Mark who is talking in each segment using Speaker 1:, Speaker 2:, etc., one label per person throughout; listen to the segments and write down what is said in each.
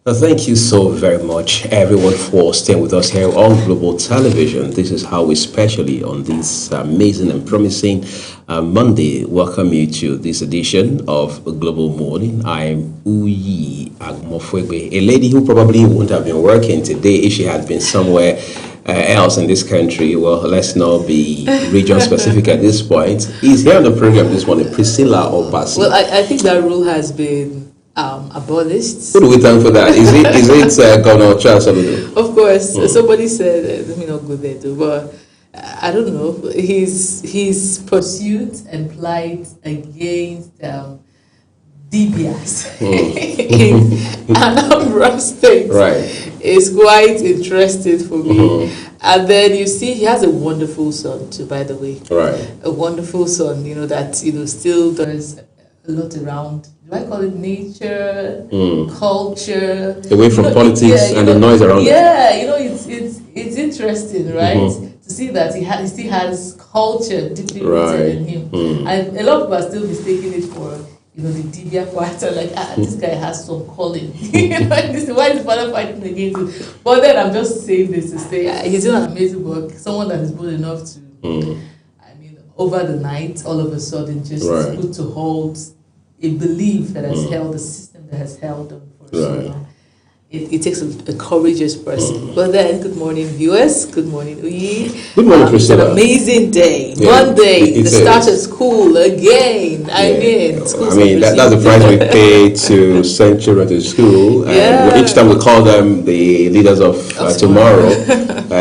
Speaker 1: Thank you so very much, everyone, for staying with us here on Global Television. This is how we, especially on this amazing and promising Monday, welcome you to this edition of Global Morning. I'm Uyi Agmofwegbe, a lady who probably wouldn't have been working today if she had been somewhere else in this country. Well, let's not be region specific at this point. Is here on the program this morning, Priscilla Obasi.
Speaker 2: Well, I think that rule has been abolished.
Speaker 1: Who do we thank for that? Is it Governor Charles Soludo?
Speaker 2: Of course, somebody said, let me not go there too, but I don't know. His pursuit and plight against DBS in Anambra State is quite interesting for me. And then you see, he has a wonderful son too, by the way. A wonderful son, that still does a lot around. Do I call it nature, culture?
Speaker 1: Away from politics and the noise around it.
Speaker 2: Yeah, it's interesting, right? To see that he still has culture deeply rooted in him. And a lot of people are still mistaking it for, the Dibia quarter, like, this guy has some calling. Why is his father fighting against him? But then I'm just saying this to say, he's doing an amazing work. Someone that is bold enough to, over the night, all of a sudden, just put to hold a belief that has held, a system that has held them for so long. It takes a courageous person. But then, good morning, viewers. Good morning, Uyi.
Speaker 1: Good morning, Priscilla.
Speaker 2: It's an amazing day. Monday, the start of school again.
Speaker 1: That's the price we pay to send children to school. Each time we call them the leaders of tomorrow.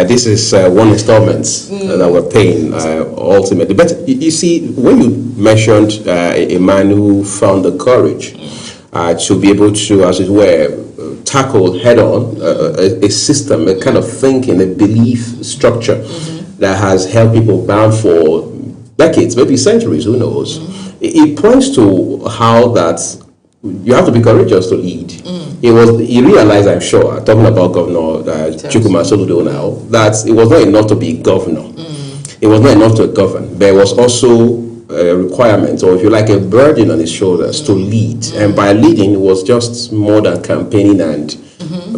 Speaker 1: This is one installment that we're paying ultimately. But you see, when you mentioned a man who found the courage to be able to, as it were, tackle head-on a system, a kind of thinking, a belief structure that has held people bound for decades, maybe centuries, who knows. It points to how that you have to be courageous to lead. He realized, I'm sure, talking about Governor Chukwuma Soludo now, that it was not enough to be governor. It was not enough to govern. There was also a requirement, or if you like, a burden on his shoulders to lead. And by leading, it was just more than campaigning and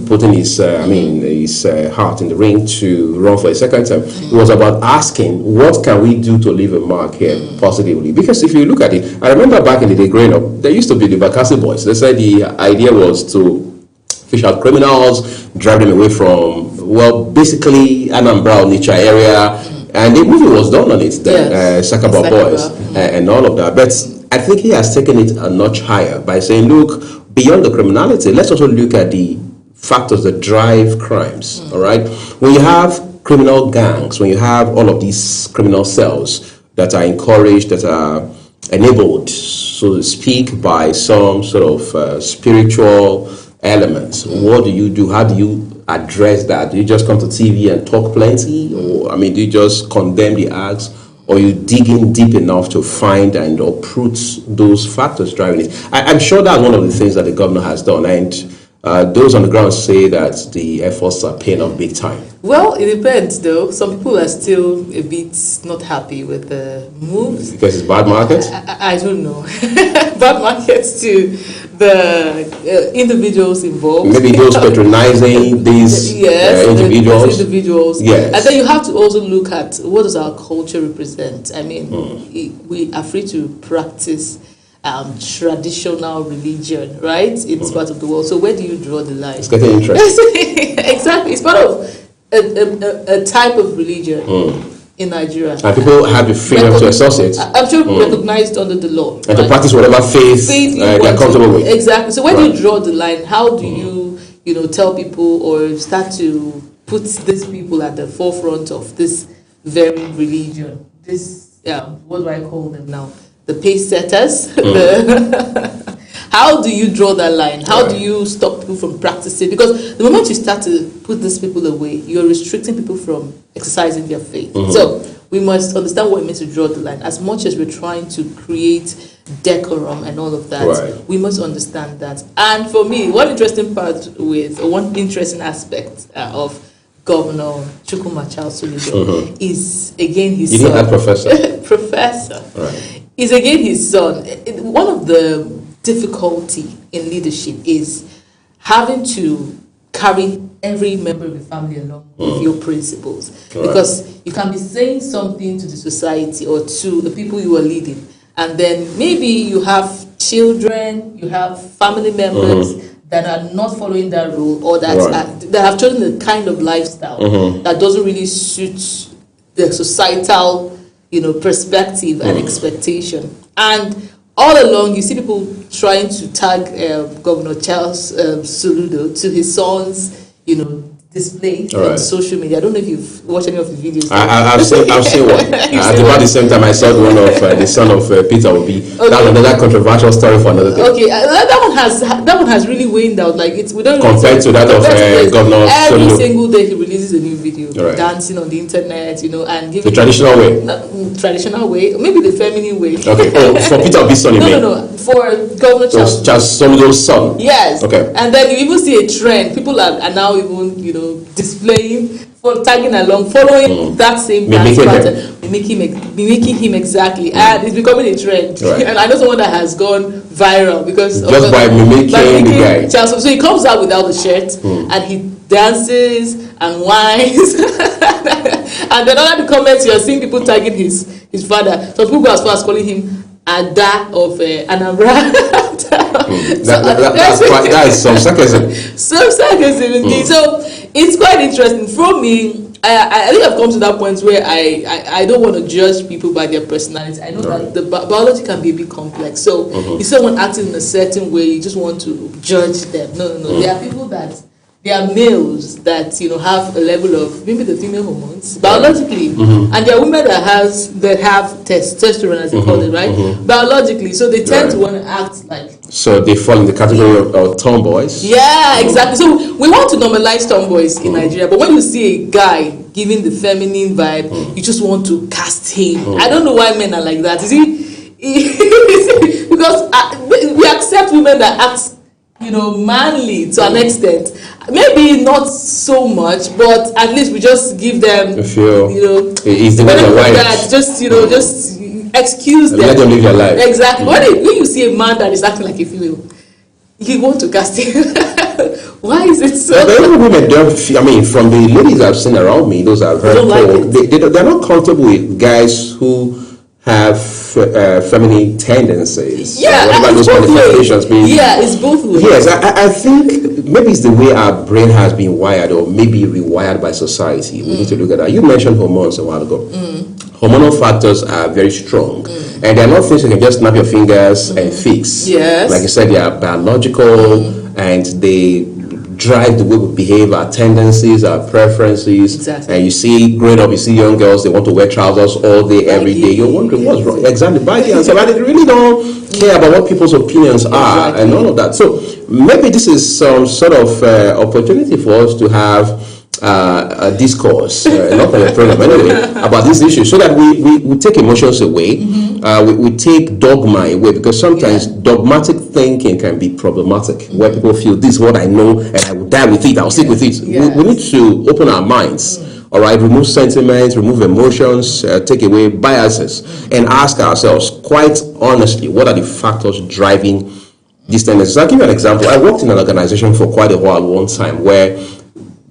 Speaker 1: putting his heart in the ring to run for a second term. It was about asking, what can we do to leave a mark here positively? Because if you look at it, I remember back in the day growing up, there used to be the Bakassi boys. They said the idea was to fish out criminals, drive them away from, basically Anambra, Onitsha area. And the movie was done on it, Sakaba Boys, and all of that. But I think he has taken it a notch higher by saying, look, beyond the criminality, let's also look at the factors that drive crimes, all right? When you have criminal gangs, when you have all of these criminal cells that are encouraged, that are enabled, so to speak, by some sort of spiritual elements, what do you do? How do you address that? Do you just come to TV and talk plenty, or do you just condemn the acts, or you dig in deep enough to find and uproot those factors driving it? I'm sure that's one of the things that the governor has done, and those on the ground say that the efforts are paying off big time.
Speaker 2: Well, it depends, though. Some people are still a bit not happy with the moves.
Speaker 1: Because it's bad market?
Speaker 2: I don't know. Bad markets to the individuals involved.
Speaker 1: Maybe those patronizing these individuals.
Speaker 2: Yes. And then you have to also look at what does our culture represent. We are free to practice traditional religion, right? In this part of the world. So where do you draw the line?
Speaker 1: It's getting interesting.
Speaker 2: Exactly. It's part of a type of religion in Nigeria.
Speaker 1: And people have the freedom to associate.
Speaker 2: I'm sure recognized under the law.
Speaker 1: And to practice whatever faith they're comfortable with.
Speaker 2: Exactly. So where do you draw the line? How do you tell people or start to put these people at the forefront of this very religion? This, what do I call them now? The pace setters. How do you draw that line? How do you stop people from practicing? Because the moment you start to put these people away, you're restricting people from exercising their faith. So we must understand what it means to draw the line. As much as we're trying to create decorum and all of that, we must understand that. And for me, one interesting aspect of Governor Chukwuma Charles Soludo is again his son.
Speaker 1: You didn't add professor.
Speaker 2: Professor. Is again his son. One of the difficulty in leadership is having to carry every member of the family along with your principles. Because you can be saying something to the society or to the people you are leading, and then maybe you have children, you have family members that are not following that rule, or that that have chosen a kind of lifestyle that doesn't really suit the societal, perspective and expectation. And all along, you see people trying to tag Governor Charles Soludo to his son's, display on social media. I don't know if you've watched any of the videos.
Speaker 1: I've seen one. At about the same time, I saw one of the son of Peter Obi. Okay. That's another controversial story for another day.
Speaker 2: Okay, that one has really waned out. Like we don't
Speaker 1: compared to that of Governor
Speaker 2: every
Speaker 1: Soludo.
Speaker 2: Single day he releases a new video, dancing on the internet, and giving
Speaker 1: the traditional way.
Speaker 2: Traditional way, maybe the feminine way.
Speaker 1: Okay. Oh, for Peter Obi's son,
Speaker 2: no, for Governor Charles
Speaker 1: Soludo's son.
Speaker 2: Yes.
Speaker 1: Okay.
Speaker 2: And then you even see a trend. People are now even displaying, for tagging along, following that same dance pattern, mimicking him exactly, and it's becoming a trend. And I know someone that has gone viral because
Speaker 1: just by mimicking the guy.
Speaker 2: Charles. So he comes out without the shirt and he dances and whines, and then under the comments you are seeing people tagging his father. So people go as far as calling him Ada of Anambra.
Speaker 1: That is some sarcasm.
Speaker 2: Some sarcasm indeed. So it's quite interesting. For me, I think I've come to that point where I don't want to judge people by their personality. I know that the biology can be a bit complex. So if someone acting in a certain way, you just want to judge them. No. There are people that, there are males that have a level of maybe the female hormones biologically, and there are women that have testosterone, as they call it, right? Biologically, so they tend to want to act like.
Speaker 1: So they fall in the category of tomboys.
Speaker 2: Yeah, exactly. So we want to normalize tomboys in Nigeria, but when you see a guy giving the feminine vibe, you just want to cast him. I don't know why men are like that. Is it because we accept women that act manly to an extent. Maybe not so much, but at least we just give them,
Speaker 1: it's the way
Speaker 2: that just excuse them.
Speaker 1: Let them live their life.
Speaker 2: Exactly. When you see a man that is acting like a female, you want to cast him. Why is it so?
Speaker 1: Even women don't. From the ladies I've seen around me, those are very cold. They're not comfortable with guys who have feminine tendencies.
Speaker 2: Yeah,
Speaker 1: those qualifications mean.
Speaker 2: Yeah, it's both ways.
Speaker 1: Yes, I think maybe it's the way our brain has been wired, or maybe rewired by society. We need to look at that. You mentioned hormones a while ago. Hormonal factors are very strong, and they're not things you can just snap your fingers and fix.
Speaker 2: Yes,
Speaker 1: like I said, they are biological, and they drive the way we behave, our tendencies, our preferences.
Speaker 2: Exactly.
Speaker 1: And you see, growing up, you see young girls, they want to wear trousers all day, every day. You're wondering what's wrong. Exactly, baggy and stuff. And they really don't care about what people's opinions are and all of that. So maybe this is some sort of opportunity for us to have a discourse, not on a program anyway, about this issue, so that we take emotions away, we take dogma away, because sometimes dogmatic thinking can be problematic, where people feel this is what I know and I will die with it, I'll stick with it. We need to open our minds, all right, remove sentiments, remove emotions, take away biases, and ask ourselves quite honestly, what are the factors driving these tendencies? I'll give you an example. I worked in an organization for quite a while one time where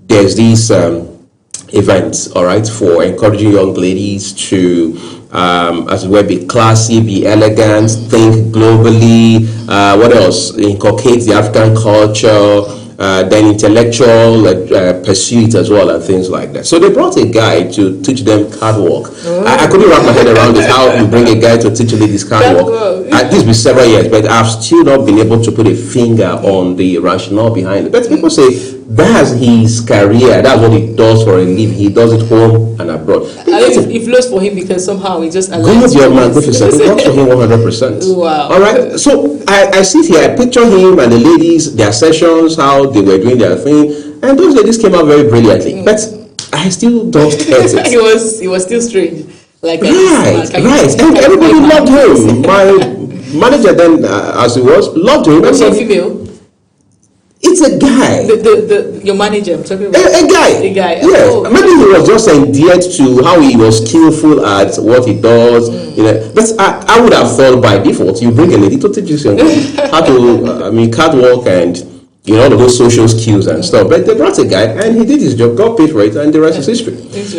Speaker 1: there's these events, all right, for encouraging young ladies to, as it were, be classy, be elegant, think globally. What else? Inculcate the African culture, then intellectual pursuit as well, and things like that. So they brought a guy to teach them catwalk. I couldn't wrap my head around it, how you bring a guy to teach ladies catwalk. This been several years, but I've still not been able to put a finger on the rationale behind it. But people say that's his career, that's what he does for a living. He does it home and abroad.
Speaker 2: It flows for him because somehow he just
Speaker 1: God, you're magnificent. It works for him 100%.
Speaker 2: Wow.
Speaker 1: All right. So I sit here, I picture him and the ladies, their sessions, how they were doing their thing, and those ladies came out very brilliantly. But I still don't get it.
Speaker 2: He was still strange. Like
Speaker 1: right. And everybody loved him. My manager then, as he was, loved him.
Speaker 2: Was he a female?
Speaker 1: It's a guy.
Speaker 2: Your manager, I'm talking about.
Speaker 1: A guy.
Speaker 2: A guy.
Speaker 1: Yes.
Speaker 2: Oh.
Speaker 1: Maybe he was just endeared to how he was skillful at what he does. But I would have thought by default, you bring a lady to teach you how to, catwalk and all of those social skills and stuff. But they brought a guy and he did his job, got paid for it, and the rest is history.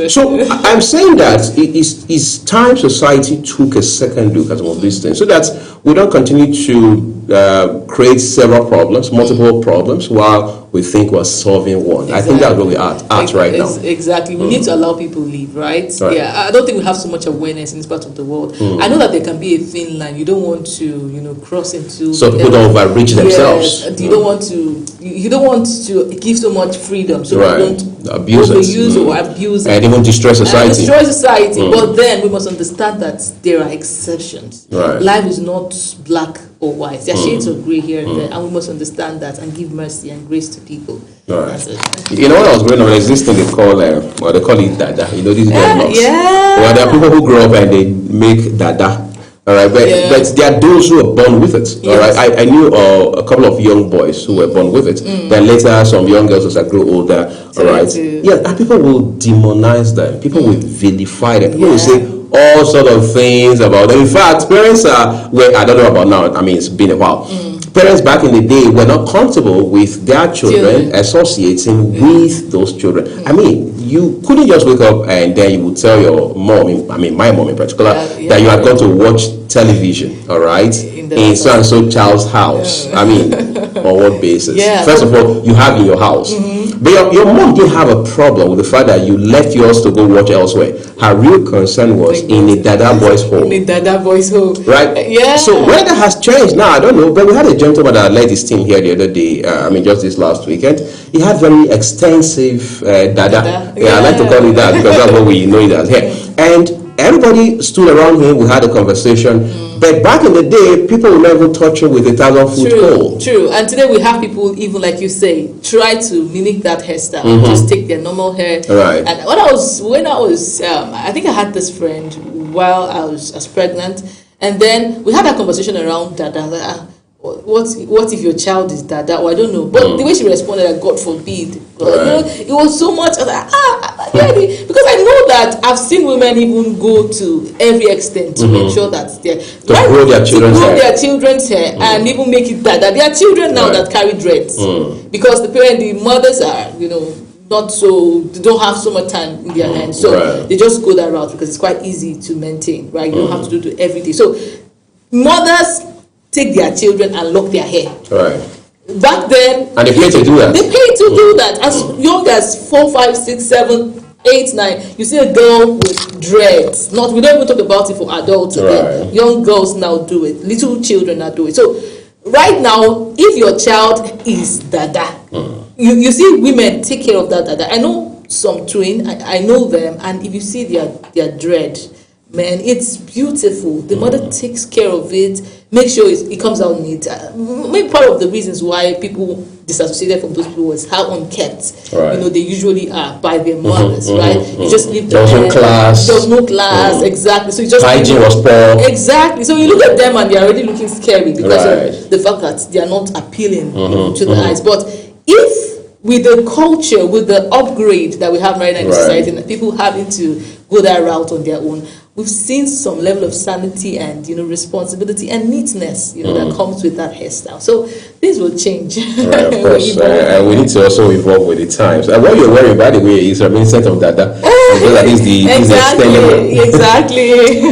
Speaker 1: So I'm saying that it's time society took a second look at all these things so that we don't continue to create several problems, multiple problems, while we think we're solving one. Exactly. I think that's where we are at right now.
Speaker 2: Exactly. We need to allow people to live, right? Yeah. I don't think we have so much awareness in this part of the world. I know that there can be a thin line. You don't want to, cross into.
Speaker 1: So people don't overreach themselves.
Speaker 2: You don't want to. You don't want to give so much freedom, so
Speaker 1: right.
Speaker 2: you don't
Speaker 1: abuse it.
Speaker 2: Or abuse it.
Speaker 1: And even destroy society.
Speaker 2: But then we must understand that there are exceptions.
Speaker 1: Right.
Speaker 2: Life is not black or white. There are shades of grey here and there, and we must understand that and give mercy and grace to people.
Speaker 1: Right. When I was growing up, there's this thing they call it dada. These dreadlocks.
Speaker 2: Yeah.
Speaker 1: Well, there are people who grow up and they make dada. All right, but there are those who are born with it. All right, I knew a couple of young boys who were born with it. Then later, some young girls as I grew older. All right, and people will demonize them. People will vilify them. People will say all sort of things about them. In fact, parents I don't know about now. I mean, it's been a while. Parents back in the day were not comfortable with their children associating with those children. I mean, you couldn't just wake up and then you would tell your mom, I mean my mom in particular, that you had gone to watch television, all right, in so and so child's house. I mean, on what basis? First of all, you have in your house. But your mom didn't have a problem with the fact that you left yours to go watch elsewhere. Her real concern was in a Dada boys' home.
Speaker 2: In a Dada boys' home.
Speaker 1: Right? Yeah. So whether that has changed now, I don't know. But we had a gentleman that led his team here the other day, just this last weekend. He had very extensive Dada. I like to call it that because that's what we know it as here. And everybody stood around him. We had a conversation. But back in the day, people would never touch him with a 1,000-foot pole. True.
Speaker 2: And today we have people, even like you say, try to mimic that hairstyle. Just take their normal hair.
Speaker 1: Right.
Speaker 2: And when I was, I think I had this friend while I was pregnant, and then we had a conversation around Dada. What if your child is Dada? Or I don't know. But the way she responded, like, God forbid. It was so much. I was like, really? Because I know that I've seen women even go to every extent to ensure that they're
Speaker 1: grow their
Speaker 2: children's hair and even make it Dada. There are children now that carry dreads because the mothers are, not so, they don't have so much time in their hands. So they just go that route because it's quite easy to maintain, right? You don't have to do it every day. So mothers take their children and lock their hair.
Speaker 1: Right.
Speaker 2: Back then,
Speaker 1: and they pay to do that.
Speaker 2: They pay to do that. As young as 4, 5, 6, 7, 8, 9, you see a girl with dreads. We don't even talk about it for adults again. Young girls now do it. Little children now do it. So right now, if your child is Dada, you see women take care of that Dada. I know some twin. I know them, and if you see their dread, man, it's beautiful. The mother takes care of it, make sure it comes out neat. Maybe part of the reasons why people disassociated from those people was how unkept they usually are by their mothers, right? You just leave them.
Speaker 1: There
Speaker 2: was no class, exactly. So you just
Speaker 1: hygiene was poor.
Speaker 2: Exactly. So you look at them and they are already looking scary because of the fact that they are not appealing to the eyes. But if with the culture, with the upgrade that we have right now in society, and people having to go that route on their own, we've seen some level of sanity and responsibility and neatness that comes with that hairstyle. So things will change.
Speaker 1: Right, of course. And we need to also evolve with the times. And what you're wearing, by the way, is reminiscent of Dada.
Speaker 2: Exactly.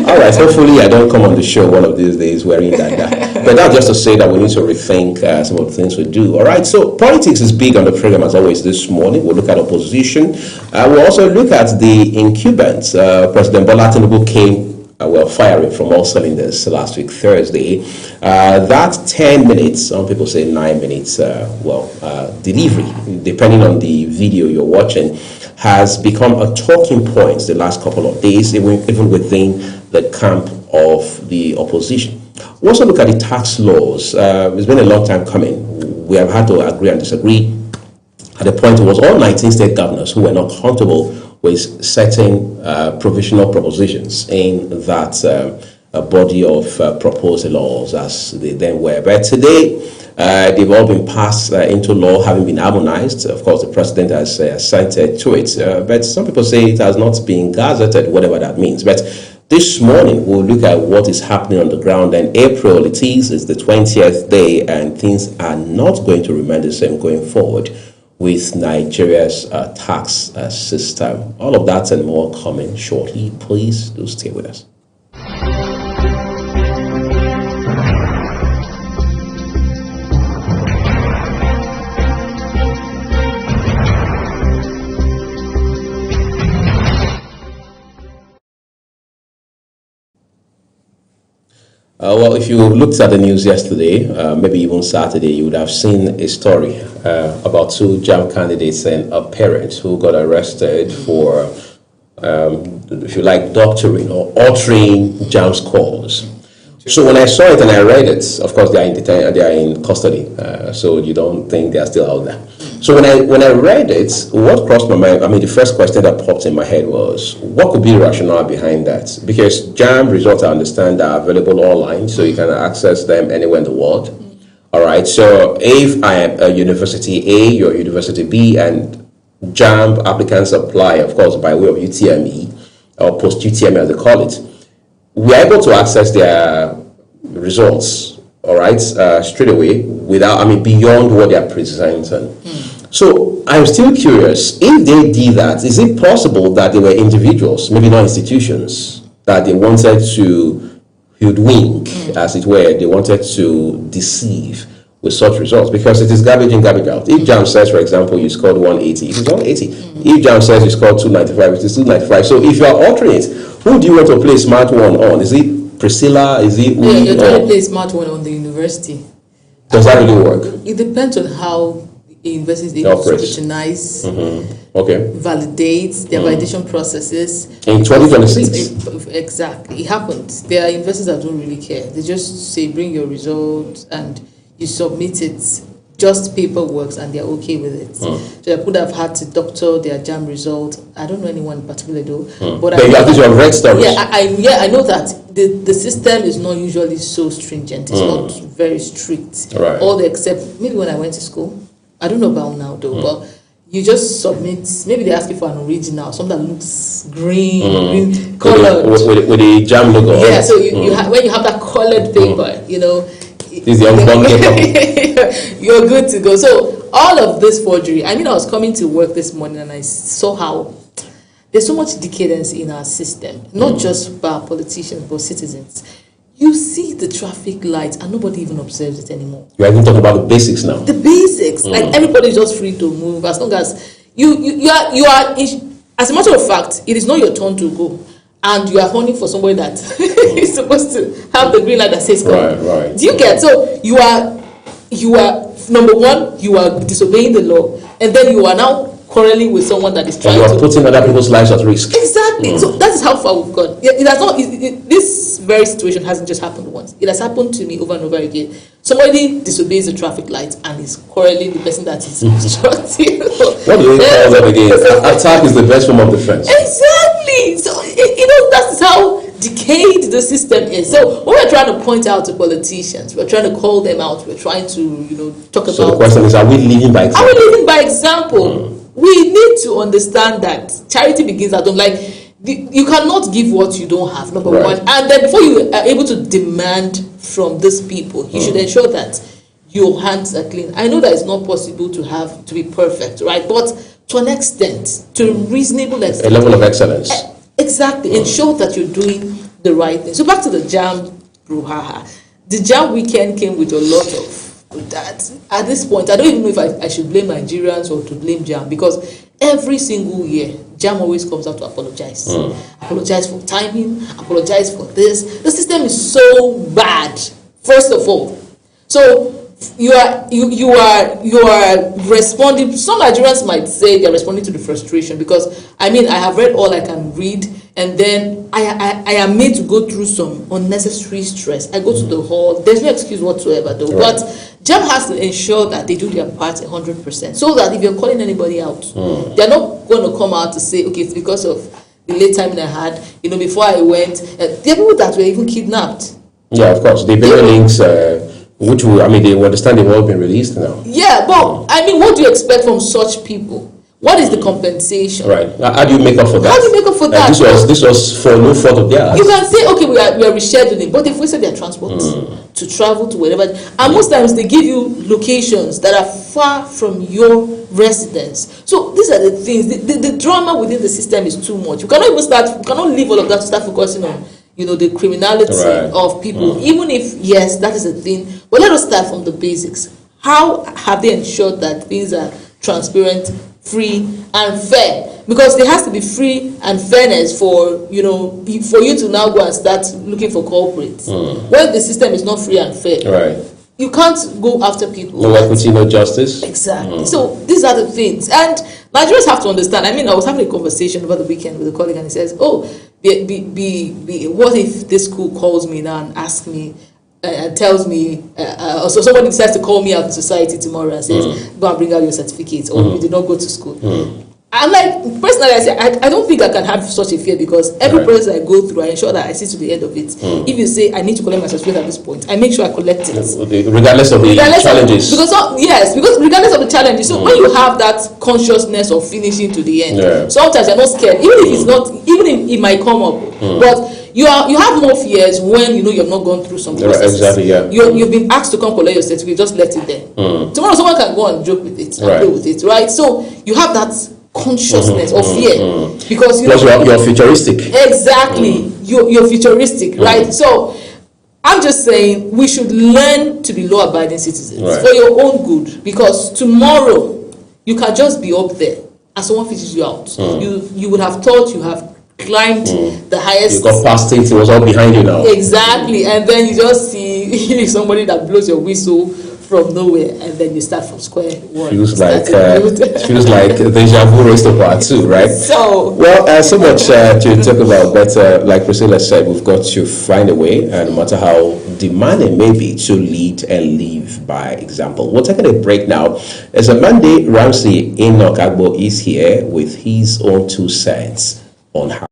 Speaker 1: All right. Hopefully, I don't come on the show one of these days wearing Dada. But that's just to say that we need to rethink some of the things we do. All right. So politics is big on the program as always this morning. We'll look at opposition. We'll also look at the incumbents. President Bola Tinubu came firing from all cylinders last week, Thursday. That 10 minutes, some people say 9 minutes, delivery, depending on the video you're watching, has become a talking point the last couple of days, even within the camp of the opposition. We also look at the tax laws. It's been a long time coming. We have had to agree and disagree. At the point, it was all 19 state governors who were not comfortable with certain provisional propositions in that body of proposed laws as they then were. But today, they've all been passed into law, having been harmonized. Of course, the president has assented to it. But some people say it has not been gazetted, whatever that means. But This morning, we'll look at what is happening on the ground. And April, it's the 20th day, and things are not going to remain the same going forward with Nigeria's tax system. All of that and more coming shortly. Please do stay with us. Well, if you looked at the news yesterday, maybe even Saturday, you would have seen a story about two JAMB candidates and a parent who got arrested for, if you like, doctoring or altering JAMB scores. So when I saw it and I read it, of course they are in custody, so you don't think they are still out there. So when I read it, what crossed my mind, the first question that popped in my head was, what could be the rationale behind that? Because JAMB results, I understand, are available online, so you can access them anywhere in the world. All right, so if I am a University A, you're University B, and JAMB applicants apply, of course, by way of UTME, or post-UTME as they call it, we are able to access their results, all right, straight away, beyond what they are presenting. So I'm still curious, if they did that, is it possible that they were individuals, maybe not institutions, that they wanted to hoodwink, as it were, they wanted to deceive with such results? Because it is garbage in, garbage out. If JAMB says, for example, you scored 180, it is 180. If JAMB says you scored 295, it is 295. So if you are altering it, who do you want to play smart one on? Is it Priscilla? Is it
Speaker 2: Uli? Yeah, you're trying to play smart one on the university.
Speaker 1: Does that really work?
Speaker 2: It depends on how the university is able to scrutinize, validate their validation processes.
Speaker 1: In 2026?
Speaker 2: Exactly. It happens. There are universities that don't really care. They just say, bring your results, and you submit it. Just paperwork, and they're okay with it. So they could have had to doctor their JAMB result. I don't know anyone in particular though. But
Speaker 1: you have read stories.
Speaker 2: I know that the system is not usually so stringent. It's not very strict.
Speaker 1: Right.
Speaker 2: All except maybe when I went to school. I don't know about now though, but you just submit. Maybe they ask you for an original, something that looks green colored
Speaker 1: with the JAMB logo.
Speaker 2: Yeah. So when you have that colored paper,
Speaker 1: this is the unbundled
Speaker 2: you're good to go. So all of this forgery. I was coming to work this morning and I saw how there's so much decadence in our system, not just by our politicians but citizens. You see the traffic lights and nobody even observes it anymore.
Speaker 1: You're even talking about the basics now.
Speaker 2: The basics, like everybody's just free to move as long as you are. As a matter of fact, it is not your turn to go. And you are honing for somebody that is supposed to have the green light that says go.
Speaker 1: Right.
Speaker 2: Do you get? So you are number one, you are disobeying the law, and then you are now quarreling with someone that is trying to.
Speaker 1: You are putting other people's lives at risk.
Speaker 2: Exactly. So that is how far we've gone. It has not. This very situation hasn't just happened once. It has happened to me over and over again. Somebody disobeys the traffic light and is quarreling the person that is obstructing.
Speaker 1: What do they call that again? Attack is the best form of defense.
Speaker 2: Exactly. So that's how decayed the system is. So what we're trying to point out to politicians, we're trying to call them out. We're trying to talk about.
Speaker 1: So the question is, are we leading by example?
Speaker 2: Are we leading by example? We need to understand that charity begins at home. You cannot give what you don't have, number one. And then before you are able to demand from these people, you should ensure that your hands are clean. I know that it's not possible to be perfect, right? But to an extent, to a reasonable extent.
Speaker 1: A level of excellence.
Speaker 2: Exactly. Ensure that you're doing the right thing. So back to the JAMB brouhaha. The JAMB weekend came with a lot of that. At this point, I don't even know if I should blame Nigerians or to blame JAMB, because every single year, JAMB always comes out to apologize. Apologize for timing, apologize for this. The system is so bad, first of all. So you are responding. Some Nigerians might say they're responding to the frustration, because I have read all I can read, and then I am made to go through some unnecessary stress. I go to the hall. There's no excuse whatsoever though. Right. But JAMB has to ensure that they do their part 100%, so that if you're calling anybody out, they're not going to come out to say, okay, it's because of the late timing I had, before I went. There are people that were even kidnapped.
Speaker 1: Yeah, of course. The video links, which they understand they've all been released now.
Speaker 2: Yeah, but what do you expect from such people? What is the compensation?
Speaker 1: Right. How do you make up for that?
Speaker 2: How do you make up for that?
Speaker 1: This was for no fault of theirs.
Speaker 2: You can say, okay, we are rescheduling, but they've wasted their transport to travel to wherever. And most times they give you locations that are far from your residence. So these are the things. The drama within the system is too much. You cannot leave all of that to start focusing on, the criminality of people. Even if, yes, that is a thing. But let us start from the basics. How have they ensured that things are transparent, free and fair? Because there has to be free and fairness for you to now go and start looking for culprits. When the system is not free and fair,
Speaker 1: right,
Speaker 2: you can't go after people.
Speaker 1: No equity, no justice.
Speaker 2: Exactly. So these are the things, and Nigerians have to understand. I mean, I was having a conversation over the weekend with a colleague, and he says, "Oh, what if this school calls me now and asks me?" And tells me, so somebody decides to call me out in society tomorrow and says, go and bring out your certificate, or you did not go to school. I'm like, personally, I say, I don't think I can have such a fear, because every process I go through, I ensure that I see to the end of it. If you say, I need to collect my certificate at this point, I make sure I collect it.
Speaker 1: Regardless of the challenges.
Speaker 2: Because regardless of the challenges. So when you have that consciousness of finishing to the end, sometimes you're not scared, even if it's not, even if it might come up. But you have more fears when you've not gone through some processes.
Speaker 1: Exactly, yeah.
Speaker 2: You've been asked to come collect your certificate, just left it there. Tomorrow someone can go and joke with it and play with it, right? So you have that consciousness of fear, because
Speaker 1: you're futuristic.
Speaker 2: Exactly, you're futuristic, right? So I'm just saying we should learn to be law-abiding citizens for your own good, because tomorrow you can just be up there and someone fishes you out. You would have thought you have climbed the highest.
Speaker 1: You got past it was all behind you now.
Speaker 2: Exactly, and then you just see somebody that blows your whistle from nowhere, and then you start from square one.
Speaker 1: Feels like deja vu raised to part 2, right?
Speaker 2: So
Speaker 1: so much to talk about, but like Priscilla said, we've got to find a way, and no matter how demanding it may be, to lead and live by example. We're taking a break now. As a Monday, Ramsey Enoch Agbo is here with his own 2 cents on how.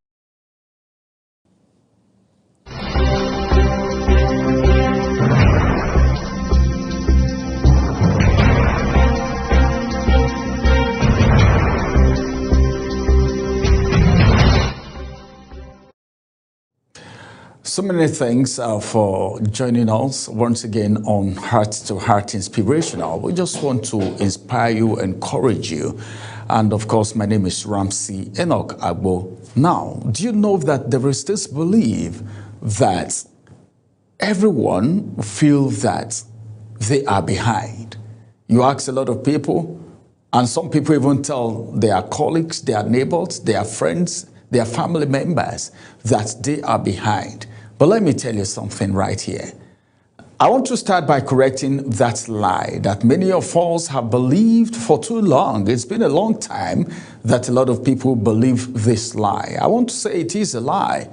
Speaker 3: So many thanks for joining us once again on Heart to Heart Inspirational. We just want to inspire you, encourage you. And of course, my name is Ramsey Enoch Agbo. Now, do you know that there is this belief that everyone feels that they are behind? You ask a lot of people, and some people even tell their colleagues, their neighbors, their friends, their family members that they are behind. But let me tell you something right here. I want to start by correcting that lie that many of us have believed for too long. It's been a long time that a lot of people believe this lie. I want to say it is a lie,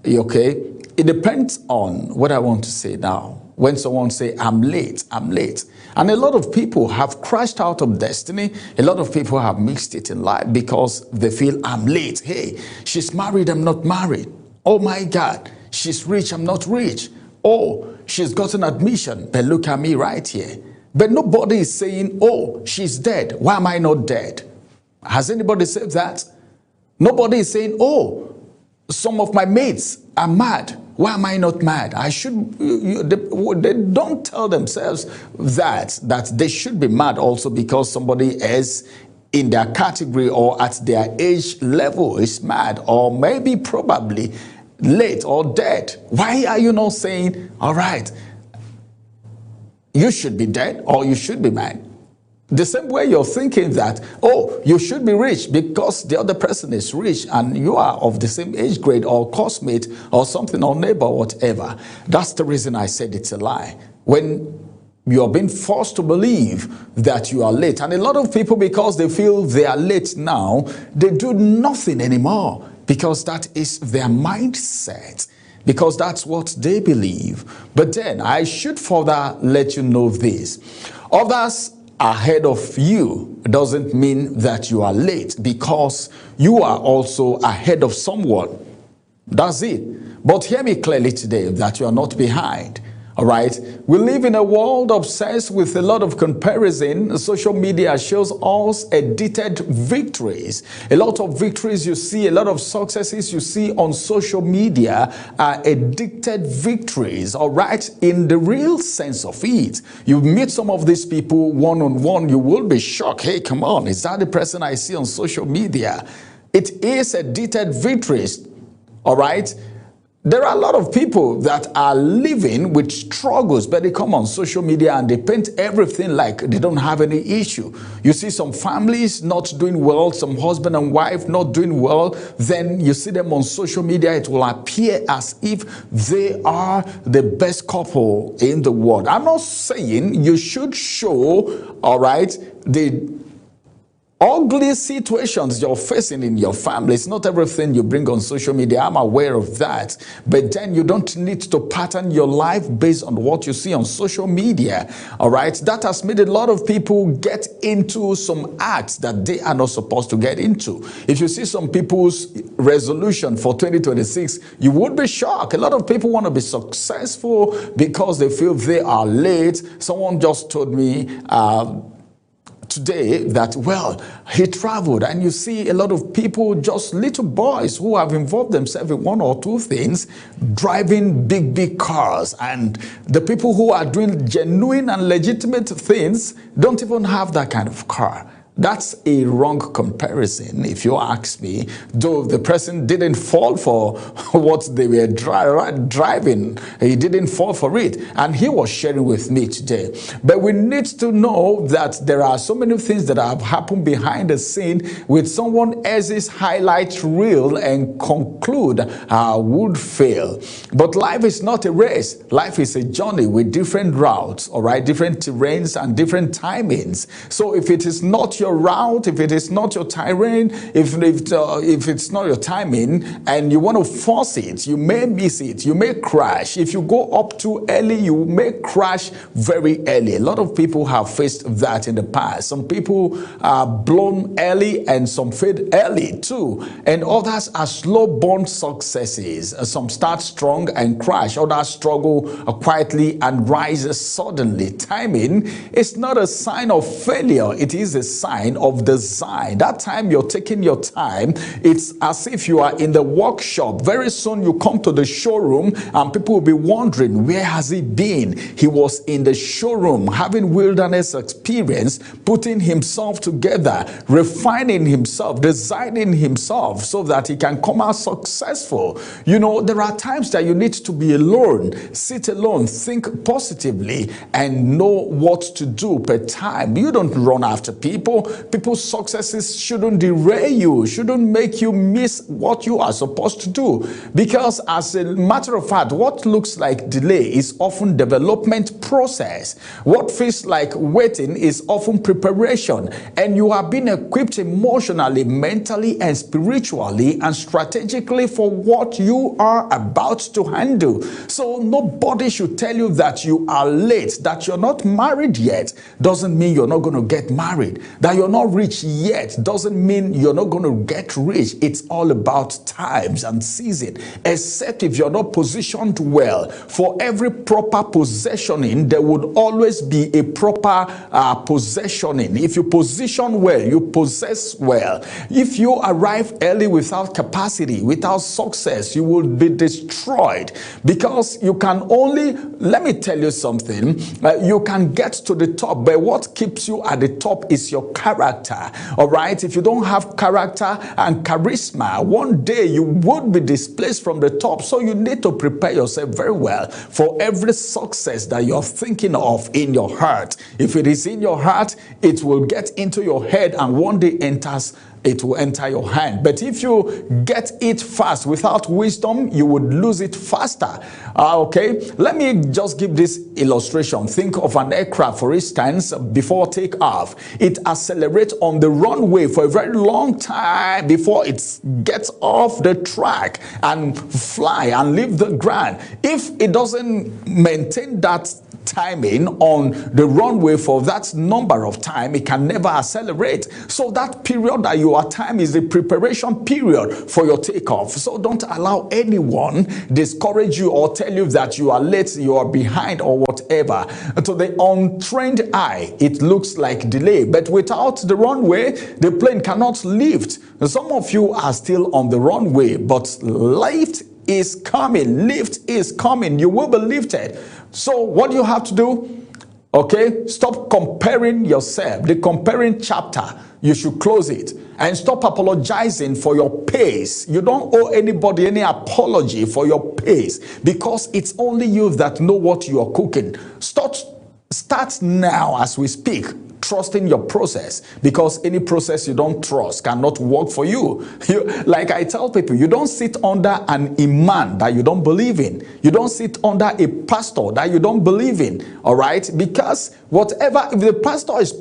Speaker 3: okay? It depends on what I want to say now. When someone say, I'm late. And a lot of people have crashed out of destiny. A lot of people have mixed it in life because they feel I'm late. Hey, she's married, I'm not married. Oh my God. She's rich, I'm not rich. Oh, she's gotten admission, but look at me right here. But nobody is saying, oh, she's dead. Why am I not dead? Has anybody said that? Nobody is saying, oh, some of my mates are mad. Why am I not mad? They don't tell themselves that they should be mad also because somebody is in their category or at their age level is mad, or maybe probably late or dead. Why are you not saying, all right, you should be dead or you should be mad? The same way you're thinking that, oh, you should be rich because the other person is rich and you are of the same age grade or classmate or something or neighbor, whatever. That's the reason I said it's a lie. When you're being forced to believe that you are late, and a lot of people, because they feel they are late now, they do nothing anymore. Because that is their mindset, because that's what they believe. But then I should further let you know this. Others ahead of you doesn't mean that you are late, because you are also ahead of someone. That's it. But hear me clearly today that you are not behind. All right. We live in a world obsessed with a lot of comparison. Social media shows us edited victories. A lot of victories you see, a lot of successes you see on social media are edited victories. All right. In the real sense of it, you meet some of these people one-on-one, you will be shocked. Hey, come on. Is that the person I see on social media? It is edited victories. All right. There are a lot of people that are living with struggles, but they come on social media and they paint everything like they don't have any issue. You see some families not doing well, some husband and wife not doing well, then you see them on social media, it will appear as if they are the best couple in the world. I'm not saying you should show, all right, the ugly situations you're facing in your family. It's not everything you bring on social media. I'm aware of that. But then you don't need to pattern your life based on what you see on social media. All right. That has made a lot of people get into some acts that they are not supposed to get into. If you see some people's resolution for 2026, you would be shocked. A lot of people want to be successful because they feel they are late. Someone just told me, today that, well, he traveled, and you see a lot of people, just little boys who have involved themselves in one or two things, driving big cars, and the people who are doing genuine and legitimate things don't even have that kind of car. That's a wrong comparison, if you ask me, though the person didn't fall for what they were driving. He didn't fall for it, and he was sharing with me today. But we need to know that there are so many things that have happened behind the scene with someone else's highlight reel and conclude would fail. But life is not a race. Life is a journey with different routes, all right, different terrains and different timings. So if it is not your route, if it is not your terrain, if it's not your timing, and you want to force it, you may miss it, you may crash. If you go up too early, you may crash very early. A lot of people have faced that in the past. Some people are blown early and some fade early too, and others are slow-born successes. Some start strong and crash, others struggle quietly and rise suddenly. Timing is not a sign of failure, it is a sign of design. That time you're taking your time, it's as if you are in the workshop. Very soon you come to the showroom and people will be wondering, where has he been? He was in the showroom having wilderness experience, putting himself together, refining himself, designing himself so that he can come out successful. You know, there are times that you need to be alone, sit alone, think positively, and know what to do per time. You don't run after people. People's successes shouldn't derail you, shouldn't make you miss what you are supposed to do. Because as a matter of fact, what looks like delay is often development process. What feels like waiting is often preparation. And you are being equipped emotionally, mentally, and spiritually and strategically for what you are about to handle. So nobody should tell you that you are late, that you're not married yet. Doesn't mean you're not going to get married. That you're not rich yet doesn't mean you're not going to get rich. It's all about times and season. Except if you're not positioned well. For every proper possessioning, there would always be a proper possessioning. If you position well, you possess well. If you arrive early without capacity, without success, you will be destroyed. Because you can only, let me tell you something, you can get to the top, but what keeps you at the top is your character. All right, if you don't have character and charisma, one day you would be displaced from the top. So you need to prepare yourself very well for every success that you're thinking of in your heart. If it is in your heart, it will get into your head and one day it will enter your hand. But if you get it fast without wisdom, you would lose it faster. Okay, let me just give this illustration. Think of an aircraft, for instance, before takeoff. It accelerates on the runway for a very long time before it gets off the track and fly and leave the ground. If it doesn't maintain that timing on the runway for that number of time, it can never accelerate. So that period that you are time is the preparation period for your takeoff. So don't allow anyone discourage you or tell you that you are late, you are behind, or whatever. To the untrained eye, it looks like delay, but without the runway, the plane cannot lift. Some of you are still on the runway, but lift is coming. Lift is coming. You will be lifted. So what do you have to do? Okay, stop comparing yourself. The comparing chapter, you should close it. And stop apologizing for your pace. You don't owe anybody any apology for your pace, because it's only you that know what you are cooking. Start now as we speak, trusting your process, because any process you don't trust cannot work for you. Like I tell people, you don't sit under an imam that you don't believe in. You don't sit under a pastor that you don't believe in. All right? Because whatever, if the pastor is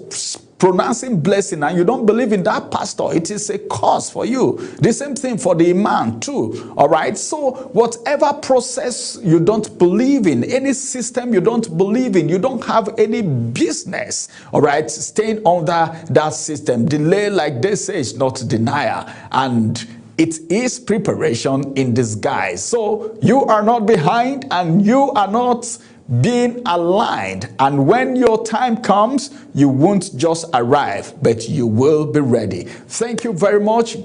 Speaker 3: pronouncing blessing and you don't believe in that pastor, it is a cause for you. The same thing for the imam too. All right? So whatever process you don't believe in, any system you don't believe in, you don't have any business, all right, staying under that system. Delay, like they say, is not denial, and it is preparation in disguise. So you are not behind and you are not being aligned, and when your time comes, you won't just arrive, but you will be ready. Thank you very much.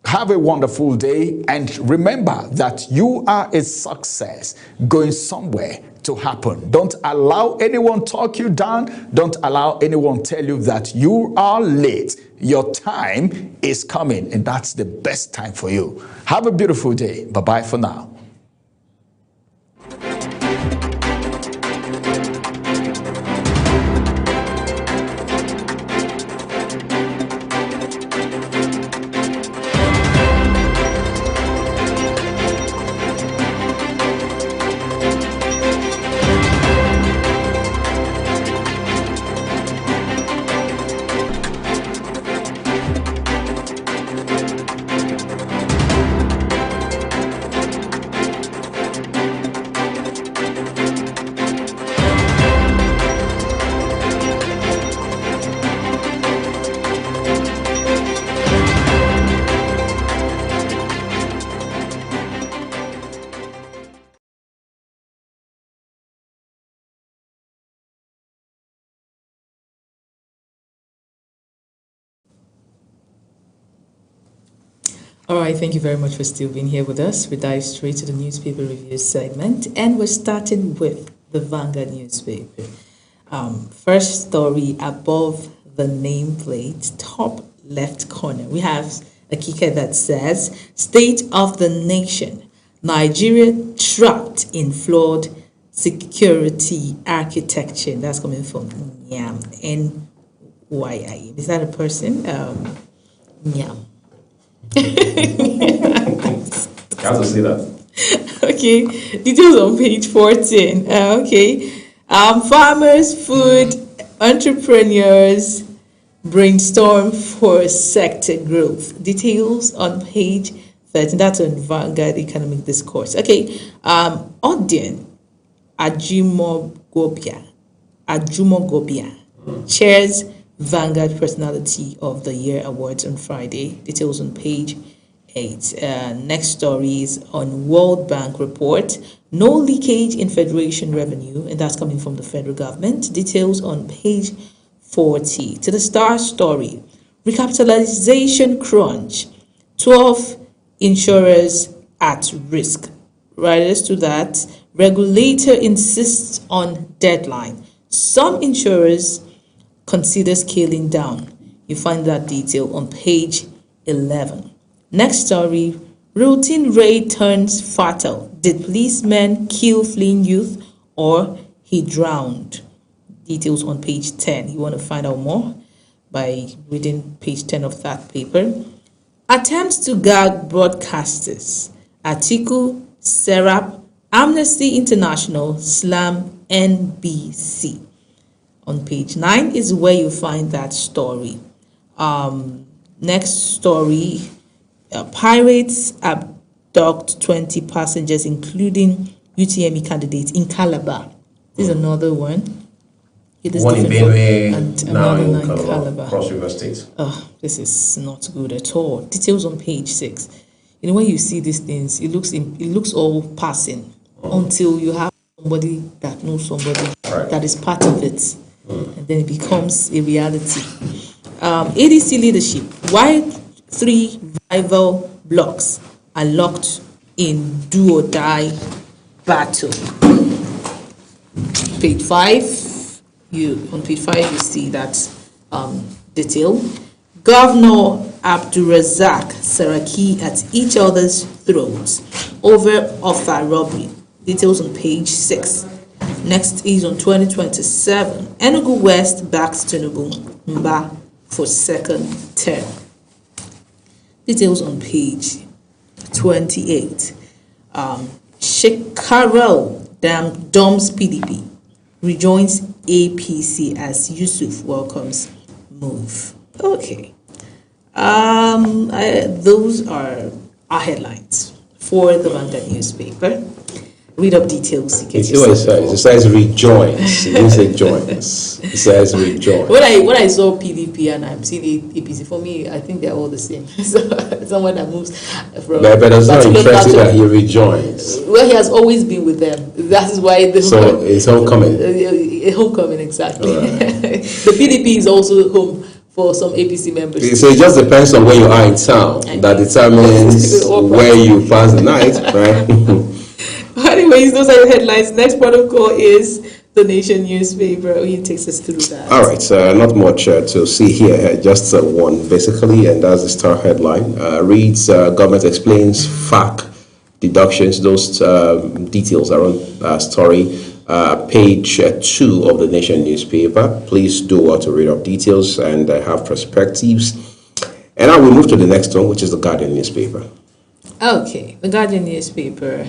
Speaker 3: Have a wonderful day, and remember that you are a success going somewhere to happen. Don't allow anyone talk you down. Don't allow anyone tell you that you are late. Your time is coming, and that's the best time for you. Have a beautiful day. Bye-bye for now.
Speaker 2: All right, thank you very much for still being here with us. We dive straight to the newspaper review segment, and we're starting with the Vanguard newspaper. First story above the nameplate, top left corner. We have a kicker that says, State of the Nation, Nigeria trapped in flawed security architecture. That's coming from Nyam, N-Y-I. Is that a person? Nyam.
Speaker 1: I have to see that.
Speaker 2: Okay, details on page 14. Farmers, food entrepreneurs brainstorm for sector growth. Details on page 13. That's on Vanguard Economic Discourse. Okay, Odin Ajumogobia chairs Vanguard Personality of the Year Awards on Friday. Details on page 8. Next story is on World Bank report. No leakage in Federation revenue, and that's coming from the federal government. Details on page 40. To the Star story. Recapitalization crunch. 12 insurers at risk. Right to that. Regulator insists on deadline. Some insurers consider scaling down. You find that detail on page 11. Next story, routine raid turns fatal. Did policemen kill fleeing youth or he drowned? Details on page 10. You want to find out more by reading page 10 of that paper. Attempts to gag broadcasters. Atiku, Serap, Amnesty International, slam NBC. On page 9 is where you find that story. Next story, pirates abduct 20 passengers, including UTME candidates in Calabar. This is another one. It is
Speaker 1: One in
Speaker 2: different
Speaker 1: Benue,
Speaker 2: and
Speaker 1: now
Speaker 2: another
Speaker 1: in
Speaker 2: one in
Speaker 1: Calabar,
Speaker 2: Calabar.
Speaker 1: Cross River State.
Speaker 2: This is not good at all. Details on page 6. When you see these things, it looks all passing until you have somebody that knows somebody that is part of it, and then it becomes a reality. ADC leadership. Why 3 rival blocks are locked in do or die battle? Page 5. On page 5 you see that detail. Governor Abdulrazak Saraki at each other's throats over offer robbery. Details on page 6. Next is on 2027. Enugu West backs Tinubu Mba for second term. Details on page 28. Shekarel Doms PDP rejoins APC as Yusuf welcomes move. Okay. Those are our headlines for the Vanguard newspaper. Read up details.
Speaker 1: You see what it says? It says rejoins. It didn't say joins. It says rejoins.
Speaker 2: When I saw PDP and I'm seeing APC, for me, I think they're all the same. So someone that moves from.
Speaker 1: But it's not interesting that he rejoins.
Speaker 2: Well, he has always been with them. That is why
Speaker 1: so it's homecoming.
Speaker 2: Homecoming, exactly.
Speaker 1: Right.
Speaker 2: The PDP is also home for some APC members.
Speaker 1: So it just depends on where you are in town that determines where you pass the night, right?
Speaker 2: Anyways, those are the headlines. Next protocol is the Nation newspaper. He takes us through that.
Speaker 1: All right, not much to see here, just one basically, and that's the star headline. Reads, government explains FAC deductions. Those details are on story. Page 2 of the Nation newspaper. Please do want to read up details and have perspectives. And now we move to the next one, which is the Guardian newspaper.
Speaker 2: Okay, the Guardian newspaper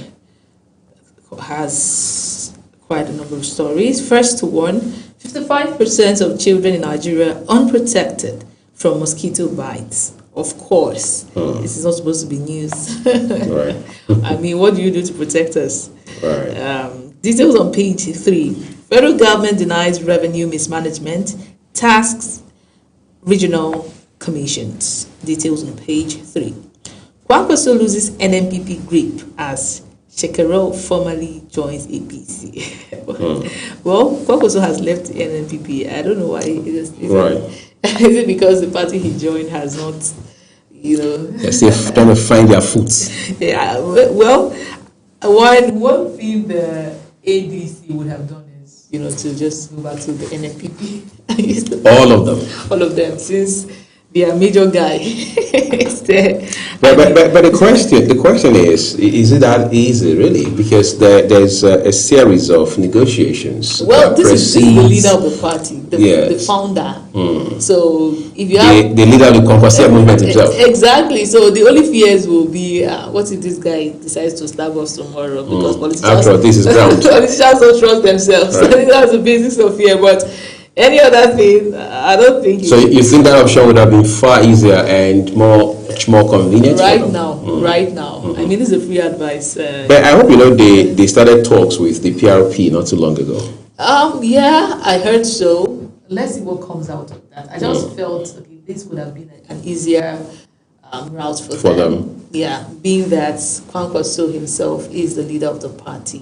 Speaker 2: has quite a number of stories. First one, 55% of children in Nigeria unprotected from mosquito bites. Of course, this is not supposed to be news.
Speaker 1: Right.
Speaker 2: I mean, what do you do to protect us?
Speaker 1: Right.
Speaker 2: Details on page 3. Federal government denies revenue mismanagement, tasks regional commissions. Details on page 3. Kwankwaso loses NNPP grip as Shekarel formally joins APC. Well, Kwankwaso has left NNPP. I don't know why. Is it because the party he joined has not,
Speaker 1: They're still trying to find their foot.
Speaker 2: Yeah, well, one thing the ADC would have done is, to just go back to the NNPP.
Speaker 1: All of them.
Speaker 2: All of them, since their major guy is there.
Speaker 1: But the question is it that easy really? Because there's a series of negotiations.
Speaker 2: Well, this is the leader of the party, the founder. So if you have
Speaker 1: the leader of the Kwankwaso movement himself.
Speaker 2: Exactly. So the only fears will be what if this guy decides to stab us tomorrow? Because politicians,
Speaker 1: after all, this is ground.
Speaker 2: Politicians don't trust themselves. Right. I think that's the basis of fear. But any other thing, I don't think.
Speaker 1: So you think that option would have been far easier and much more convenient?
Speaker 2: Right now. Mm-hmm. I mean, this is a free advice.
Speaker 1: But I hope they started talks with the PRP not too long ago.
Speaker 2: Yeah, I heard so. Let's see what comes out of that. I just felt this would have been an easier route for them. Yeah, being that Kwankwaso himself is the leader of the party.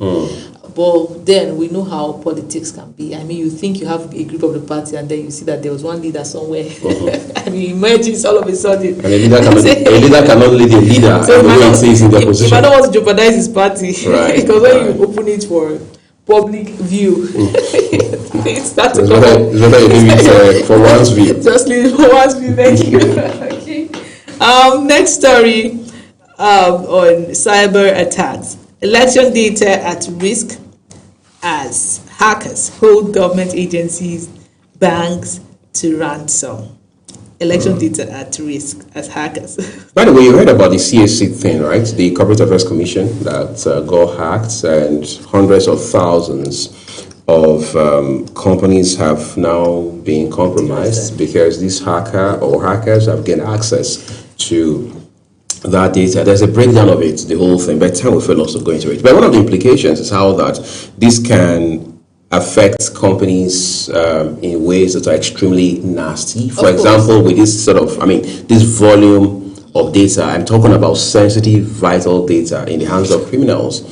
Speaker 2: But then we know how politics can be. I mean, you think you have a group of the party and then you see that there was one leader somewhere and he emerges all of a sudden. And a leader
Speaker 1: cannot lead a leader so the way it says in their position.
Speaker 2: If I don't want to jeopardize his party, right, because when you open it for public view, it's not to come up.
Speaker 1: It's better you leave it for one's view.
Speaker 2: Just leave it for one's view, thank you. Okay. Next story on cyber attacks. Election data at risk as hackers hold government agencies, banks to ransom. Election data at risk as hackers.
Speaker 1: By the way, you heard about the CAC thing, right? The Corporate Affairs Commission that got hacked, and hundreds of thousands of companies have now been compromised because this hacker or hackers have gained access to that data. There's a breakdown of it, the whole thing, but time will fail us to go into it. But one of the implications is how that this can affect companies in ways that are extremely nasty. For example, with this this volume of data, I'm talking about sensitive, vital data in the hands of criminals.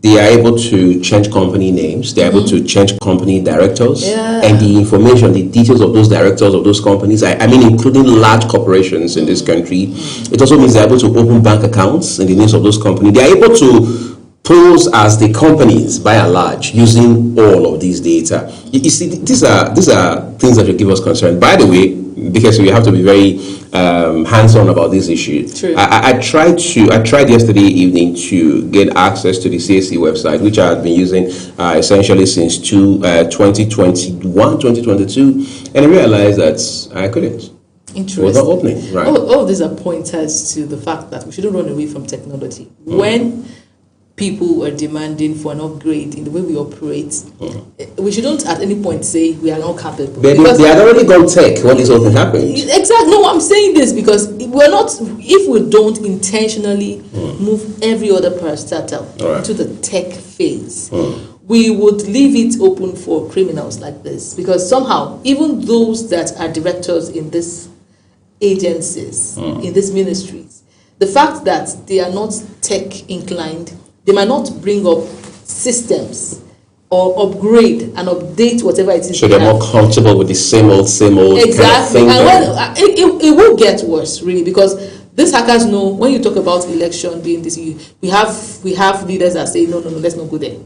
Speaker 1: They are able to change company names. They are able to change company directors, and the information, the details of those directors of those companies. I mean, including large corporations in this country. It also means they're able to open bank accounts in the names of those companies. They are able to pose as the companies by and large using all of these data. You see, these are things that should give us concern. By the way, because we have to be very hands-on about this issue.
Speaker 2: True.
Speaker 1: I tried yesterday evening to get access to the CAC website, which I have been using essentially since 2021, 2022, and I realized that I couldn't.
Speaker 2: Interesting.
Speaker 1: It was not opening. Right.
Speaker 2: All of these are pointers to the fact that we shouldn't run away from technology. When people are demanding for an upgrade in the way we operate, we shouldn't at any point say we are not capable.
Speaker 1: They had already gone tech when this whole thing happened.
Speaker 2: Exactly. No, I'm saying this because if we don't intentionally move every other parastatal into the tech phase, we would leave it open for criminals like this. Because somehow, even those that are directors in these agencies, in these ministries, the fact that they are not tech inclined, they might not bring up systems or upgrade and update whatever it is.
Speaker 1: So they're more comfortable with the same old
Speaker 2: exactly.
Speaker 1: kind of thing.
Speaker 2: And it will get worse, really, because these hackers know when you talk about election being this, we have leaders that say no, let's not go there.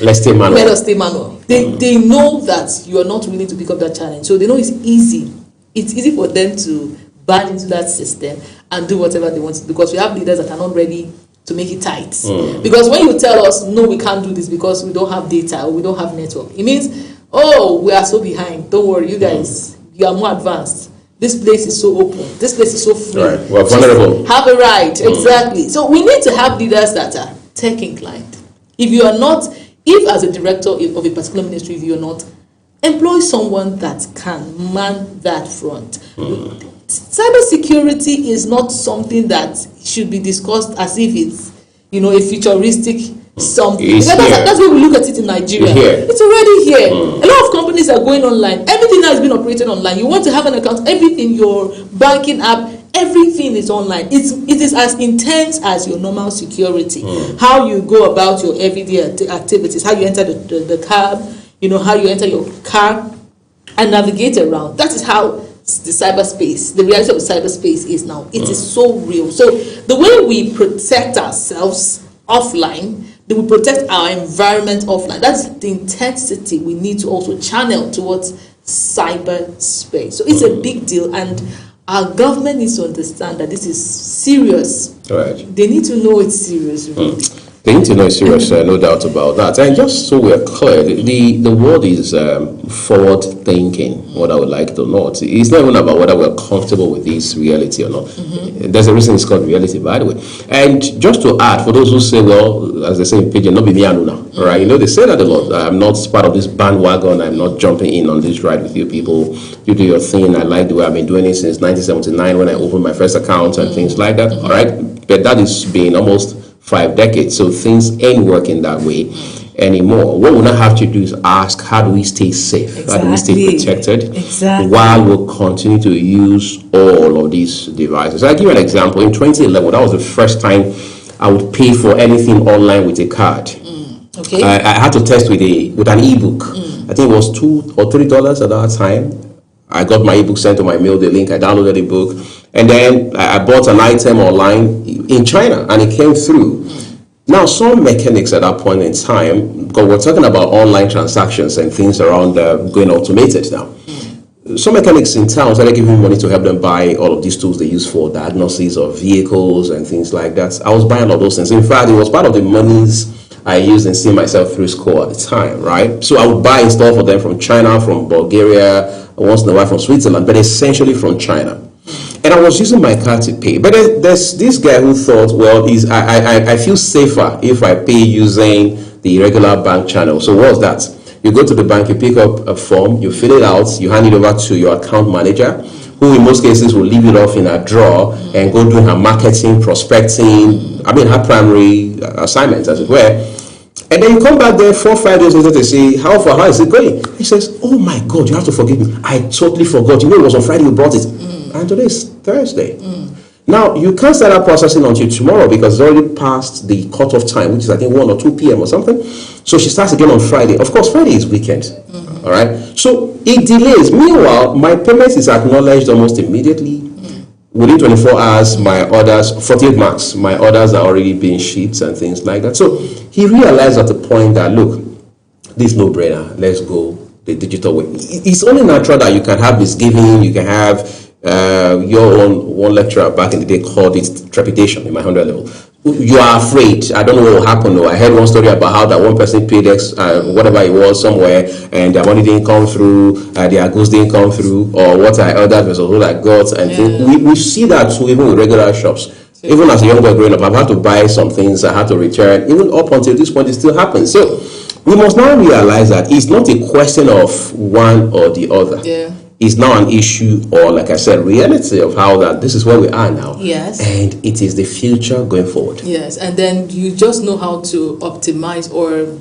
Speaker 1: Let's stay manual.
Speaker 2: Let us stay manual. They know that you are not willing to pick up that challenge, so they know it's easy. It's easy for them to barge into that system and do whatever they want, because we have leaders that are not ready to make it tight. Because when you tell us, no, we can't do this because we don't have data or we don't have network, it means, oh, we are so behind. Don't worry, you guys, you are more advanced. This place is so open. This place is so free.
Speaker 1: Right. We're vulnerable.
Speaker 2: Have a right. Exactly. So we need to have leaders that are tech inclined. If as a director of a particular ministry, if you're not, employ someone that can man that front. Cybersecurity is not something that should be discussed as if it's, a futuristic something. That's why we look at it in Nigeria. It's already here. A lot of companies are going online. Everything has been operated online. You want to have an account, everything, your banking app, everything is online. It is as intense as your normal security. How you go about your everyday activities, how you enter the cab, how you enter your car and navigate around. That is how the reality of cyberspace is now. It is so real. So the way we protect ourselves offline, that we protect our environment offline, that's the intensity we need to also channel towards cyberspace. So it's a big deal, and our government needs to understand that this is serious.
Speaker 1: Right.
Speaker 2: They need to know it's serious, really.
Speaker 1: They need to know it's serious, no doubt about that. And just so we're clear, the word is forward thinking, what I would like to note. It's not even about whether we're comfortable with this reality or not. There's a reason it's called reality, by the way. And just to add, for those who say, well, as they say in Pidgin, not be me and Una, right? They say that a lot. I'm not part of this bandwagon. I'm not jumping in on this ride with you people. You do your thing. I like the way I've been doing it since 1979 when I opened my first account and things like that. All right. But that is been almost 5 decades, so things ain't working that way anymore. What we now have to do is ask, how do we stay safe?
Speaker 2: Exactly.
Speaker 1: How do we stay protected?
Speaker 2: Exactly. While
Speaker 1: we'll continue to use all of these devices. I'll give you an example. In 2011, that was the first time I would pay for anything online with a card.
Speaker 2: Okay.
Speaker 1: I had to test with an ebook. I think it was $2 or $3 at that time. I got my ebook sent to my mail, the link, I downloaded the book, and then I bought an item online in China, and it came through. Now, some mechanics at that point in time, because we're talking about online transactions and things around going automated now. Some mechanics in town started giving me money to help them buy all of these tools they use for diagnosis of vehicles and things like that. I was buying all those things. In fact, it was part of the monies I used in seeing myself through school at the time, right? So I would buy and stuff for them from China, from Bulgaria, once in a while from Switzerland, but essentially from China. And I was using my card to pay. But there's this guy who thought, well, I feel safer if I pay using the regular bank channel. So what's that? You go to the bank, you pick up a form, you fill it out, you hand it over to your account manager, who in most cases will leave it off in a drawer and go do her marketing, prospecting, her primary assignments, as it were. And then you come back there 4 or 5 days later to say, how is it going? He says, oh my God, you have to forgive me. I totally forgot. You know, it was on Friday you brought it. And today is Thursday. Now, you can't start that processing until tomorrow because it's already past the cutoff time, which is I think 1 or 2 p.m. or something. So she starts again on Friday. Of course, Friday is weekend. All right. So it delays. Meanwhile, my payment is acknowledged almost immediately. Within 24 hours, my orders, 48 marks, my orders are already being shipped and things like that. So he realized at the point that, look, this is no brainer. Let's go the digital way. It's only natural that you can have misgiving, you can have your own one lecturer back in the day called it trepidation in my 100 level. You are afraid. I don't know what will happen. Though. I heard one story about how that one person paid X, whatever it was somewhere, and their money didn't come through, their goods didn't come through, or what I ordered versus what I got. And we see that too, even with regular shops. Even as a young boy growing up, I've had to buy some things, I had to return. Even up until this point, it still happens. So we must now realize that it's not a question of one or the other.
Speaker 2: Yeah.
Speaker 1: Is now an issue, or like I said, reality of how that this is where we are now.
Speaker 2: Yes.
Speaker 1: And it is the future going forward.
Speaker 2: Yes, and then you just know how to optimize or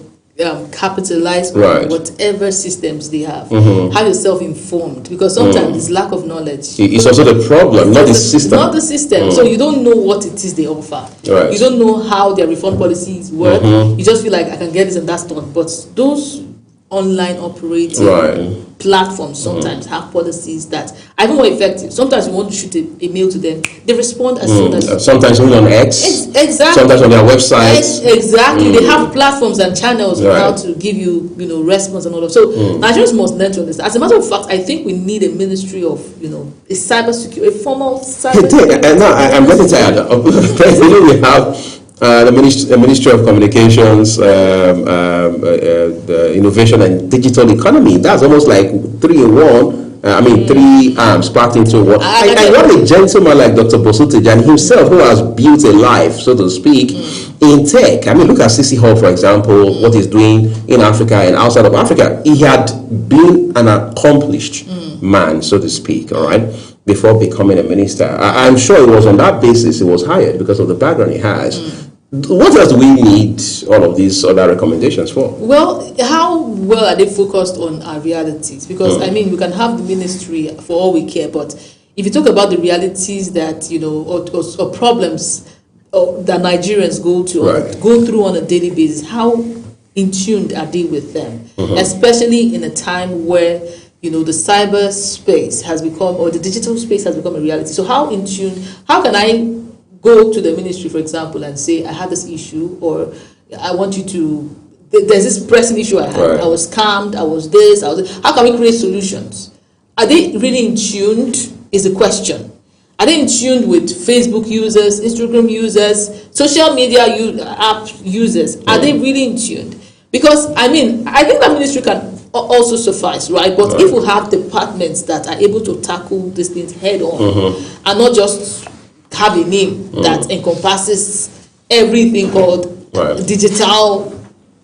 Speaker 2: capitalize
Speaker 1: Right.
Speaker 2: on whatever systems they have. Have yourself informed, because sometimes it's lack of knowledge.
Speaker 1: It's also the problem, not the system.
Speaker 2: Not the system. So you don't know what it is they offer.
Speaker 1: Right.
Speaker 2: You don't know how their refund policies work. You just feel like I can get this and that's done. But those online operating platforms sometimes have policies that are even more effective. Sometimes you want to shoot a mail to them, they respond as soon as.
Speaker 1: Sometimes only on X.
Speaker 2: Exactly.
Speaker 1: Sometimes on their websites.
Speaker 2: Exactly. They have platforms and channels on how to give you, response and all of. So Nigerians must learn to understand. As a matter of fact, I think we need a ministry of, a cybersecurity, a formal cybersecurity.
Speaker 1: No, I'm getting tired. Presently, we have. The Ministry of Communications, the Innovation and Digital Economy. That's almost like 3 in 1. 3 arms packed into one. And what a gentleman like Dr. Bosu Tijani himself, who has built a life, so to speak, in tech. Look at CC Hall, for example, what he's doing in Africa and outside of Africa. He had been an accomplished man, so to speak, all right, before becoming a minister. I'm sure it was on that basis he was hired because of the background he has. What else do we need all of these other recommendations for? Well,
Speaker 2: how well are they focused on our realities? Because, we can have the ministry for all we care, but if you talk about the realities that, or problems that Nigerians go through on a daily basis, how in tune are they with them? Especially in a time where, the cyber space has become, or the digital space has become a reality. So how in tune, how can I go to the ministry, for example, and say, I have this issue, or I want you to, there's this pressing issue I had. I was scammed, I was this. How can we create solutions? Are they really in tune is the question. Are they in tune with Facebook users, Instagram users, social media app users? Are they really in tune? Because, I think that ministry can also suffice, right? But if we have departments that are able to tackle these things head on, and not just have a name that encompasses everything called digital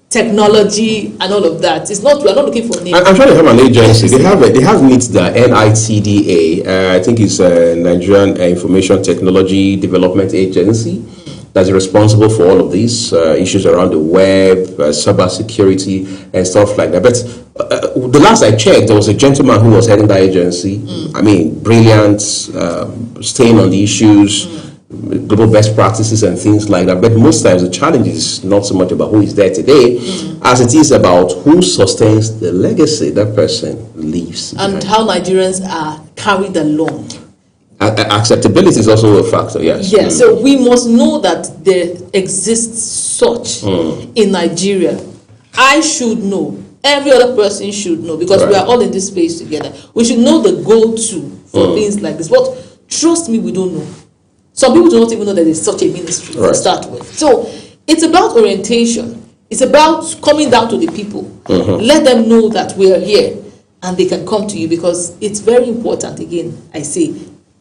Speaker 2: technology and all of that. It's not, we're not looking for names.
Speaker 1: I'm trying to have an agency. They have NITS, the NITDA. I think it's a Nigerian Information Technology Development Agency that's responsible for all of these issues around the web, cyber security and stuff like that. But the last I checked, there was a gentleman who was heading that agency. Brilliant, staying on the issues, global best practices and things like that. But most times the challenge is not so much about who is there today as it is about who sustains the legacy that person leaves behind.
Speaker 2: And how Nigerians are carried along.
Speaker 1: Acceptability is also a factor, yes.
Speaker 2: Yes, so we must know that there exists such in Nigeria. I should know. Every other person should know, because we are all in this space together. We should know the go-to for things like this. But trust me, we don't know. Some people do not even know that there's such a ministry to start with. So it's about orientation. It's about coming down to the people. Let them know that we are here and they can come to you, because it's very important, again, I say,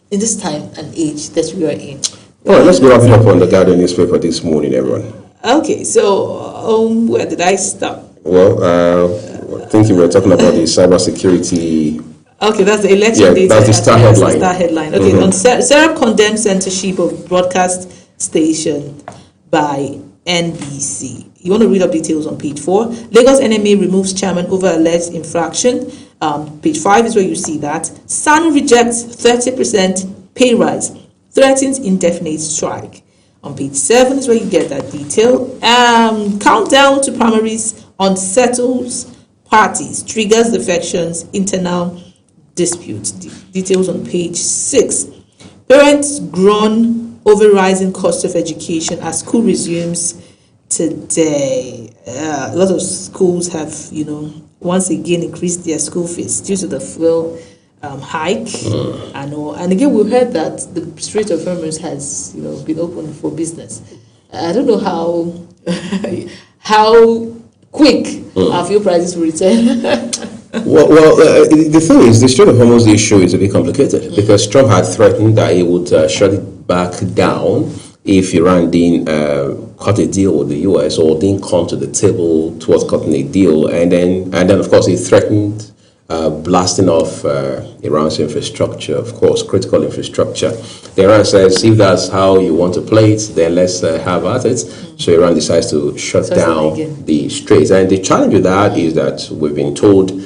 Speaker 2: in this time and age that we are in.
Speaker 1: All right, let's go wrap it up on the Guardian newspaper this morning, everyone.
Speaker 2: Okay, so where did I stop?
Speaker 1: Well, I think you were talking about the cybersecurity.
Speaker 2: Okay, that's the election data.
Speaker 1: That's the star headline.
Speaker 2: The star headline. Okay, on Serap condemns censorship of broadcast station by NBC. You want to read up details on page 4. Lagos NMA removes chairman over alleged infraction. Page 5 is where you see that. SANU rejects 30% pay rise, threatens indefinite strike. On page 7 is where you get that detail. Countdown to primaries unsettles parties, triggers defections, internal disputes. Details on page 6. Parents groan over rising cost of education as school resumes today. A lot of schools have, once again increased their school fees due to the fuel hike. And again, we've heard that the Strait of Hormuz has, been open for business. I don't know how quick our fuel prices will return. The thing is, the Strait of Hormuz issue is a bit complicated because Trump had threatened that he would shut it back down if Iran didn't cut a deal with the US or didn't come to the table towards cutting a deal, and then of course he threatened blasting off Iran's infrastructure, of course, critical infrastructure. Iran says, if that's how you want to play it, then let's have at it. So Iran decides to shut down the straits. And the challenge with that is that we've been told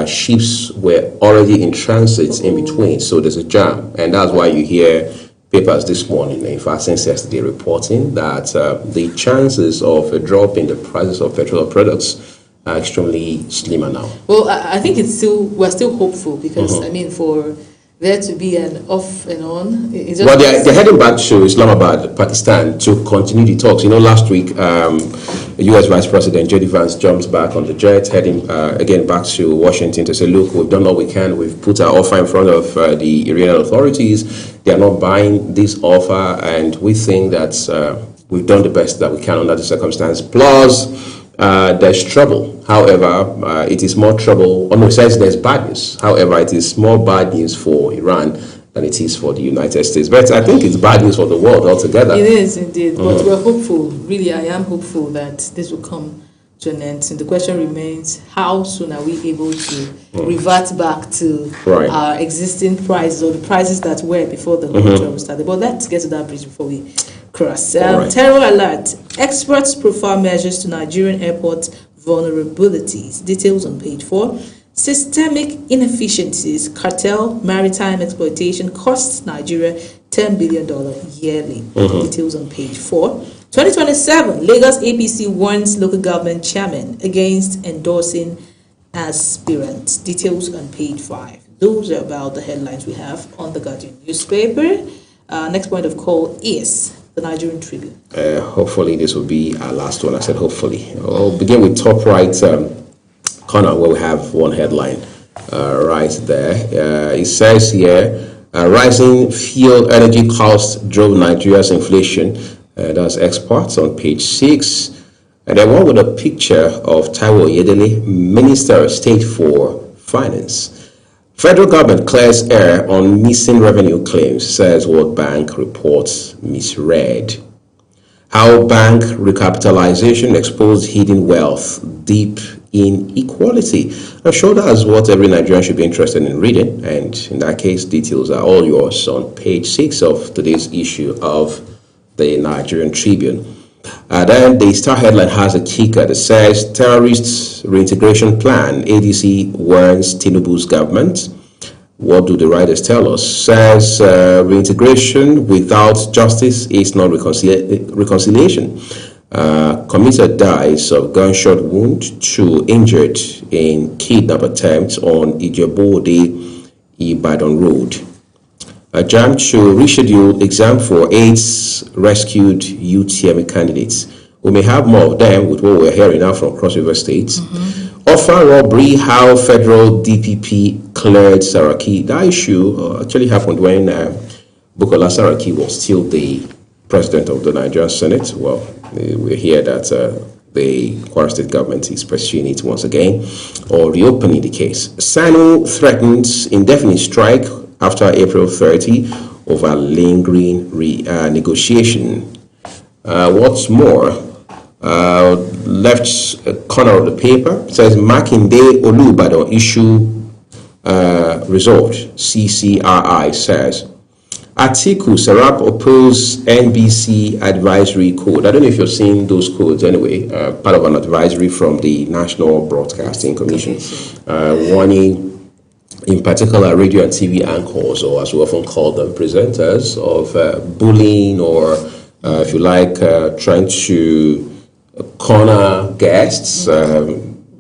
Speaker 2: ships were already in transit in between, so there's a jam. And that's why you hear papers this morning, in fact, since yesterday, reporting that the chances of a drop in the prices of petroleum products are extremely slimmer now. Well, I think we're still hopeful because, for there to be an off and on.
Speaker 1: They're heading back to Islamabad, Pakistan, to continue the talks. Last week, U.S. Vice President J.D. Vance jumped back on the jet, heading again back to Washington to say, look, we've done all we can. We've put our offer in front of the Iranian authorities. They are not buying this offer, and we think that we've done the best that we can under the circumstance. Plus, there's trouble. However, it is more trouble. On the sense, there's bad news. However, it is more bad news for Iran than it is for the United States. But I think it's bad news for the world altogether.
Speaker 2: It is indeed. But we're hopeful. Really, I am hopeful that this will come to an end. And the question remains, how soon are we able to revert back to our existing prices or the prices that were before the whole trouble started? But let's get to that bridge before we cross. Terror alert. Experts profile measures to Nigerian airport vulnerabilities. Details on page 4. Systemic inefficiencies, cartel, maritime exploitation costs Nigeria $10 billion yearly. Details on page 4. 2027, Lagos APC warns local government chairman against endorsing aspirants. Details on page 5. Those are about the headlines we have on the Guardian newspaper. Next point of call is the Nigerian Tribune.
Speaker 1: Hopefully this will be our last one. I said hopefully. I'll begin with top right corner where we have one headline right there. It says here, rising fuel energy costs drove Nigeria's inflation. That's exports on page 6. And then one with a picture of Taiwo Oyedele, Minister of State for Finance. Federal government clears air on missing revenue claims, says World Bank reports misread. How bank recapitalization exposed hidden wealth, deep inequality. I'm sure that's what every Nigerian should be interested in reading. And in that case, details are all yours on page 6 of today's issue of the Nigerian Tribune. Then the Star headline has a kicker that says, Terrorists Reintegration Plan, ADC warns Tinubu's government. What do the writers tell us? Says reintegration without justice is not reconciliation. Commuter dies of gunshot wound to injured in kidnap attempt on Ijebu-Ode-Ibadan Road. JAMB to reschedule exam for 8 rescued UTME candidates. We may have more of them with what we're hearing now from Cross River State. Offer robbery, how federal DPP cleared Saraki. That issue actually happened when Bukola Saraki was still the president of the Nigerian Senate. Well, we hear that the Kwara State government is pursuing it once again or reopening the case. SANU threatens indefinite strike after April 30 over lingering negotiation. What's more, left corner of the paper says Makinde Olubadan issue resolved. CCRI says Atiku Serap opposed NBC advisory code. I don't know if you're seeing those codes anyway, part of an advisory from the National Broadcasting Commission, warning in particular radio and TV anchors, or as we often call them, presenters, of bullying or, if you like, trying to corner guests, all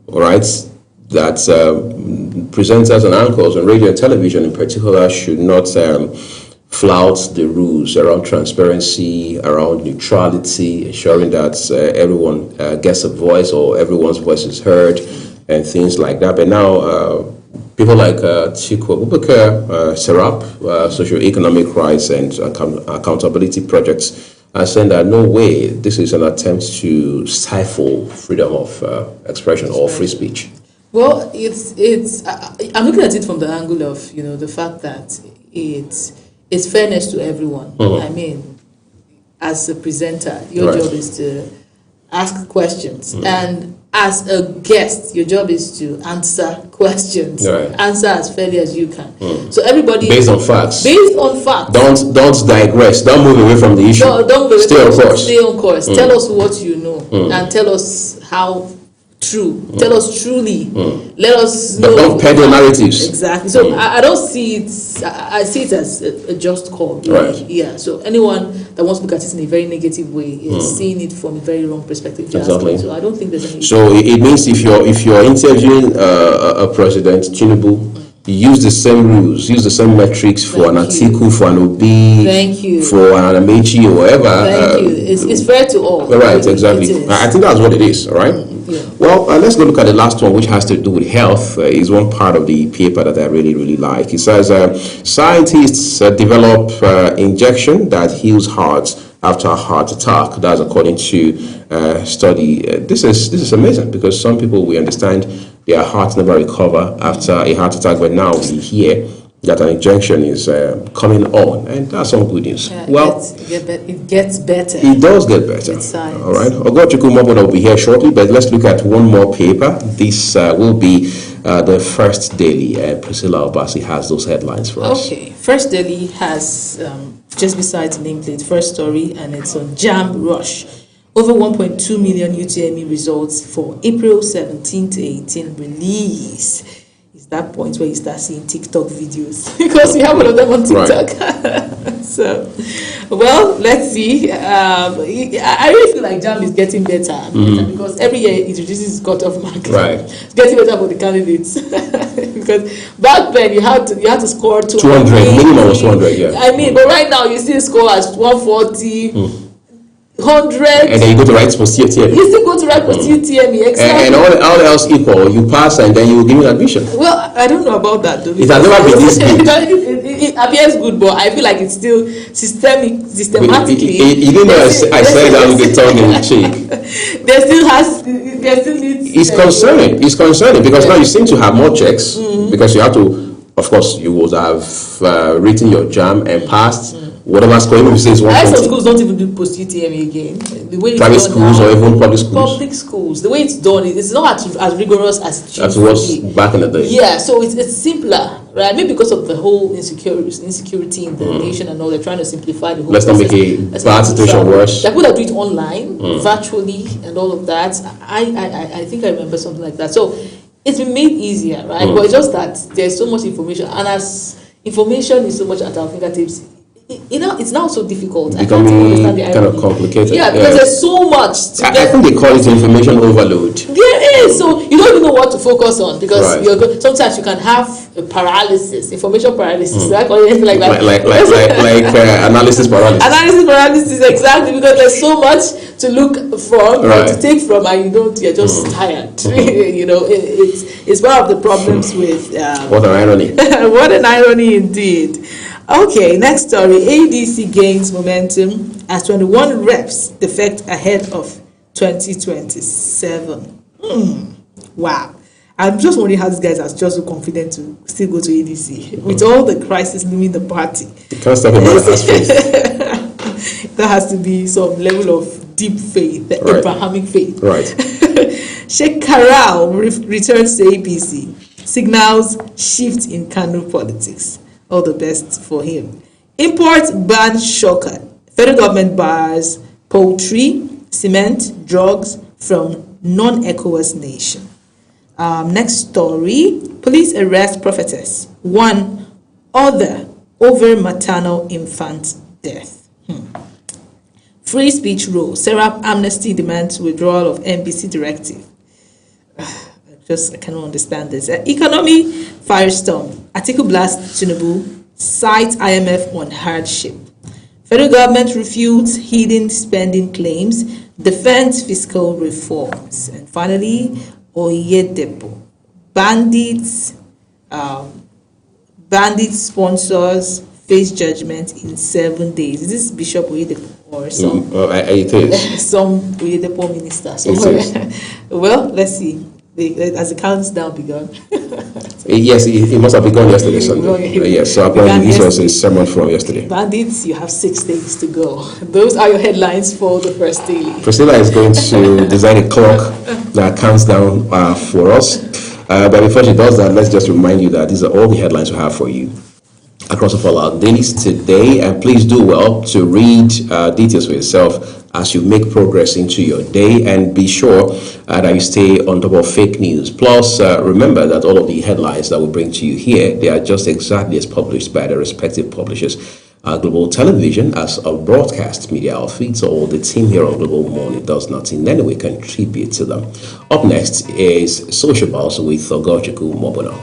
Speaker 1: right, that presenters and anchors on radio and television in particular should not flout the rules around transparency, around neutrality, ensuring that everyone gets a voice or everyone's voice is heard and things like that. But now people like Atiku Abubakar, Serap, Socio-Economic Rights and Accountability Projects are saying that no way, this is an attempt to stifle freedom of expression or free speech.
Speaker 2: Well, I'm looking at it from the angle of, the fact that it's fairness to everyone. I mean, as a presenter, your job is to ask questions. And as a guest, your job is to answer questions. Answer as fairly as you can. So everybody...
Speaker 1: Based on facts.
Speaker 2: Based on facts.
Speaker 1: Don't digress. Don't move away from the issue.
Speaker 2: Don't move
Speaker 1: Stay on course.
Speaker 2: Stay on course. Tell us what you know. And tell us how... true. Tell us truly. Let us know.
Speaker 1: Don't peddle narratives.
Speaker 2: Exactly. So I don't see it. I see it as a just call. Really. Right. Yeah. So anyone that wants to look at it in a very negative way is seeing it from a very wrong perspective.
Speaker 1: Exactly.
Speaker 2: So I don't think there's any.
Speaker 1: So it means if you're interviewing a president, Tinubu, use the same rules, use the same metrics for an Atiku, for an Obi, for an Amechi, or whatever.
Speaker 2: Thank you. It's fair to all.
Speaker 1: Right, exactly. I think that's what it is, all right?
Speaker 2: Yeah.
Speaker 1: Well, let's go look at the last one, which has to do with health. Is one part of the paper that I really, really like. It says, scientists develop injection that heals hearts after a heart attack. That's according to study. This is amazing, because some people, we understand their hearts never recover after a heart attack, but now we hear that an injection is coming on, and that's some good news. Well,
Speaker 2: it gets better.
Speaker 1: It does get better. All right. Ogochukwu Moboda will be here shortly, but let's look at one more paper. This will be the First Daily. Priscilla Obasi has those headlines for us.
Speaker 2: Okay. First Daily has, just besides the nameplate, first story, and it's on Jam Rush. Over 1.2 million UTME results for April 17 to 18 release. It's that point where you start seeing TikTok videos, because we have one of them on TikTok. Right. So, well, let's see. I really feel like JAMB is getting better, because every year it reduces its cutoff mark.
Speaker 1: Right.
Speaker 2: It's getting better for the candidates. Because back then you had to score
Speaker 1: 200. Minimum was 200. Yeah.
Speaker 2: I mean, but right now you still score as 140. 100,
Speaker 1: and then you go to write for CTME.
Speaker 2: You still go to write for CTME, exactly.
Speaker 1: And all else equal, you pass and then you will give me admission.
Speaker 2: Well, I don't know about that though.
Speaker 1: It has never been this good.
Speaker 2: It appears good, but I feel like it's still systematically.
Speaker 1: You didn't know I said that with the tongue in cheek.
Speaker 2: There still needs.
Speaker 1: It's concerning because now you seem to have more checks, because you have to, of course, you would have written your JAM and passed. Whatever score, even if you say it's 120.
Speaker 2: Some schools don't even do post-UTME again. The way
Speaker 1: private schools or even public schools?
Speaker 2: Public schools. The way it's done, it's not as rigorous as it
Speaker 1: was back in the day.
Speaker 2: Yeah, so it's simpler, right? Maybe because of the whole insecurity in the nation and all, they're trying to simplify the whole
Speaker 1: Let's not make a bad situation worse.
Speaker 2: They're going to do it online, virtually, and all of that. I think I remember something like that. So it's been made easier, right? But it's just that there's so much information, and as information is so much at our fingertips, it's now so difficult.
Speaker 1: Becoming kind of complicated.
Speaker 2: Yeah, because there's so much.
Speaker 1: I think they call it information overload.
Speaker 2: There is. So you don't even know what to focus on, because sometimes you can have a paralysis, information paralysis, right? Or anything like that.
Speaker 1: Like analysis paralysis.
Speaker 2: Analysis paralysis, exactly, because there's so much to look from, to take from, and you're just tired. It's one of the problems with.
Speaker 1: What an irony.
Speaker 2: What an irony indeed. Okay, next story. ADC gains momentum as 21 reps defect ahead of 2027. Wow. I'm just wondering how these guys are just so confident to still go to ADC with all the crisis looming the party.
Speaker 1: You can't stop a man that has faith.
Speaker 2: There has to be some level of deep faith, Abrahamic faith.
Speaker 1: Right.
Speaker 2: Sheikh Karal returns to APC, signals shift in Kano politics. All the best for him. Import ban shocker. Federal government bars poultry, cement, drugs from non-ECOWAS nation. Next story. Police arrest prophetess. One other over maternal infant death. Free speech rule. Serap Amnesty demands withdrawal of NBC directive. I cannot understand this. Economy firestorm. Atiku blast Tinubu. Cite IMF on hardship. Federal government refutes hidden spending claims. Defends fiscal reforms. And finally, Oyedepo. Bandits sponsors face judgment in 7 days. Is this Bishop Oyedepo or some?
Speaker 1: It is.
Speaker 2: Some Oyedepo minister. Well, let's see. As the countdown begun.
Speaker 1: Yes, it must have begun yesterday, Sunday. Yes, so apparently this was a sermon from yesterday.
Speaker 2: Bandits, you have 6 days to go. Those are your headlines for the first daily.
Speaker 1: Priscilla is going to design a clock that counts down for us. But before she does that, let's just remind you that these are all the headlines we have for you across all our dailies today. And please do well to read details for yourself as you make progress into your day, and be sure that you stay on top of fake news. Plus, remember that all of the headlines that we bring to you here, they are just exactly as published by the respective publishers. Global Television, as a broadcast media outfit, or the team here on Global Morning, does not in any way contribute to them. Up next is Social Pulse with Ogochukwu Mobono.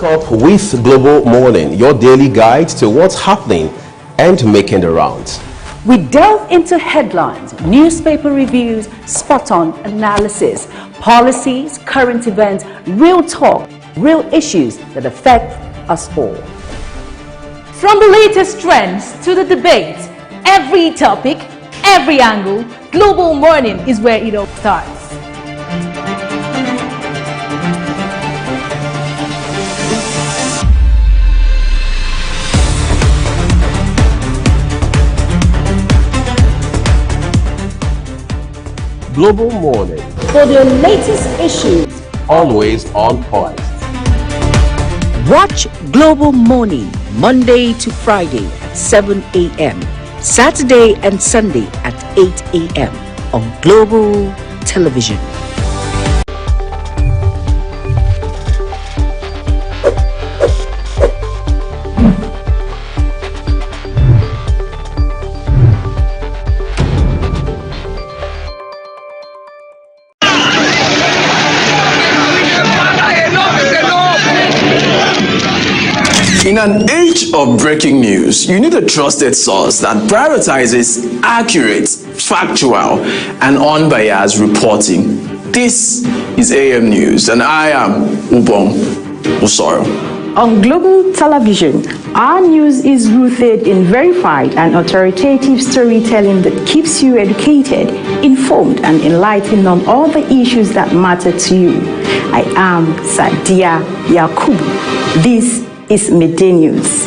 Speaker 1: Up with Global Morning, your daily guide to what's happening and making the rounds.
Speaker 4: We delve into headlines, newspaper reviews, spot-on analysis, policies, current events, real talk, real issues that affect us all.
Speaker 5: From the latest trends to the debate, every topic, every angle, Global Morning is where it all starts.
Speaker 1: Global Morning,
Speaker 4: For the latest issues,
Speaker 1: always on point.
Speaker 4: watch Global Morning Monday to Friday at 7 a.m., Saturday and Sunday at 8 a.m. on Global Television.
Speaker 6: In an age of breaking news, you need a trusted source that prioritizes accurate, factual, and unbiased reporting. This is AM News, and I am Ubong Usoro.
Speaker 7: On Global Television, our news is rooted in verified and authoritative storytelling that keeps you educated, informed, and enlightened on all the issues that matter to you. I am Sadia Yakubu. This is Midday News.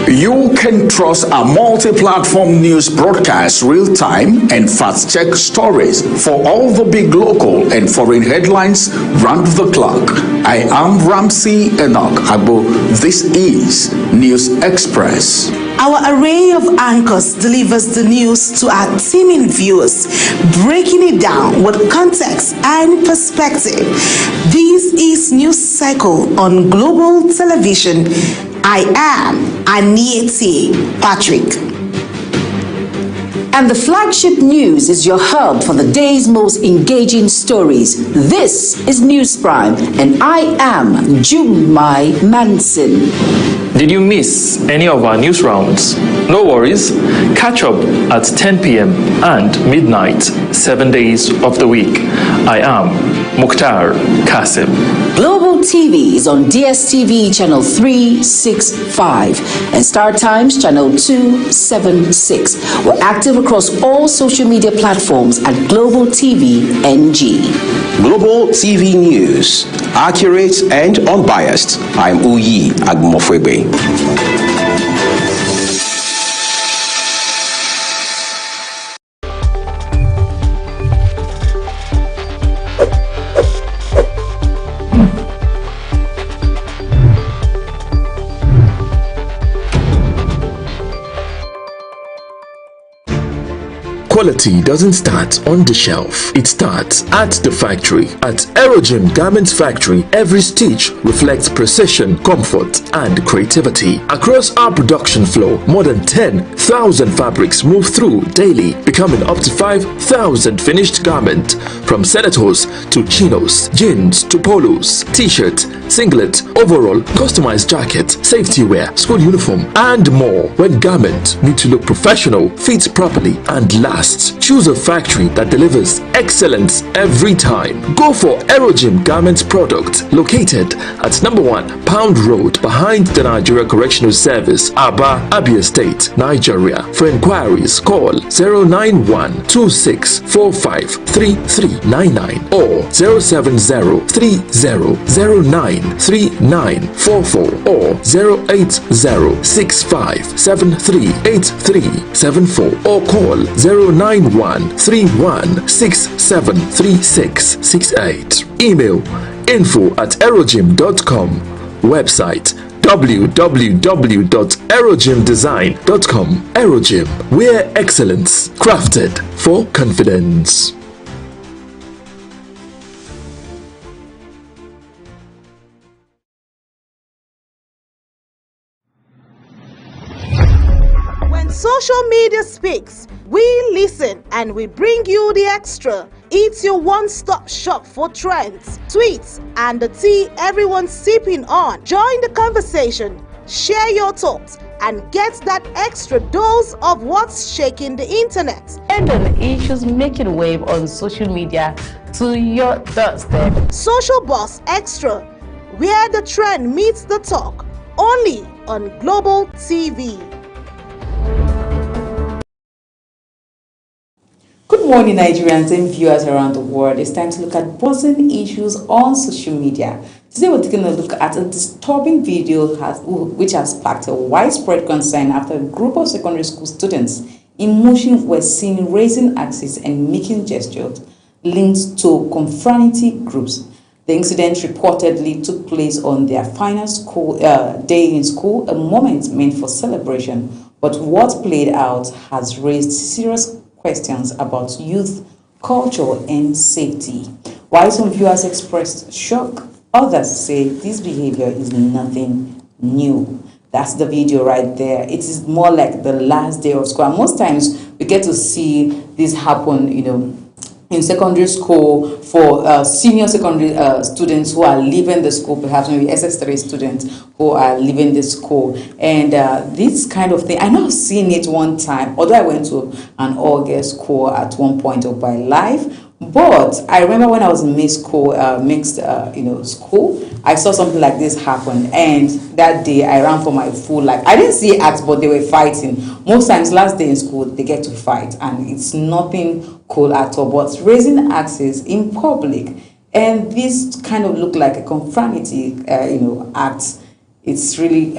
Speaker 8: You can trust a multi-platform news broadcast real-time and fast-check stories for all the big local and foreign headlines round the clock. I am Ramsey Enoch Agbo. This is News Express.
Speaker 9: Our array of anchors delivers the news to our teeming viewers, breaking it down with context and perspective. This is News Cycle on Global Television. I am Anieti Patrick.
Speaker 4: And the flagship news is your hub for the day's most engaging stories. This is News Prime, and I am Jumai Manson.
Speaker 6: Did you miss any of our news rounds? No worries. Catch up at 10 p.m. and midnight, 7 days of the week. I am Mukhtar Kasim.
Speaker 4: Global TV is on DSTV channel 365 and Star Times channel 276. We're active across all social media platforms at Global TV NG.
Speaker 1: Global TV News, accurate and unbiased. I'm Uyi Agmofwebe.
Speaker 10: Quality doesn't start on the shelf. It starts at the factory. At Aerogym Garments Factory, every stitch reflects precision, comfort, and creativity. Across our production floor, more than 10,000 fabrics move through daily, becoming up to 5,000 finished garments. From senators to chinos, jeans to polos, t-shirt, singlet, overall, customized jacket, safety wear, school uniform, and more. When garments need to look professional, fit properly, and last, choose a factory that delivers excellence every time. Go for Aerogym Garments product located at number 1 Pound Road behind the Nigeria Correctional Service, Aba, Abia State, Nigeria. For inquiries, call 09126453399 or 07030093944 or 08065738374 or call 09131673668. Email info@aerogym.com. Website www.aerogymdesign.com. Aerogym, where excellence crafted for confidence.
Speaker 9: When social media speaks, we listen and we bring you the extra. It's your one-stop shop for trends, tweets, and the tea everyone's sipping on. Join the conversation, share your thoughts, and get that extra dose of what's shaking the internet.
Speaker 11: And on issues making wave on social media to your doorstep.
Speaker 9: Social Boss Extra, where the trend meets the talk, only on Global TV.
Speaker 12: Good morning, Nigerians and viewers around the world. It's time to look at buzzing issues on social media. Today we're taking a look at a disturbing video which has sparked a widespread concern after a group of secondary school students in motion were seen raising axes and making gestures linked to confraternity groups. The incident reportedly took place on their final school day in school, a moment meant for celebration. But what played out has raised serious questions about youth, culture, and safety. While some viewers expressed shock, others say this behavior is nothing new. That's the video right there. It is more like the last day of school. And most times we get to see this happen, in secondary school for senior secondary students who are leaving the school, perhaps maybe SS3 students who are leaving the school. And this kind of thing, I know I've seen it one time, although I went to an all-girls school at one point of my life. But I remember when I was in mixed school, school, I saw something like this happen, and that day I ran for my full life. I didn't see acts, but they were fighting. Most times, last day in school, they get to fight, and it's nothing cool at all. But raising axes in public, and this kind of looked like a confraternity, act. It's really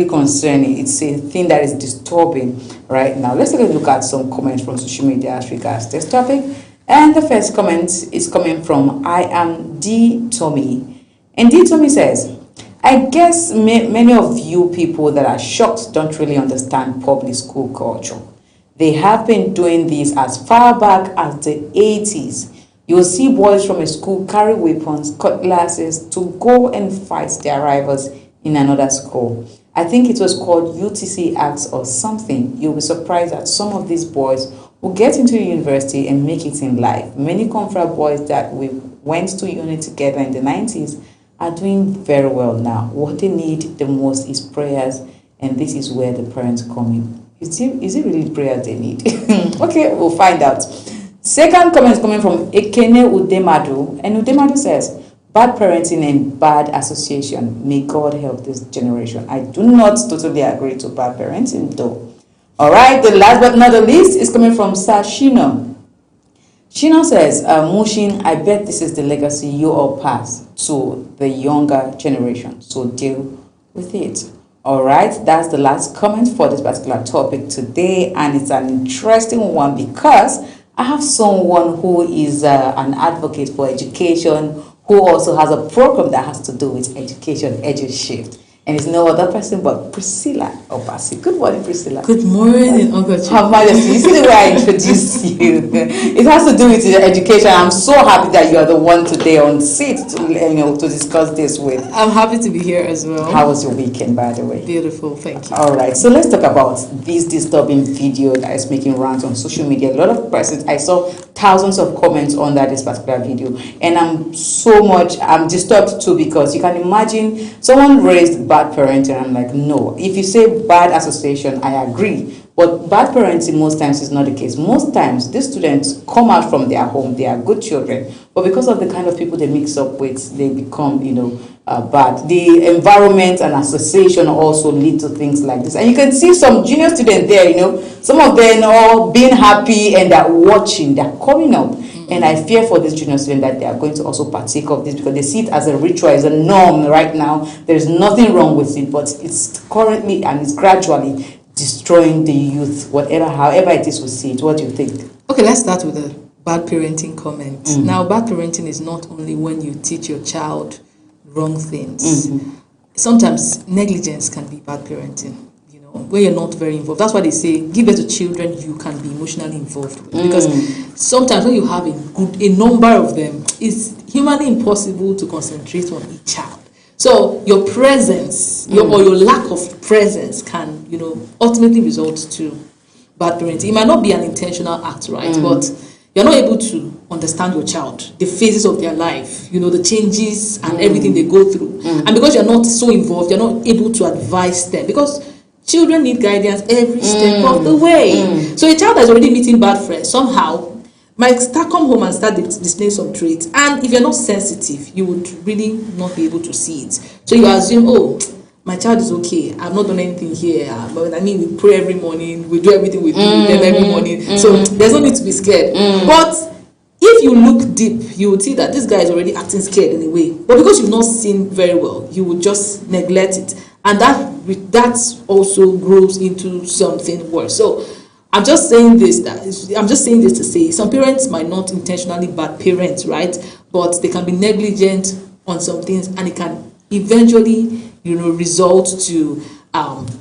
Speaker 12: concerning. It's a thing that is disturbing right now. Let's take a look at some comments from social media as regards this topic. And the first comment is coming from I am D. Tommy. And D. Tommy says, I guess many of you people that are shocked don't really understand public school culture. They have been doing this as far back as the 80s. You will see boys from a school carry weapons, cutlasses to go and fight their rivals in another school. I think it was called UTC Acts or something. You'll be surprised that some of these boys will get into university and make it in life. Many Confra boys that we went to uni together in the 90s are doing very well now. What they need the most is prayers, and this is where the parents come in. Is it really prayers they need? Okay, we'll find out. Second comment is coming from Ekene Udemadu, and Udemadu says, bad parenting and bad association. May God help this generation. I do not totally agree to bad parenting though. All right, the last but not the least is coming from Sashino. Shino says, Mushin, I bet this is the legacy you all pass to the younger generation. So deal with it. All right, that's the last comment for this particular topic today. And it's an interesting one because I have someone who is an advocate for education, who also has a program that has to do with education, EduShift. And it's no other person but Priscilla Obasi. Good morning, Priscilla.
Speaker 2: Good morning, Ogochi.
Speaker 12: How majesty. You see the way I introduced you. It has to do with education. I'm so happy that you are the one today on seat to discuss this with.
Speaker 2: I'm happy to be here as well.
Speaker 12: How was your weekend, by the way?
Speaker 2: Beautiful, thank you.
Speaker 12: All right, so let's talk about this disturbing video that is making rounds on social media. A lot of persons, I saw thousands of comments under this particular video, and I'm disturbed too, because you can imagine someone raised bad parenting. I'm like, no. If you say bad association, I agree. But bad parenting most times is not the case. Most times, these students come out from their home, they are good children, but because of the kind of people they mix up with, they become, bad. The environment and association also lead to things like this. And you can see some junior students there, some of them all being happy and they're watching, they're coming up. And I fear for this junior student that they are going to also partake of this because they see it as a ritual, as a norm right now. There's nothing wrong with it, but it's currently and it's gradually destroying the youth, however it is we see it. What do you think?
Speaker 2: Okay, let's start with the bad parenting comment. Mm-hmm. Now, bad parenting is not only when you teach your child wrong things. Mm-hmm. Sometimes negligence can be bad parenting. Where you're not very involved. That's why they say give birth to children you can be emotionally involved with. Because sometimes when you have a number of them, it's humanly impossible to concentrate on each child. So your presence, or your lack of presence can, ultimately result to bad parenting. It might not be an intentional act, right? But you're not able to understand your child, the phases of their life, the changes and everything they go through. And because you're not so involved, you're not able to advise them. Because children need guidance every step of the way. So a child that's already meeting bad friends somehow might come home and start displaying some traits. And if you're not sensitive, you would really not be able to see it. So you assume, my child is okay. I've not done anything here. But we pray every morning. We do everything with them every morning. So there's no need to be scared. But if you look deep, you would see that this guy is already acting scared in a way. But because you've not seen very well, you would just neglect it. And that also grows into something worse. So I'm just saying this to say some parents might not intentionally bad parents, right? But they can be negligent on some things, and it can eventually, result to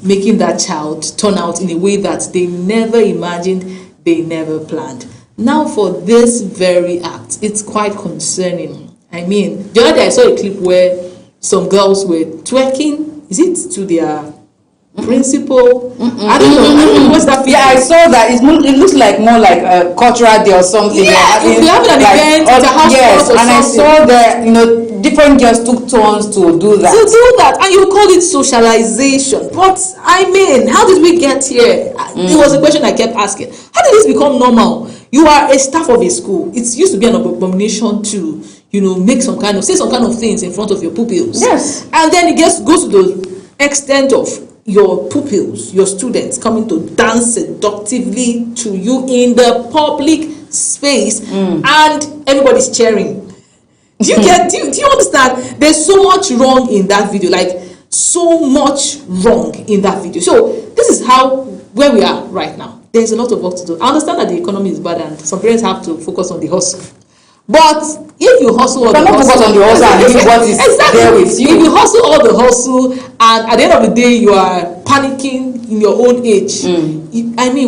Speaker 2: making that child turn out in a way that they never imagined, they never planned. Now, for this very act, it's quite concerning. The other day I saw a clip where some girls were twerking. Is it to their principal? I don't know. What's that?
Speaker 12: Yeah, I saw that. It looks like more like a cultural day or something.
Speaker 2: Yeah, if you have an event at a house.
Speaker 12: Yes, and I saw that different girls took turns to do that.
Speaker 2: And you call it socialization. But how did we get here? It was a question I kept asking. How did this become normal? You are a staff of a school. It used to be an abomination to say some kind of things in front of your pupils.
Speaker 12: Yes.
Speaker 2: And then it goes to the extent of your pupils, your students coming to dance seductively to you in the public space, and everybody's cheering. Do you understand? There's so much wrong in that video, so much wrong in that video. So this is where we are right now. There's a lot of work to do. I understand that the economy is bad and some parents have to focus on the hustle. But if you hustle all the hustle,
Speaker 12: and what is there with you.
Speaker 2: If you hustle all the hustle, and at the end of the day you are panicking in your old age,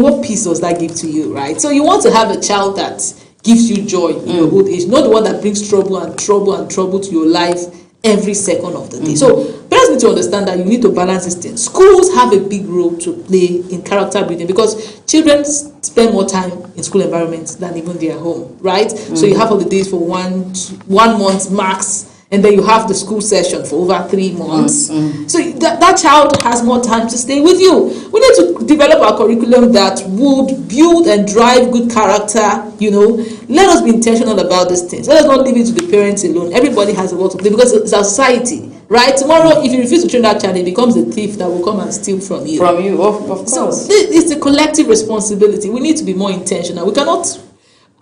Speaker 2: what peace does that give to you, right? So you want to have a child that gives you joy in your old age, not the one that brings trouble and trouble and trouble to your life every second of the day. So parents need to understand that you need to balance this thing. Schools have a big role to play in character building because children spend more time in school environments than even their home, right? So you have holidays for one month max, and then you have the school session for over 3 months. So that child has more time to stay with you. We need to develop our curriculum that would build and drive good character, you know. Let us be intentional about these things. Let us not leave it to the parents alone. Everybody has a role to play because it's our society, right? Tomorrow, if you refuse to train that child, it becomes a thief that will come and steal from you.
Speaker 12: From you, of course.
Speaker 2: So it's a collective responsibility. We need to be more intentional. We cannot...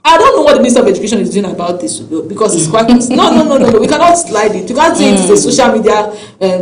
Speaker 2: I don't know what the Minister of Education is doing about this because it's quite... No. We cannot slide it. You can't say it's a social media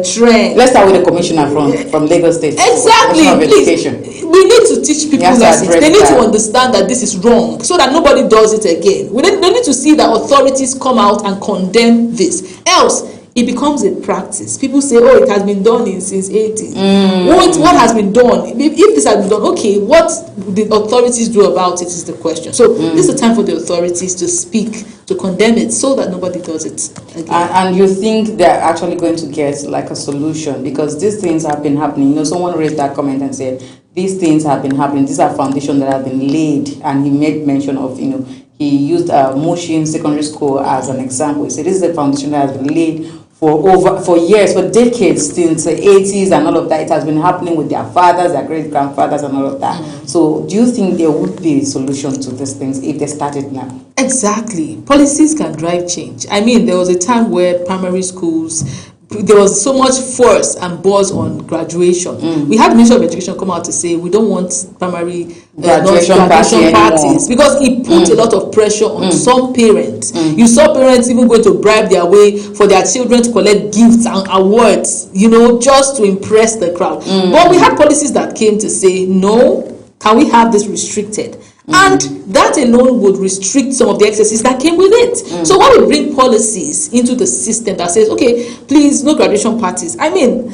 Speaker 2: trend.
Speaker 12: Let's start with the commissioner from Lagos State.
Speaker 2: Exactly. Please, we need to teach people lessons. They need to understand that this is wrong so that nobody does it again. They need to see that authorities come out and condemn this. Else, it becomes a practice. People say, oh, it has been done since 80s. What has been done? If this has been done, okay, what the authorities do about it is the question. So this is the time for the authorities to speak, to condemn it so that nobody does it again.
Speaker 12: And you think they're actually going to get like a solution because these things have been happening. You know, someone raised that comment and said, these things have been happening. These are foundations that have been laid. And he made mention of, you know, he used Mushin Secondary School as an example. He said, this is a foundation that has been laid for years, for decades, since the 80s and all of that. It has been happening with their fathers, their great-grandfathers and all of that. So do you think there would be a solution to these things if they started now?
Speaker 2: Exactly. Policies can drive change. I mean, there was a time where primary schools, there was so much force and buzz on graduation. We had the Ministry of Education come out to say we don't want primary graduation parties because it put a lot of pressure on some parents. You saw parents even going to bribe their way for their children to collect gifts and awards, you know, just to impress the crowd. But we had policies that came to say, no, can we have this restricted? And that alone would restrict some of the excesses that came with it. So when we bring policies into the system that says, okay, please, no graduation parties, I mean,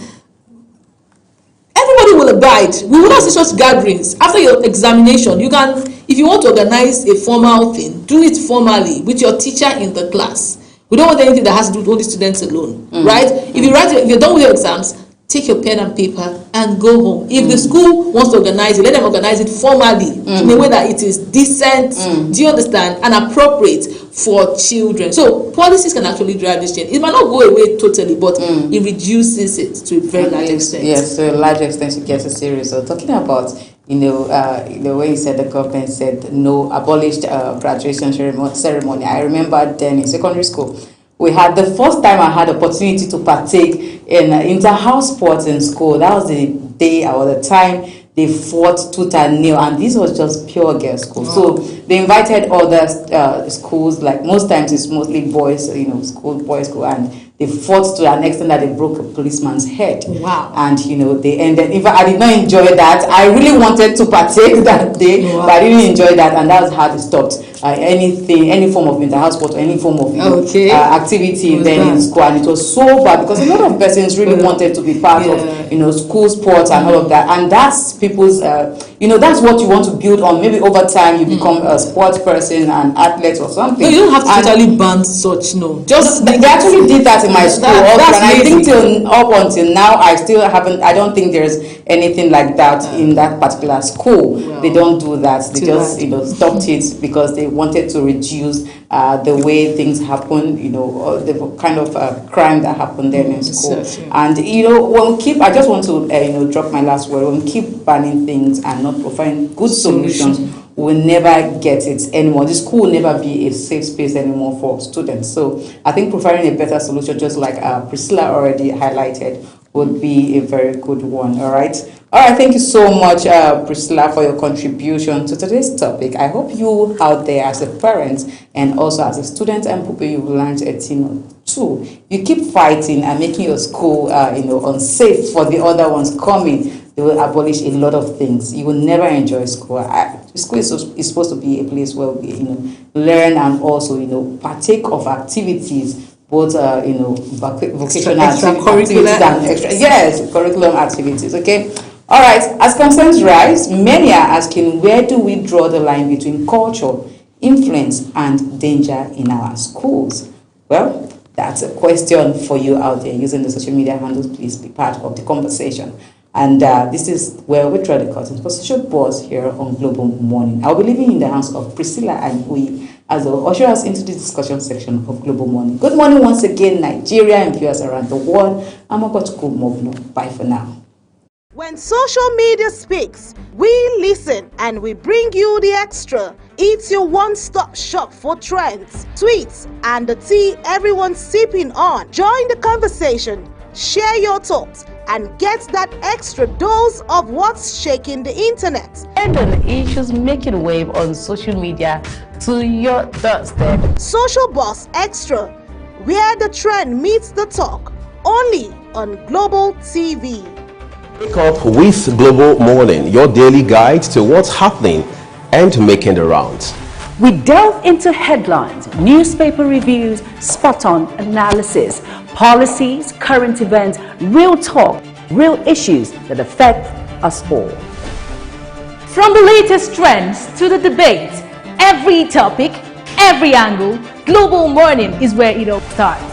Speaker 2: everybody will abide. We will not see such gatherings. After your examination, you can, if you want to organize a formal thing, do it formally with your teacher in the class. We don't want anything that has to do with all the students alone, right? If you're done with your exams, take your pen and paper and go home. If the school wants to organize it, let them organize it formally in a way that it is decent, do you understand, and appropriate for children. So policies can actually drive this change. It might not go away totally, but it reduces it to a very large extent.
Speaker 12: Yes, to a large extent it gets a serious. So talking about, you know, the way you said the government said no, abolished graduation ceremony. I remember then in secondary school, we had the first time I had opportunity to partake in inter-house sports in school. That was the day or the time they fought tooth and nail, and this was just pure girls' school. So they invited other schools, like most times it's mostly boys, you know, boys' school, and they fought to an extent that they broke a policeman's head.
Speaker 2: Wow.
Speaker 12: And, you know, they ended. In fact, I did not enjoy that. I really wanted to partake that day, but I didn't enjoy that, and that's how it stopped. Any form of inter-house sport or any form of activity then in school, and it was so bad because a lot of persons really wanted to be part of, you know, school sports and all of that, and that's people's, you know, that's what you want to build on. Maybe over time you become a sports person, an athlete or something.
Speaker 2: No, you don't have to totally ban such. No, just
Speaker 12: they actually did that in my school, and I think up until now I don't think there's anything like that in that particular school. They don't do that. They just, you know, stopped it because they wanted to reduce the way things happen, you know, or the kind of crime that happened then in school. And, you know, when we keep, I just want to, you know, drop my last word, when we keep banning things and not providing good solutions, we'll never get it anymore. The school will never be a safe space anymore for students. So I think providing a better solution, just like Priscilla already highlighted, would be a very good one. All right. Thank you so much, Priscilla, for your contribution to today's topic. I hope you out there as a parent and also as a student and pupil, you've learned a thing or two. You keep fighting and making your school, you know, unsafe for the other ones coming. They will abolish a lot of things. You will never enjoy school. School is supposed to be a place where we, you know, learn and also, you know, partake of activities. Both, you know, vocational activities and curriculum activities, okay? All right, as concerns rise, many are asking, where do we draw the line between culture, influence, and danger in our schools? Well, That's a question for you out there using the social media handles. Please be part of the conversation. And this is where we try the curtains for social buzz here on Global Morning. I'll be leaving in the hands of Priscilla and we as they'll usher us into the discussion section of Global Morning. Good morning once again, Nigeria and viewers around the world. I'm about to go Mogno. Bye for now.
Speaker 13: When social media speaks, we listen and we bring you the extra. It's your one-stop shop for trends, tweets, and the tea everyone's sipping on. Join the conversation, share your thoughts, and get that extra dose of what's shaking the internet.
Speaker 11: And on issues making wave on social media to your doorstep.
Speaker 13: Social Buzz Extra, where the trend meets the talk, only on Global TV.
Speaker 1: Wake up with Global Morning, your daily guide to what's happening and making the rounds.
Speaker 4: We delve into headlines, newspaper reviews, spot-on analysis, policies, current events, real talk, real issues that affect us all.
Speaker 5: From the latest trends to the debate, every topic, every angle, Global Morning is where it all starts.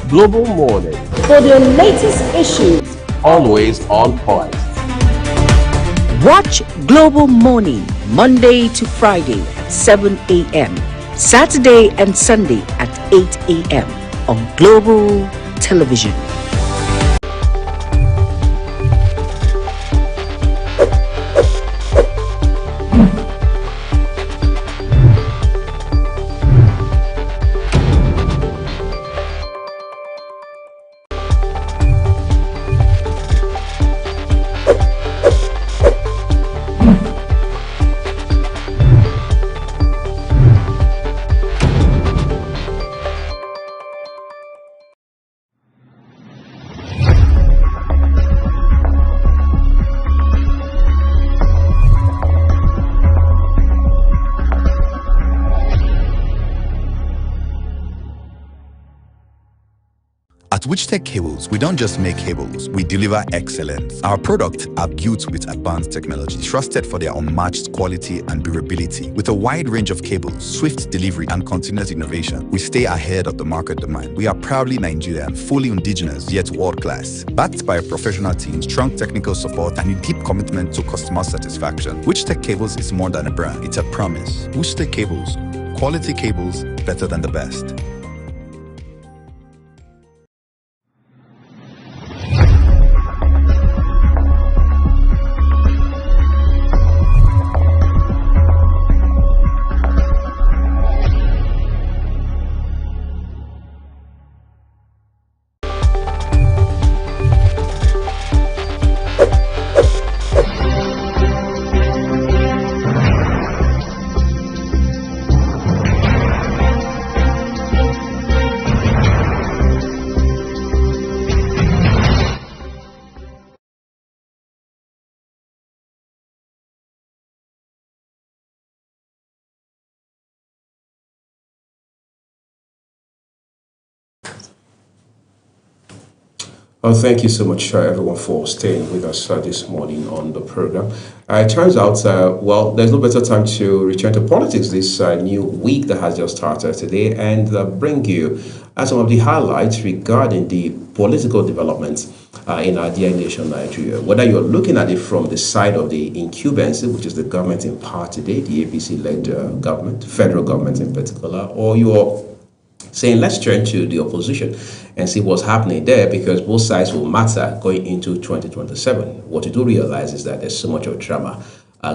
Speaker 1: Global Morning,
Speaker 4: For the latest issues,
Speaker 1: always on point.
Speaker 4: watch Global Morning Monday to Friday at 7 a.m. Saturday and Sunday at 8 a.m. on Global Television.
Speaker 14: At Witchtech Cables, we don't just make cables, we deliver excellence. Our products are built with advanced technology, trusted for their unmatched quality and durability. With a wide range of cables, swift delivery, and continuous innovation, we stay ahead of the market demand. We are proudly Nigerian, fully indigenous, yet world-class. Backed by a professional team, strong technical support, and a deep commitment to customer satisfaction, Witchtech Cables is more than a brand, it's a promise. Witchtech Cables, quality cables better than the best.
Speaker 1: Well, thank you so much, everyone, for staying with us this morning on the program. It turns out, well, there's no better time to return to politics this new week that has just started today and bring you some of the highlights regarding the political developments in our dear nation, Nigeria. Whether you're looking at it from the side of the incumbency, which is the government in power today, the APC-led government, federal government in particular, or you're saying let's turn to the opposition and see what's happening there, because both sides will matter going into 2027. What you do realize is that there's so much of drama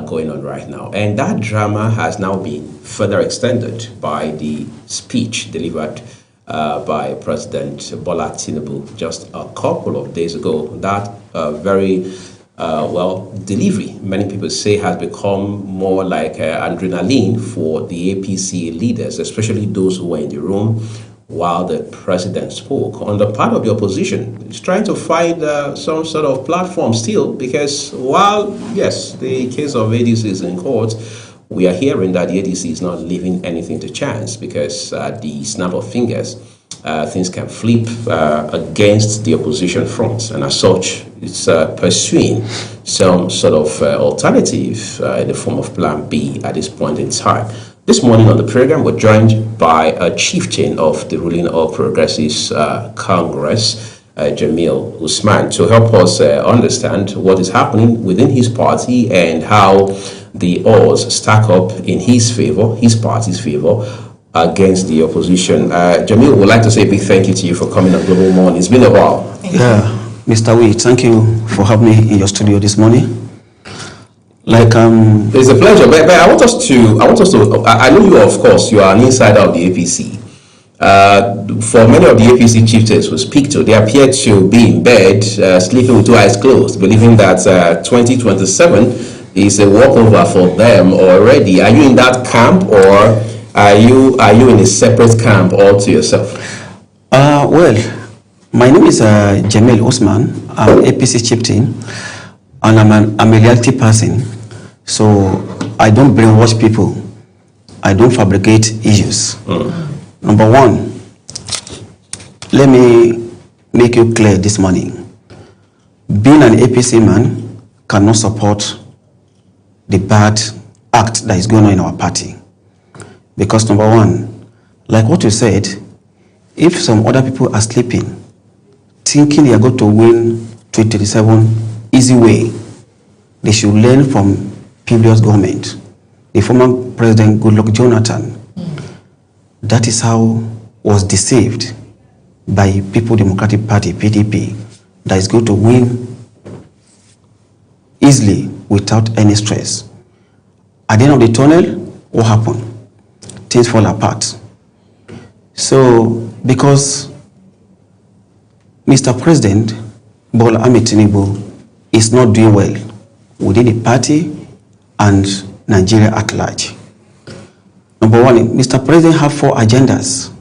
Speaker 1: going on right now, and that drama has now been further extended by the speech delivered by President Bola Tinubu just a couple of days ago. That very delivery, many people say, has become more like adrenaline for the APC leaders, especially those who were in the room while the president spoke. On the part of the opposition, it's trying to find some sort of platform still, because while, yes, the case of ADC is in court, we are hearing that the ADC is not leaving anything to chance, because the snap of fingers things can flip against the opposition front, and as such, it's pursuing some sort of alternative in the form of Plan B at this point in time. This morning on the program, we're joined by a chieftain of the ruling All Progressives Congress, Jamil Usman, to help us understand what is happening within his party and how the odds stack up in his favor, his party's favor, against the opposition. Jamil, would like to say a big thank you to you for coming on Global Morning. It's been a while.
Speaker 15: Yeah, Mr. Wee, thank you for having me in your studio this morning.
Speaker 1: It's a pleasure, but I want us to, I know you, of course, you are an insider of the APC. For many of the APC chieftains we speak to, they appear to be in bed, sleeping with two eyes closed, believing that 2027 is a walkover for them already. Are you in that camp, or are you in a separate camp all to yourself?
Speaker 15: Well, my name is Jamil Usman. I'm APC chieftain, and I'm a reality person. So I don't brainwash people. I don't fabricate issues. Number one, let me make you clear this morning. Being an APC man cannot support the bad act that is going on in our party. Because number one, like what you said, if some other people are sleeping, thinking they are going to win 2037 easy way, they should learn from previous government, the former President Goodluck Jonathan. That is how was deceived by People Democratic Party, PDP, that is going to win easily without any stress. At the end of the tunnel, what happened? Things fall apart. So, because Mr. President Bola Ahmed Tinubu is not doing well within the party and Nigeria at large. Number one, Mr. President have 4 agendas.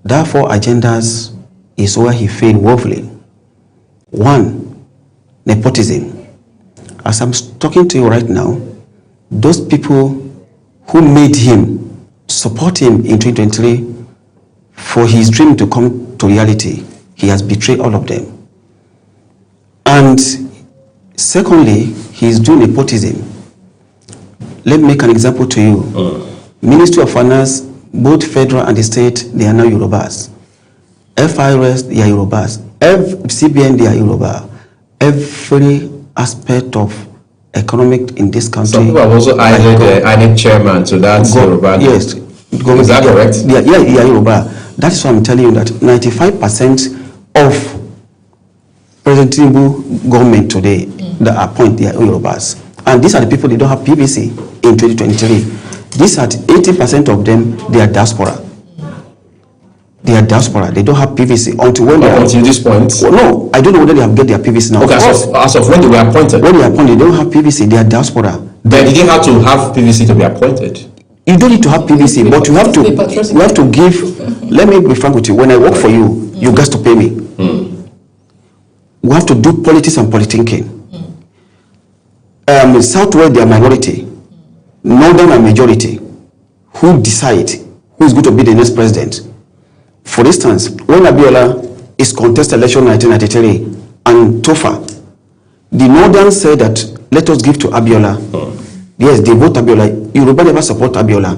Speaker 15: That 4 agendas is where he failed woefully. 1, nepotism. As I'm talking to you right now, those people who made him, support him in 2023 for his dream to come to reality, he has betrayed all of them. And secondly, he is doing nepotism. Let me make an example to you. Ministry of Finance, both federal and the state, they are now Yorubas. FIRS, they are Yorubas. CBN, they are Yoruba. Every aspect of economic in this country.
Speaker 1: Some people have also added chairman to that Yoruba.
Speaker 15: Yes.
Speaker 1: Is that correct?
Speaker 15: Yeah, Yoruba. That is why I'm telling you that 95% of President Tinubu government today that appoint, they are Yorubas. And these are the people, they don't have PVC in 2023. These are 80% of them, they are diaspora. They are diaspora. They don't have PVC until when they are.
Speaker 1: Until this point?
Speaker 15: Well, no, I don't know whether they have get their PVC now.
Speaker 1: Okay, as of when they were appointed?
Speaker 15: When they are appointed, they don't have PVC. They are diaspora.
Speaker 1: Then did they have to have PVC to be appointed?
Speaker 15: You don't need to have PVC, but you have to give. Let me be frank with you. When I work for you, you got to pay me. We have to do politics and politicking. Southwest, they are minority. Northern are majority. Who decide who is going to be the next president? For instance, when Abiola is contested election 1993 and Tofa, the Northern said that let us give to Abiola. Yes, they vote Abiola. Yoruba never support Abiola.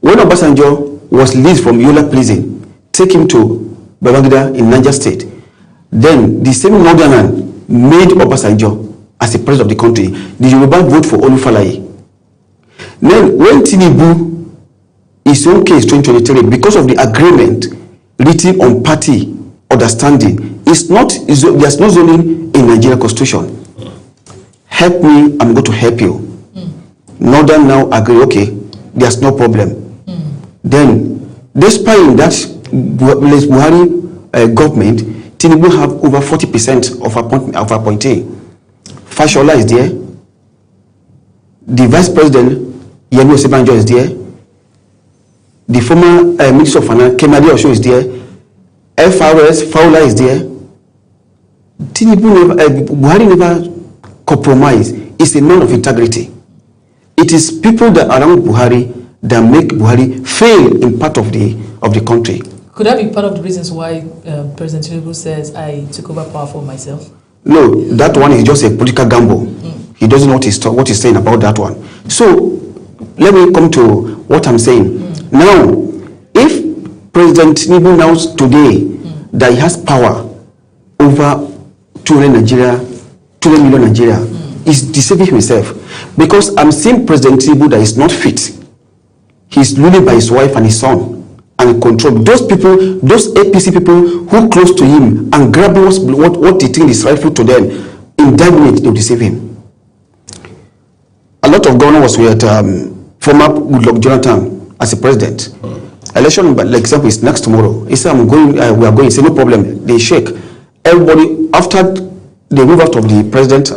Speaker 15: When Obasanjo was released from Yola prison, take him to Babangida in Niger State. Then the same Northern made Obasanjo as the president of the country. The Yoruba vote for Olufalaye. Then when Tinubu, his own case 2023, because of the agreement written on party understanding, there's no zoning in Nigeria Constitution. Help me, I'm going to help you. Northern now agree, okay, there's no problem. Then, despite that Buhari government, Tinubu have over 40% of appointee. Fashola is there. The vice president, Yemi Osinbajo, is there. The former Minister of Finance, Kemade Osho, is there. FRS, Fowler is there. Tinubu Buhari never compromise. It's a man of integrity. It is people that are around Buhari that make Buhari fail in part of the country.
Speaker 2: Could that be part of the reasons why President Tinubu says I took over power for myself?
Speaker 15: No, that one is just a political gamble. He doesn't know what he's saying about that one. So let me come to what I'm saying. Now, if President Tinubu now today that he has power over 200 million Nigeria, is deceiving himself. Because I'm seeing President Tinubu that is not fit. He's ruling by his wife and his son and control those people, those APC people who close to him and grab what they think is rightful to them. In that minute, they'll deceive him. A lot of governors were at former Goodluck Jonathan as a president. Election, like example, is next tomorrow. He said, "I'm going. We are going." He said, "No problem." They shake. Everybody after they move out of the president's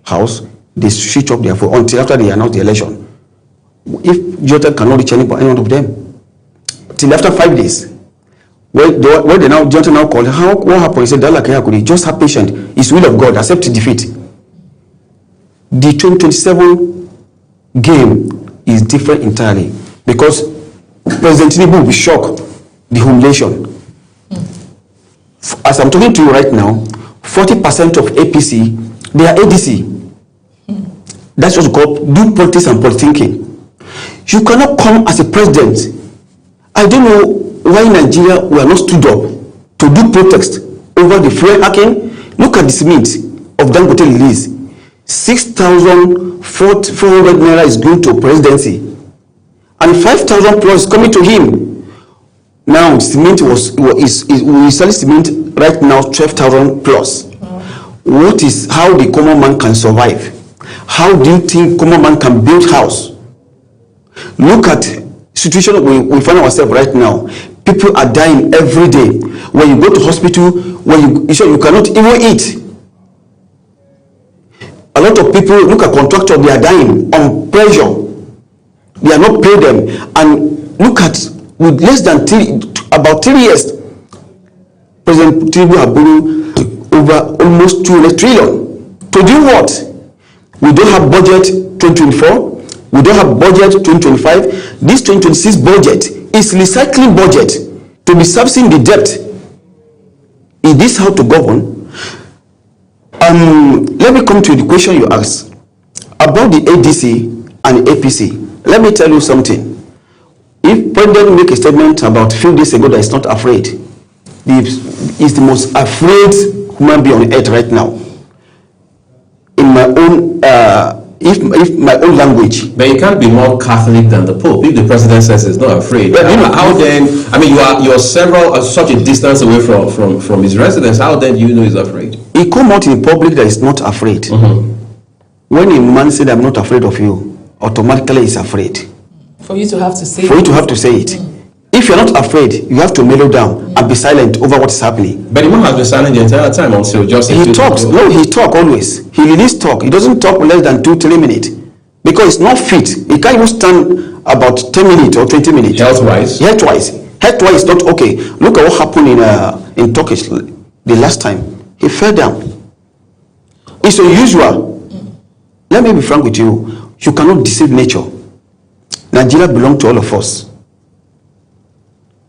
Speaker 15: house, they switch off their phone until after they announce the election. If Jonathan cannot reach any one of them, till after 5 days, when they now Jonathan now called, what happened? He said, just have patience. It's will of God. Accept defeat. The 2027 game is different entirely because President Tinubu will be shocked the whole nation. As I'm talking to you right now, 40% of APC, they are ADC. That's what we call do politics and politicking. You cannot come as a president. I don't know why in Nigeria we are not stood up to do protest over the fuel hacking. Look at the cement of Dangote release. 6,400 naira is going to presidency, and 5,000 plus is coming to him. Now cement we sell cement right now 12,000 plus. What is how the common man can survive? How do you think common man can build house? Look at situation we find ourselves right now. People are dying every day. When you go to hospital, when you cannot even eat. A lot of people, look at contractors, they are dying on pressure. They are not paying them. And look at, with less than about 3 years, President Tinubu has borrowed over almost 200 trillion. To do what? We don't have budget 2024. We don't have budget 2025. This 2026 budget is recycling budget to be servicing the debt. Is this how to govern? Let me come to the question you asked about the ADC and APC. Let me tell you something. If President make a statement about a few days ago that he's not afraid, he's the most afraid human being on earth right now. In my own, if my own language.
Speaker 1: But you can't be more Catholic than the Pope. If the president says he's not afraid, how then? I mean, you are such a distance away from his residence. How then do you know he's afraid?
Speaker 15: He come out in public that he's not afraid. When a man said, "I'm not afraid of you," automatically he's afraid.
Speaker 2: For you to have to say it.
Speaker 15: For you to have to say it. If you're not afraid, you have to mellow down and be silent over what is happening.
Speaker 1: But the man has been silent the entire time until just...
Speaker 15: He talks. No, he talks always. He releases talk. He doesn't talk less than 2-3 minutes. Because it's not fit. He can't even stand about 10 minutes or 20 minutes.
Speaker 1: Health-wise?
Speaker 15: Health-wise. Health-wise is not okay. Look at what happened in Turkish the last time. He fell down. It's unusual. Let me be frank with you. You cannot deceive nature. Nigeria belongs to all of us.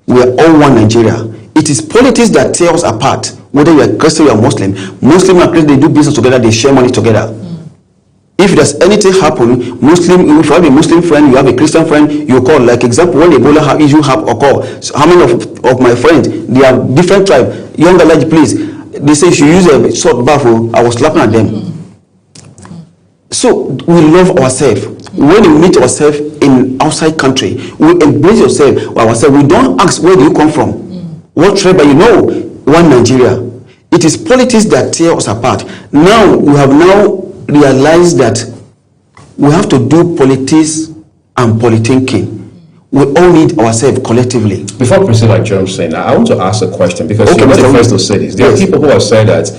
Speaker 15: We are all one Nigeria. It is politics that tear us apart. Whether you are Christian or Muslim. Muslim and Christian, they do business together, they share money together. If there's anything happen, if you have a Muslim friend, you have a Christian friend, you call. Like example, when Ebola issue occur, so how many of my friends, they are different tribe, younger large please, they say you use a short baffle, I was slapping at them. So we love ourselves. When we meet ourselves in outside country, we embrace ourselves. We don't ask where do you come from, what tribe are you? No, one Nigeria. It is politics that tear us apart. Now we have realized that we have to do politics and politicking. We all need ourselves collectively.
Speaker 1: Before proceed, like Jerome saying, I want to ask a question because you're not the first to say this. There are people who have said that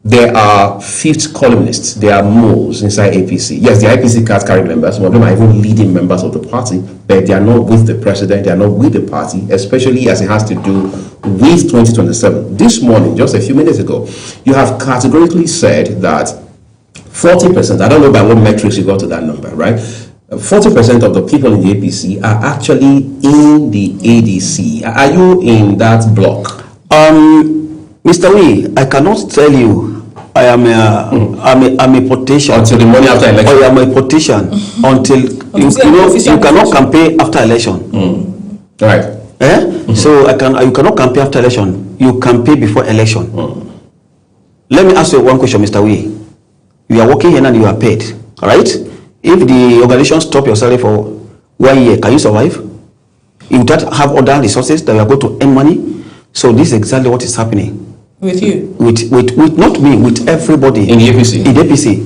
Speaker 1: there are fifth columnists, there are moles inside APC. Yes, the IPC cards carry members, some of them are even leading members of the party, but they are not with the president, they are not with the party, especially as it has to do with 2027. This morning, just a few minutes ago, you have categorically said that 40%, I don't know by what metrics you got to that number, right? 40% of the people in the APC are actually in the ADC. Are you in that block?
Speaker 15: Mr. Wee, I cannot tell you. I am I'm a politician
Speaker 1: until the morning after election.
Speaker 15: I am a politician until you cannot campaign after election.
Speaker 1: Right.
Speaker 15: So you cannot campaign after election. You campaign before election. Let me ask you one question, Mr. Wee. You are working here and you are paid, all right? If the organization stop your salary for 1 year, can you survive? You don't have other resources that you are going to earn money. So this is exactly what is happening.
Speaker 2: With you?
Speaker 15: With not me, with everybody.
Speaker 1: In the APC?
Speaker 15: In the APC.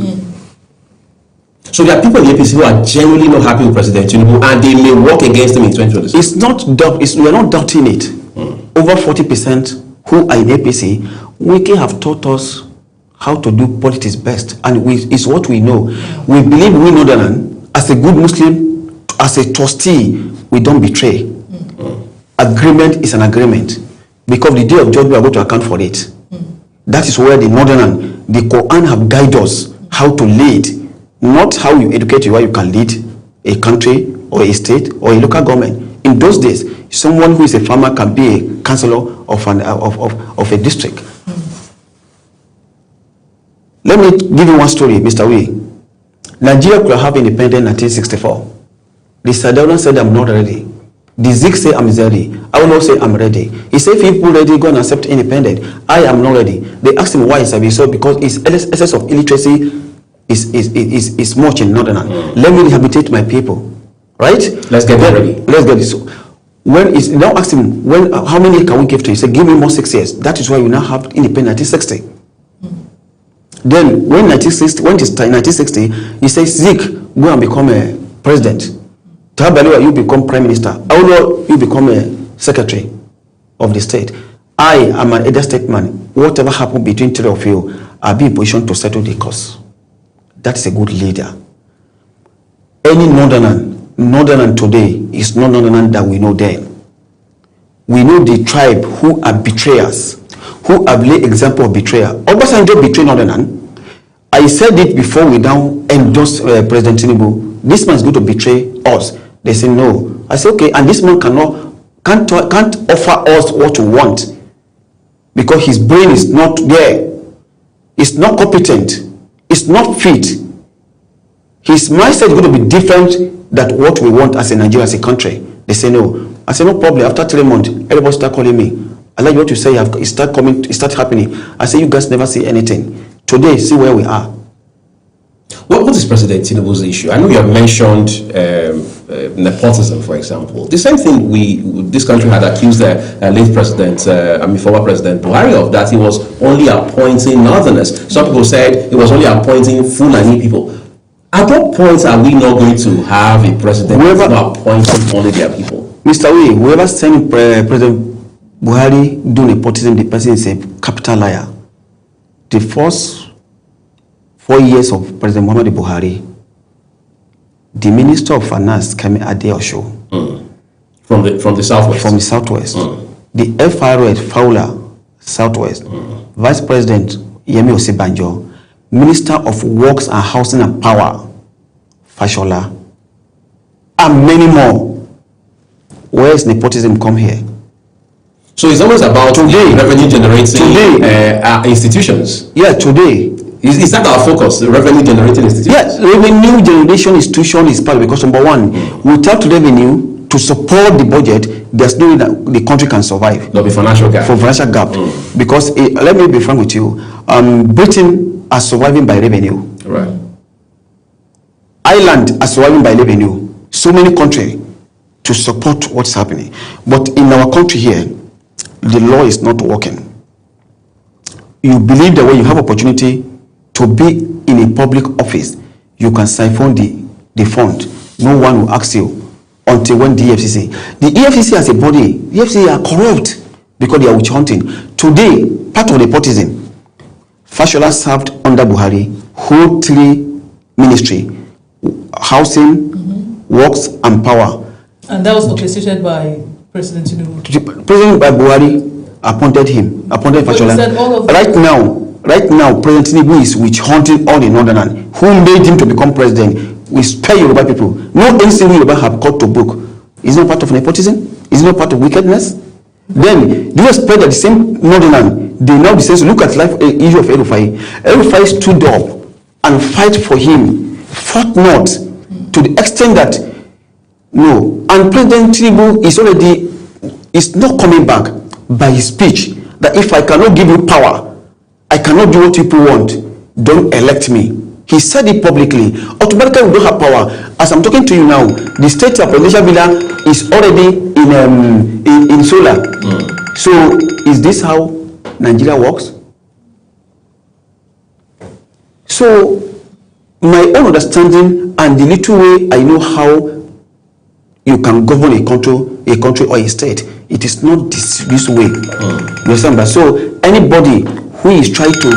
Speaker 1: So there are people in the APC who are genuinely not happy with President Tinubu and they may work against him in 2026.
Speaker 15: It's not we are not doubting it. Over 40% who are in APC, Wike have taught us how to do politics best, and it's what we know. We believe we know that as a good Muslim, as a trustee, we don't betray. Agreement is an agreement. Because the day of judgment, we are going to account for it. That is where the Northern, the Quran have guided us how to lead, not how you educate you, how you can lead a country or a state or a local government. In those days, someone who is a farmer can be a councillor of a district. Let me give you one story, Mr. Wee. Nigeria could have independence in 1964. The Sadaunan said, I'm not ready. The Zik say I'm ready. I will not say I'm ready. He said, if people ready, go and accept independent. I am not ready. They asked him why. He said, so because his excess of illiteracy is much in Northern. Let me rehabilitate my people. Right?
Speaker 1: Let's get ready.
Speaker 15: Let's get this. When is now asked him how many can we give to you? He said, give me more 6 years. That is why we now have independence 1960. Then when 1960, he says, Zik, go and become a president. Tabaliwa, you become prime minister. Aulo, you become a secretary of the state. I am an elder statesman. Whatever happened between three of you, I'll be in position to settle the cause. That's a good leader. Any Northern today is not Northern that we know then. We know the tribe who are betrayers, who have laid example of betrayal. Obasanjo betrayed Northern. I said it before we now endorse President Tinubu. This man is going to betray us. They say no. I say okay, and this man can't offer us what we want because his brain is not there. It's not competent. It's not fit. His mindset is going to be different than what we want as a Nigeria, as a country. They say no. I say no problem. After 3 months, everybody start calling me. I like what you say. It start happening. I say you guys never see anything. Today, see where we are.
Speaker 1: What is President Tinubu's issue? I know you have mentioned nepotism, for example. The same thing this country had accused the late president, former President Buhari of, that he was only appointing Northerners. Some people said he was only appointing Fulani people. At what point are we not going to have a president who is not appointing only their people? Mr.
Speaker 15: Wee, whoever sent President Buhari do nepotism, the person is a capital liar. The first 4 years of President Muhammadu Buhari, the Minister of Finance, Kemi Adeosun,
Speaker 1: from the Southwest.
Speaker 15: From the Southwest. The FRA Fowler, Southwest. Vice President Yemi Osibanjo, Minister of Works and Housing and Power, Fashola, and many more. Where is nepotism come here?
Speaker 1: So it's always about today revenue generating institutions.
Speaker 15: Yeah, today.
Speaker 1: Is that our focus, the revenue generating institutions?
Speaker 15: Yes, revenue generation institution is part, because number one, without revenue to support the budget, there's no way that the country can survive.
Speaker 1: There'll be financial gap.
Speaker 15: For financial gap. Because let me be frank with you, Britain are surviving by revenue.
Speaker 1: Right.
Speaker 15: Ireland are surviving by revenue. So many countries to support what's happening. But in our country here, the law is not working. You believe that when you have opportunity to be in a public office, you can siphon the fund. No one will ask you until when the EFCC. The EFCC as a body, the EFCC are corrupt because they are witch hunting. Today, part of nepotism, Fashola served under Buhari, whole 3 ministry, housing, works and power.
Speaker 2: And that was orchestrated by President Tinubu.
Speaker 15: President Buhari appointed Fashola. Right now, President Tinubu is witch hunting all the Northerners who made him to become president. we spare Yoruba people. No NC Yoruba have got to book. Is it not part of nepotism? Is it not part of wickedness? Then, do you expect that the same northern, they now decide to look at life issue of El-Rufai. El-Rufai stood up and fight for him, fought not, to the extent that, no, and President Tinubu is not coming back by his speech, that if I cannot give you power, I cannot do what people want, don't elect me. He said it publicly. Automatically, we don't have power. As I'm talking to you now, the state of Elisha Villa is already in solar. So, is this how Nigeria works? So, my own understanding and the little way I know how you can govern a country or a state, it is not this way. You understand? So, anybody who is trying to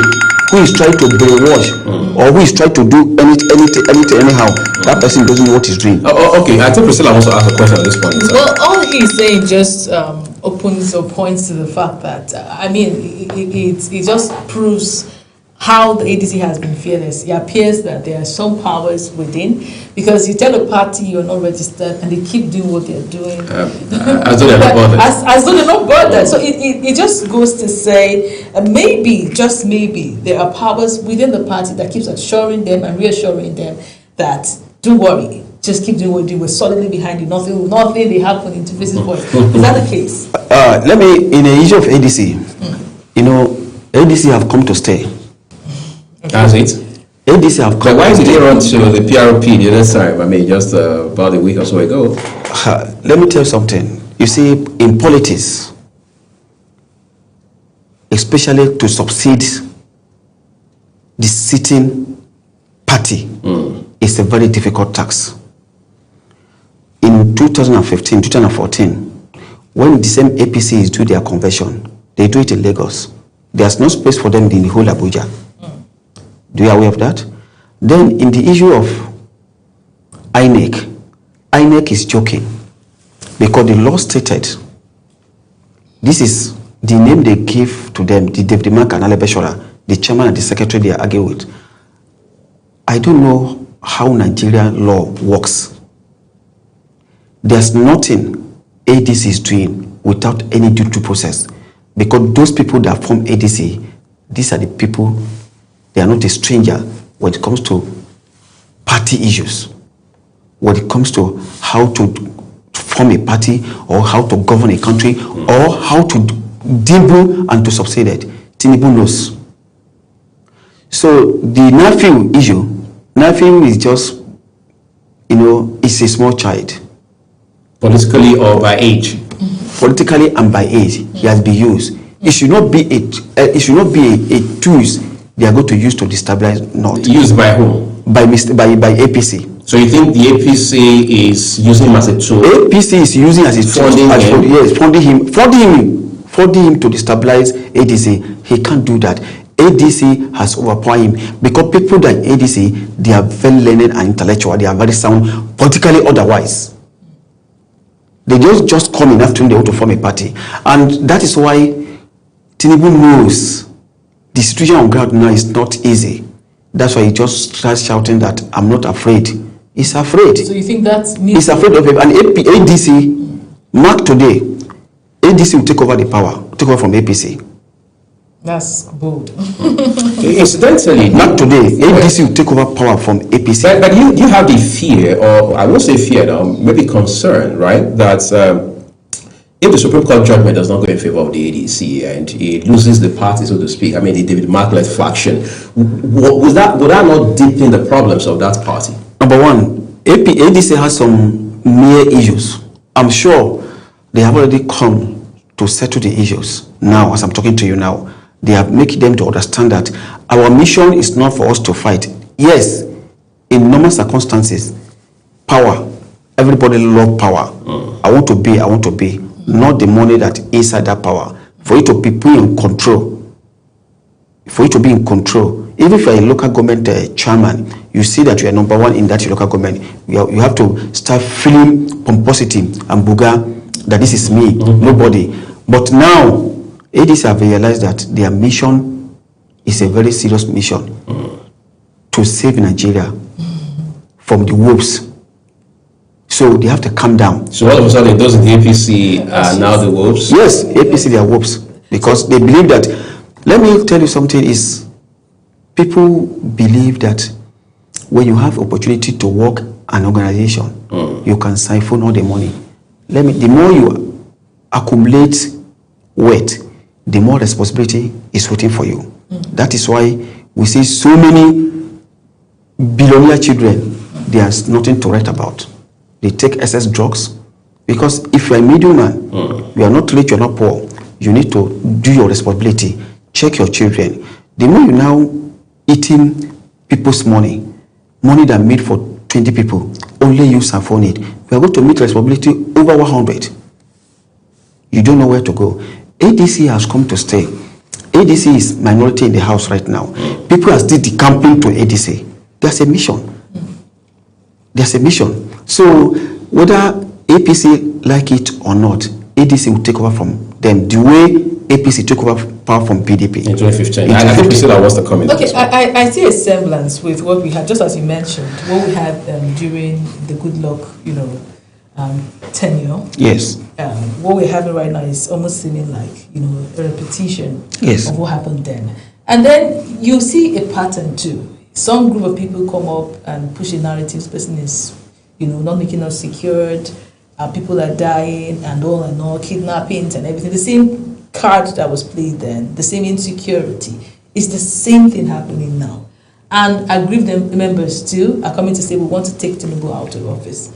Speaker 15: brainwash or who is trying to do anything anyhow, that person doesn't know what he's doing.
Speaker 1: Okay, I think Priscilla wants to ask a question at this point.
Speaker 2: Well, all he's saying just opens or points to the fact that, it just proves how the ADC has been fearless. It appears that there are some powers within, because you tell a party you're not registered and they keep doing what they're doing.
Speaker 1: As though they're not bothered.
Speaker 2: As though they're not bothered. So it just goes to say, maybe, just maybe, there are powers within the party that keeps assuring them and reassuring them that, don't worry, just keep doing what you do. We're solidly behind you. Nothing they happen into this point. Is that the case?
Speaker 15: Let me, in the issue of ADC, ADC have come to stay.
Speaker 1: Has it?
Speaker 15: ADC have come.
Speaker 1: Why did they run to the PRP the other time? Just about a week or so ago.
Speaker 15: Let me tell you something. You see, in politics, especially to succeed the sitting party, is a very difficult task. In 2015, 2014, when the same APC is doing their convention, they do it in Lagos. There's no space for them in the whole Abuja. Do you are aware of that? Then in the issue of INEC is joking because the law stated, this is the name they give to them, the David Mark and Ale Beshora, the chairman and the secretary they argue with. I don't know how Nigerian law works. There's nothing ADC is doing without any due process, because those people that form ADC, these are the people. They are not a stranger when it comes to party issues, when it comes to how to form a party or how to govern a country or how to debut and to succeed it. Tinubu knows. So the Nafiu issue, Nafiu is just, it's a small child.
Speaker 1: Politically or by age?
Speaker 15: Politically and by age, he has been used. It should not be a tool they are going to use to destabilize North.
Speaker 1: Used by whom?
Speaker 15: By APC.
Speaker 1: So you think the APC is using him as a tool?
Speaker 15: APC is using as a tool. Funding him to destabilize ADC. He can't do that. ADC has overpowered him because people that ADC, they are very learned and intellectual. They are very sound, politically otherwise. They just come in after they want to form a party. And that is why Tinubu knows the situation on ground now is not easy. That's why he just starts shouting that I'm not afraid. He's afraid.
Speaker 2: So you think that's me?
Speaker 15: He's afraid of him. And ADC, mark today, ADC will take over the power, take over from APC.
Speaker 2: That's bold.
Speaker 1: Incidentally,
Speaker 15: not today. ADC will take over power from APC.
Speaker 1: But you have the fear, or I won't say fear now, maybe concern, right? That if the Supreme Court judgment does not go in favor of the ADC and it loses the party, so to speak, the David Mark-led faction, would that not deepen the problems of that party?
Speaker 15: Number one, ADC has some mere issues. I'm sure they have already come to settle the issues. Now, as I'm talking to you now, they have made them to understand that our mission is not for us to fight. Yes, in normal circumstances, power, everybody loves power. I want to be. Not the money that inside that power. For you to be in control. For you to be in control. Even if you're a local government chairman, you see that you are number one in that local government. You have to start feeling pomposity and buga that this is me, nobody. But now, ADC have realized that their mission is a very serious mission to save Nigeria from the wolves. So they have to calm down.
Speaker 1: So all of a sudden, those in the APC are now the wolves?
Speaker 15: Yes, APC, they are wolves. Because they believe that, let me tell you something, is people believe that when you have opportunity to work an organization, you can siphon all the money. The more you accumulate wealth, the more responsibility is waiting for you. That is why we see so many billionaire children, there's nothing to write about. They take excess drugs, because if you're a middleman, you are not rich, you're not poor, you need to do your responsibility, check your children. The more you now eating people's money that made for 20 people, only you siphon it, we are going to meet responsibility over 100. You don't know where to go. ADC has come to stay. ADC is minority in the house right now. People are still decamping to ADC. There's a mission. There's a mission. So whether APC like it or not, ADC will take over from them the way APC took over power from PDP.
Speaker 1: In 2015. I think Priscilla wants to comment.
Speaker 2: Okay, I see a semblance with what we had, just as you mentioned, what we had during the Goodluck, tenure.
Speaker 15: Yes.
Speaker 2: What we're having right now is almost seeming like, a repetition of what happened then. And then you see a pattern too. Some group of people come up and push a narrative, this person is, not making us secured, people are dying and all, kidnappings and everything. The same card that was played then, the same insecurity, is the same thing happening now. And aggrieved members too are coming to say we want to take Tinubu out of office.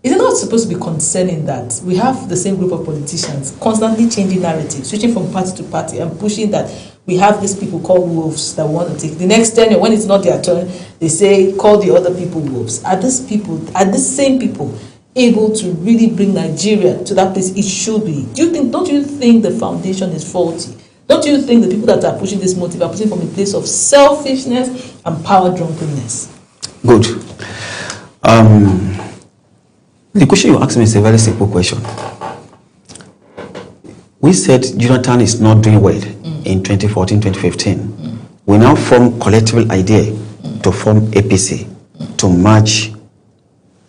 Speaker 2: Is it not supposed to be concerning that we have the same group of politicians constantly changing narratives, switching from party to party and pushing that we have these people called wolves that want to take the next tenure, when it's not their turn, they say call the other people wolves. Are these same people able to really bring Nigeria to that place it should be? Don't you think the foundation is faulty? Don't you think the people that are pushing this motive are pushing from a place of selfishness and power drunkenness?
Speaker 15: Good. The question you asked me is a very simple question. We said Jonathan is not doing well in 2014, 2015. We now form collective idea to form APC, to merge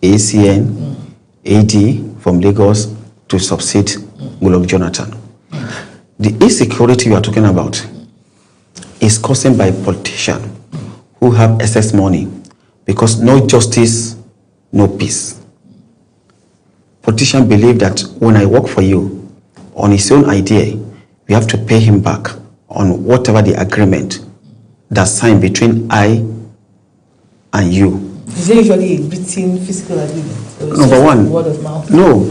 Speaker 15: ACN, AD from Lagos to succeed Goodluck Jonathan. The insecurity we are talking about is caused by politicians who have excess money, because no justice, no peace. Politicians believe that when I work for you, on his own idea, we have to pay him back on whatever the agreement that's signed between I and you.
Speaker 2: Is there usually a written physical agreement?
Speaker 15: Number one,
Speaker 2: word of mouth?
Speaker 15: No,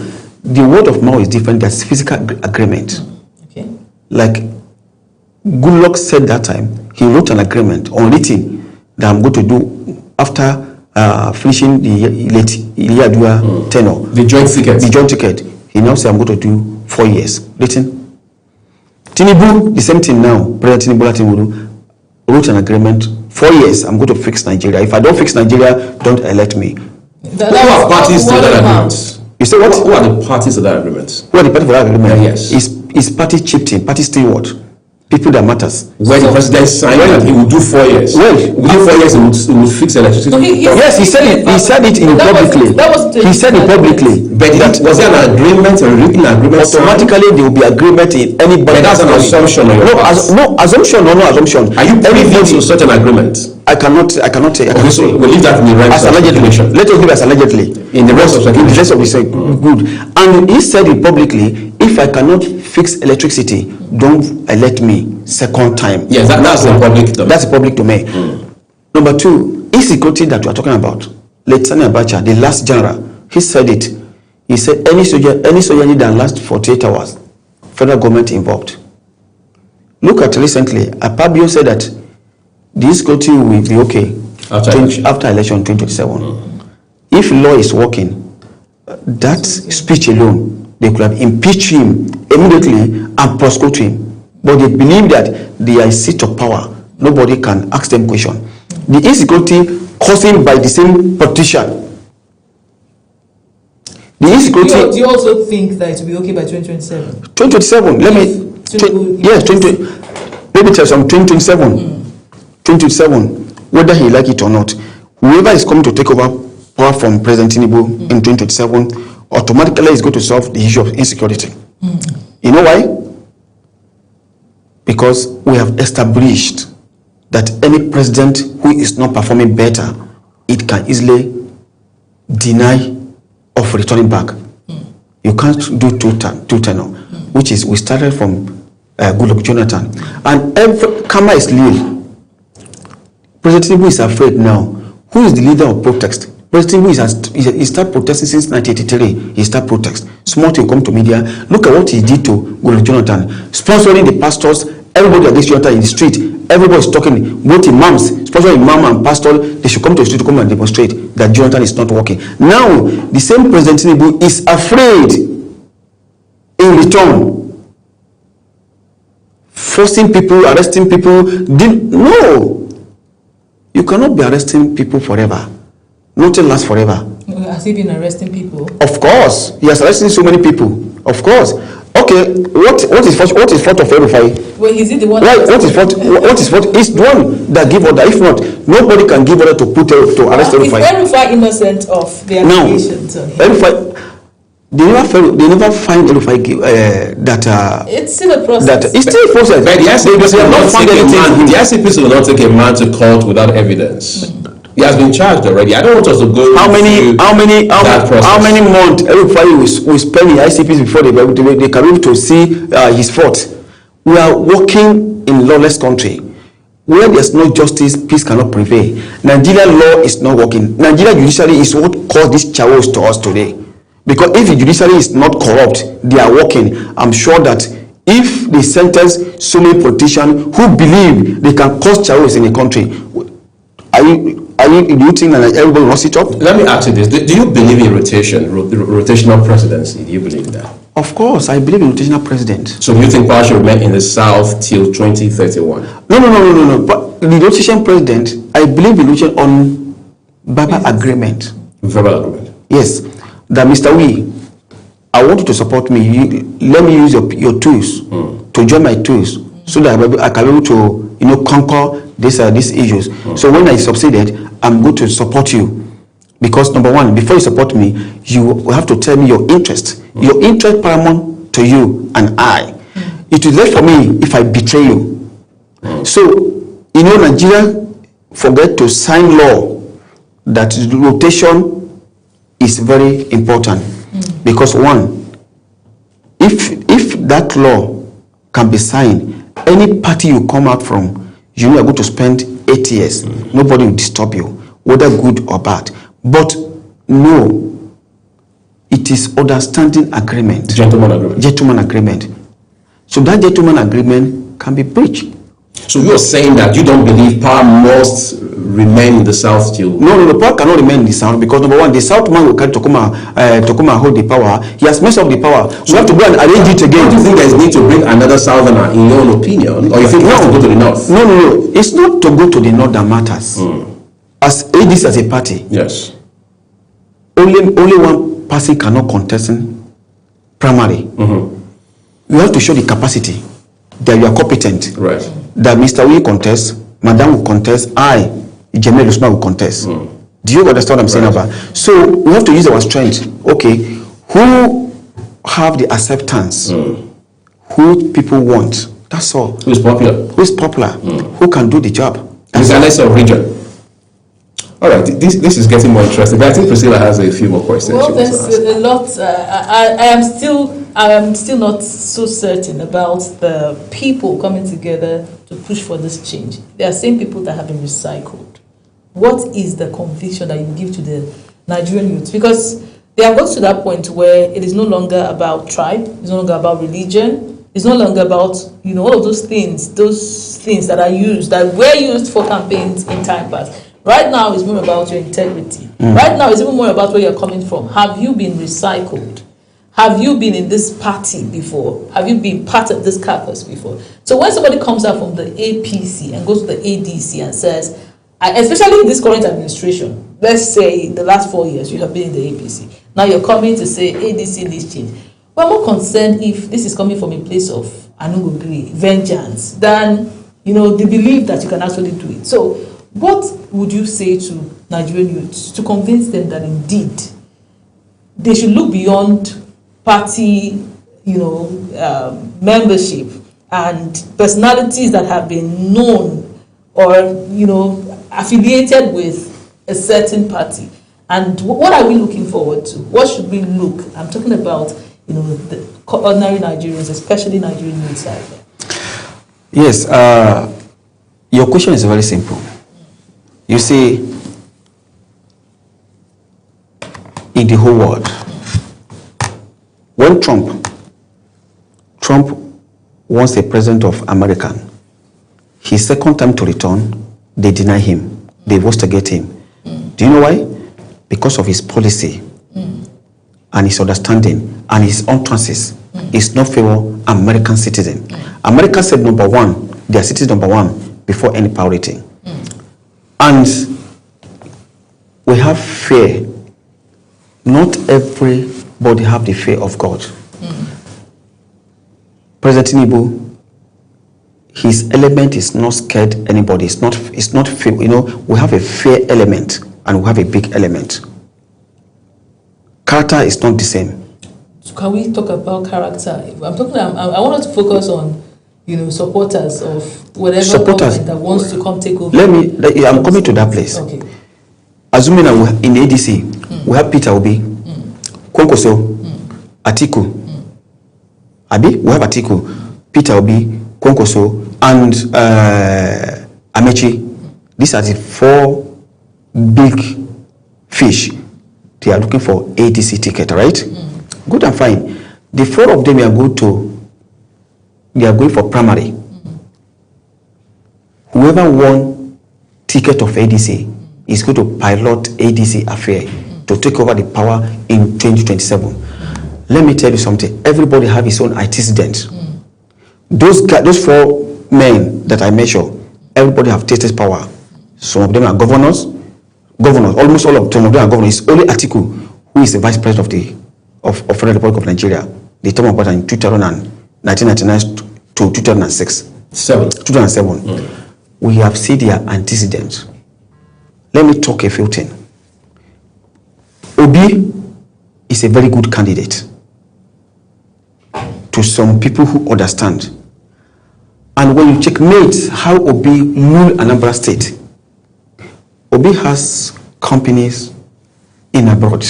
Speaker 15: the word of mouth is different. There's physical agreement.
Speaker 2: Okay.
Speaker 15: Like Goodluck said that time, he wrote an agreement unwritten that I'm going to do after finishing the late Iliadua tenure.
Speaker 1: The joint ticket.
Speaker 15: The joint ticket. He now said I'm going to do 4 years. Written. Tinubu, the same thing now. President Tinubu wrote an agreement. 4 years, I'm going to fix Nigeria. If I don't fix Nigeria, don't elect me.
Speaker 1: Who are parties to that agreement?
Speaker 15: You say what?
Speaker 1: Who are the parties to that agreement?
Speaker 15: Who are the parties to that agreement?
Speaker 1: Yes.
Speaker 15: Is party chieftain, party steward, people that matters.
Speaker 1: When the president signed that he would do 4 years.
Speaker 15: Well,
Speaker 1: within 4 years he would fix electricity.
Speaker 15: Yes, he said it. He said it publicly. He said it publicly.
Speaker 1: But was there an agreement, a written agreement?
Speaker 15: Automatically, there will be agreement in anybody.
Speaker 1: But that's an assumption.
Speaker 15: No assumption or no assumption.
Speaker 1: Are you privy to such an agreement?
Speaker 15: I cannot say.
Speaker 1: Okay, so we'll leave that in the realms of speculation.
Speaker 15: Let us leave as allegedly.
Speaker 1: In the rest of speculation.
Speaker 15: The rest of the say good. And he said it publicly. If I cannot fix electricity, don't elect me second time.
Speaker 1: Yes, that's the public domain.
Speaker 15: That's the public domain. Number two, insecurity that we are talking about. Lieutenant Abacha, the last general, he said it. He said any soldier need that last 48 hours, federal government involved. Look at recently, Apabio said that the insecurity will be okay after election 2027. If law is working, that speech alone, they could have impeached him immediately and prosecute him. But they believe that they are a seat of power. Nobody can ask them question. The insecurity caused by the same politician. The insecurity.
Speaker 2: Do you also think that it will be okay by 2027?
Speaker 15: 2027. Let me tell you some 2027. 2027. Whether he like it or not, whoever is coming to take over power from President Tinubu in 2027, automatically is going to solve the issue of insecurity. You know why? Because we have established that any president who is not performing better, it can easily deny of returning back. You can't do two tenor, which is we started from Goodluck Jonathan, and every karma is real. President Tinubu is afraid now. Who is the leader of protest? President Tinubu he started protesting since 1983. He started protest. Small thing come to media. Look at what he did to Goodluck Jonathan, sponsoring the pastors. Everybody against Jonathan in the street. Everybody is talking. Both imams, especially imam and pastor, they should come to the street to come and demonstrate that Jonathan is not working. Now, the same President Tinubu is afraid in return, forcing people, arresting people. No, you cannot be arresting people forever. Nothing lasts forever.
Speaker 2: Has he been arresting people?
Speaker 15: Of course, he has arrested so many people. Of course. Okay, what is fault of El-Rufai?
Speaker 2: Well, is it the one?
Speaker 15: Right, what is fault? It's the one that give order. If not, nobody can give order to arrest El-Rufai.
Speaker 2: Is El-Rufai innocent of the allegations?
Speaker 15: No, El-Rufai, they never find El-Rufai that.
Speaker 2: It's still a process.
Speaker 15: It's still a process.
Speaker 1: But the ICPC will not take a man to court without evidence. He has been charged already. I don't want us to go. How many
Speaker 15: months everybody will spend in ICPC before they can be able to see his fault? We are working in lawless country where there's no justice. Peace cannot prevail. Nigerian law is not working. Nigeria judiciary is what caused this chaos to us today. Because if the judiciary is not corrupt, they are working. I'm sure that if they sentence so many politicians who believe they can cause chaos in a country, do you think that everybody will sit up?
Speaker 1: Let me ask you this. Do you believe in rotational presidency? Do you believe that?
Speaker 15: Of course, I believe in rotational president.
Speaker 1: So you think power should remain in the South till 2031?
Speaker 15: No. But the rotation president, I believe in rotation on verbal agreement.
Speaker 1: Verbal agreement?
Speaker 15: Yes. That Mr. Wee, I want you to support me. Let me use your tools to join my tools so that I can be able to conquer these issues. So when I succeeded, I'm going to support you. Because number one, before you support me, you have to tell me your interest. Your interest paramount to you and I. It is left for me if I betray you. So, Nigeria forget to sign law that rotation is very important. Because one, if that law can be signed, any party you come out from, you are going to spend 8 years. Nobody will disturb you, whether good or bad. But no, it is understanding agreement. Gentleman agreement. So that gentleman agreement can be breached.
Speaker 1: So you're saying that you don't believe power must remain in the South till?
Speaker 15: No, power cannot remain in the South because number one, the South man will come to come and hold the power. He has messed up the power. So we have to go and arrange it again.
Speaker 1: Do you think there is need to bring another Southerner in your own opinion? Or you think we have to go to the North?
Speaker 15: No. It's not to go to the North that matters. As ADC as a party.
Speaker 1: Yes.
Speaker 15: Only one person cannot contest in primary. You have to show the capacity that you are competent.
Speaker 1: Right.
Speaker 15: That Mr. will contest, Madam will contest, Jamil Usman will contest. Do you understand what I'm saying about? So we have to use our strength. Okay, who have the acceptance? Who people want? That's all.
Speaker 1: Who is popular?
Speaker 15: Who can do the job?
Speaker 1: Regardless of region. All right, this is getting more interesting. But I think Priscilla has a few more questions.
Speaker 2: Well, there's a lot. I am still not so certain about the people coming together to push for this change. There are same people that have been recycled. What is the conviction that you give to the Nigerian youth? Because they have got to that point where it is no longer about tribe, it's no longer about religion, it's no longer about all of those things that were used for campaigns in time past. Right now, it's more about your integrity. Right now, it's even more about where you're coming from. Have you been recycled? Have you been in this party before? Have you been part of this caucus before? So when somebody comes out from the APC and goes to the ADC and says, especially in this current administration, let's say the last 4 years you have been in the APC. Now you're coming to say ADC needs change. We're more concerned if this is coming from a place of vengeance than the belief that you can actually do it. So What would you say to Nigerian youths to convince them that indeed they should look beyond party, membership and personalities that have been known or, affiliated with a certain party? And what are we looking forward to? What should we look? I'm talking about, the ordinary Nigerians, especially Nigerian youths out there.
Speaker 15: Yes, your question is very simple. You see, in the whole world, when Trump was the president of America, his second time to return, they deny him, they investigate him. Do you know why? Because of his policy and his understanding and his utterances. Is not favor American citizen. America said number one, their citizen number one before any priority. And we have fear. Not everybody have the fear of God. President Tinubu, his element is not scared anybody. It's not fear. We have a fear element and we have a big element. Character is not the same.
Speaker 2: So can we talk about character? I want us to focus on, supporters of whatever government that wants to come take over.
Speaker 15: I'm coming to that place.
Speaker 2: Okay.
Speaker 15: Assuming that in ADC, we have Peter Obi, Kwankwaso, Atiku. We have Atiku, Peter Obi, Kwankwaso, and Amechi. These are the four big fish. They are looking for ADC ticket, right? Good and fine. The four of them are going for primary. Whoever won ticket of ADC is going to pilot ADC affair to take over the power in 2027. Let me tell you something. Everybody have his own antecedent. Those four men that I mentioned, everybody have tasted power. Some of them are governors, almost all of them are governors. It's only Atiku who is the vice president of Federal Republic of Nigeria. They talk about in 1999 to 2006. 2007. We have seen their antecedents. Let me talk a few things. Obi is a very good candidate to some people who understand. And when you checkmate how Obi ruled Anambra State, Obi has companies in abroad.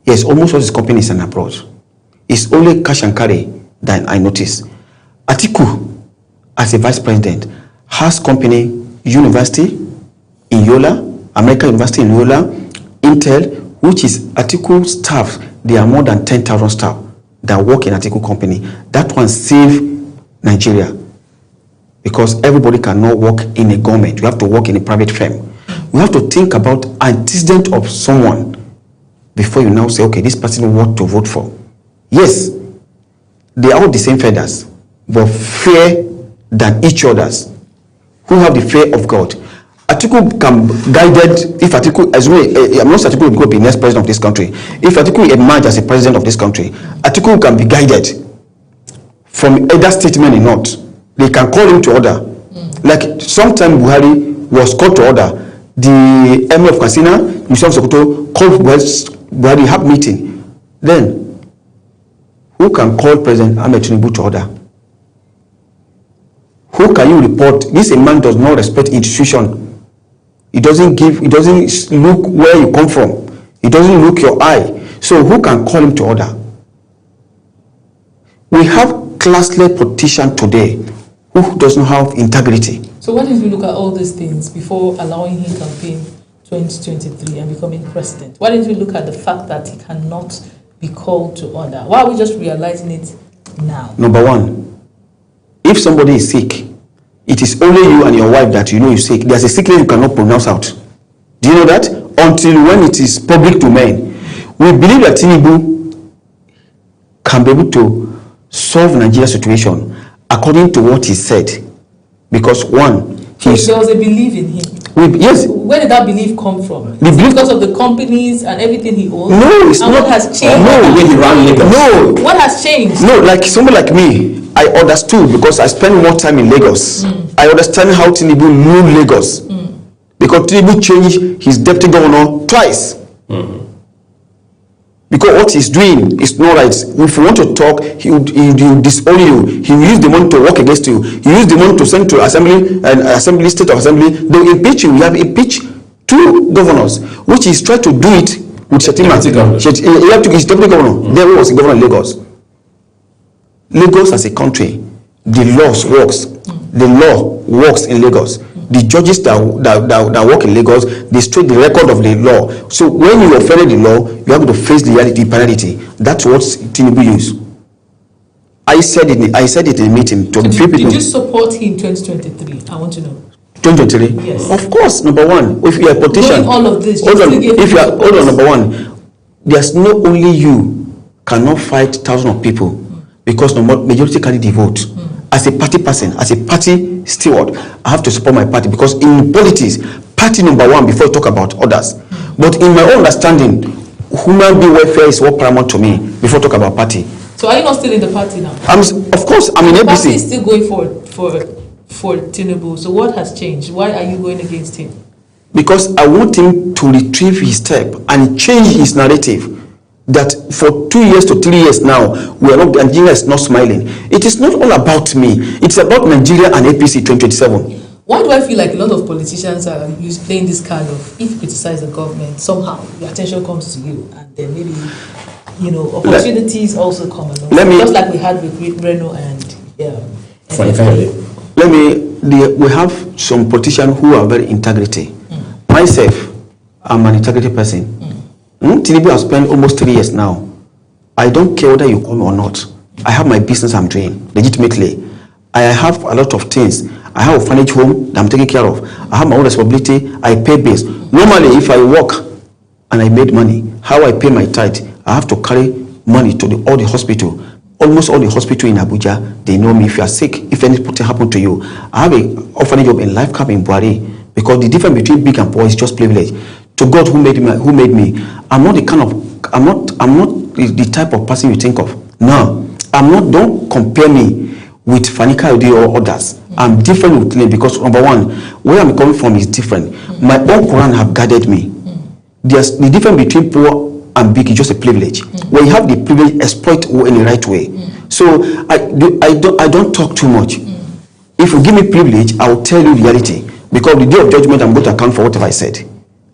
Speaker 15: Yes, almost all his companies are abroad. It's only cash and carry that I notice. Atiku, as a vice president, has company, university in Yola, American University in Yola, Intel, which is Atiku staff. There are more than 10,000 staff that work in Atiku company. That one save Nigeria, because everybody cannot work in a government. You have to work in a private firm. We have to think about antecedent of someone before you now say, okay, this person what to vote for. Yes, they are all the same feathers, but fair than each other's. Who have the fear of God. Atiku can guided, if Atiku, as well, I'm not Atiku will be next president of this country. If Atiku emerge as a president of this country, Atiku can be guided from either statement or not. They can call him to order. Like sometime Buhari was called to order. The Emir of Katsina, Yusuf Sokoto, called Buhari, have meeting. Then, who can call President Ahmed Tinubu to order? Who can you report? This a man does not respect institution. He doesn't look where you come from. He doesn't look your eye. So who can call him to order? We have classless politician today who does not have integrity.
Speaker 2: So why did we look at all these things before allowing him campaign 2023 and becoming president? Why didn't we look at the fact that he cannot be called to order? Why are we just realizing it now?
Speaker 15: Number one, if somebody is sick, it is only you and your wife that you know you're sick. There's a sickness you cannot pronounce out. Do you know that? Until when it is public to men. We believe that Tinubu can be able to solve Nigeria's situation according to what he said. Because one,
Speaker 2: there was a belief in him.
Speaker 15: Yes.
Speaker 2: Where did that belief come from? Because of the companies and everything he owns?
Speaker 15: No, it's
Speaker 2: and
Speaker 15: not.
Speaker 2: What has changed?
Speaker 15: No.
Speaker 2: What has changed?
Speaker 15: No, like someone like me, I understood because I spent more time in Lagos. I understand how Tinubu knew Lagos. Because Tinubu changed his deputy governor twice. Because what he's doing is not right. If you want to talk, he will disown you. He will use the money to work against you. He will use the money to send to assembly and state of assembly. They will impeach you. You have impeached 2 governors, which he's tried to do it with Shetima. He have to his deputy governor. There was the governor of Lagos. Lagos as a country, the laws works. The law works in Lagos. The judges that work in Lagos, they straight the record of the law. So when you offend the law, you have to face the reality, penalty. That's what Tinubu used. I said it in the meeting to the people.
Speaker 2: Did you support him 2023? I want to know.
Speaker 15: 2023?
Speaker 2: Yes.
Speaker 15: Of course, number one. If you are a politician,
Speaker 2: all of this,
Speaker 15: hold on, number one. There's not only you cannot fight thousands of people because the majority carry the vote. As a party person, as a party steward, I have to support my party because in politics, party number one before you talk about others. But in my own understanding, human being welfare is what paramount to me before talk about party.
Speaker 2: So are you not still in the party now?
Speaker 15: Of course, I'm in APC.
Speaker 2: The party is still going for Tinubu. So what has changed? Why are you going against him?
Speaker 15: Because I want him to retrieve his step and change his narrative. That for 2 years to 3 years now, Nigeria is not smiling. It is not all about me. It's about Nigeria and APC 2027.
Speaker 2: Why do I feel like a lot of politicians are playing this card of if you criticize the government, somehow the attention comes to you, and then maybe opportunities also come along. Just like we had with Reno and
Speaker 15: we have some politicians who are very integrity. Myself, I'm an integrity person. Tinubu has spent almost 3 years now. I don't care whether you call me or not. I have my business I'm doing legitimately. I have a lot of things. I have a orphanage home that I'm taking care of. I have my own responsibility. I pay bills. Normally, if I work and I made money, how I pay my tithe, I have to carry money to all the hospital. Almost all the hospital in Abuja, they know me. If you are sick, if anything happened to you, I have an orphanage home in Life Camp in Buhari. Because the difference between big and poor is just privilege. To God who made me, I'm not the type of person you think of. No, I'm not. Don't compare me with Fani Kayode or others. I'm different with them because number one, where I'm coming from is different. My own Quran have guided me. There's the difference between poor and big is just a privilege. When you have the privilege, exploit in the right way. So I don't talk too much. If you give me privilege, I will tell you reality. Because the day of judgment, I'm going to account for whatever I said.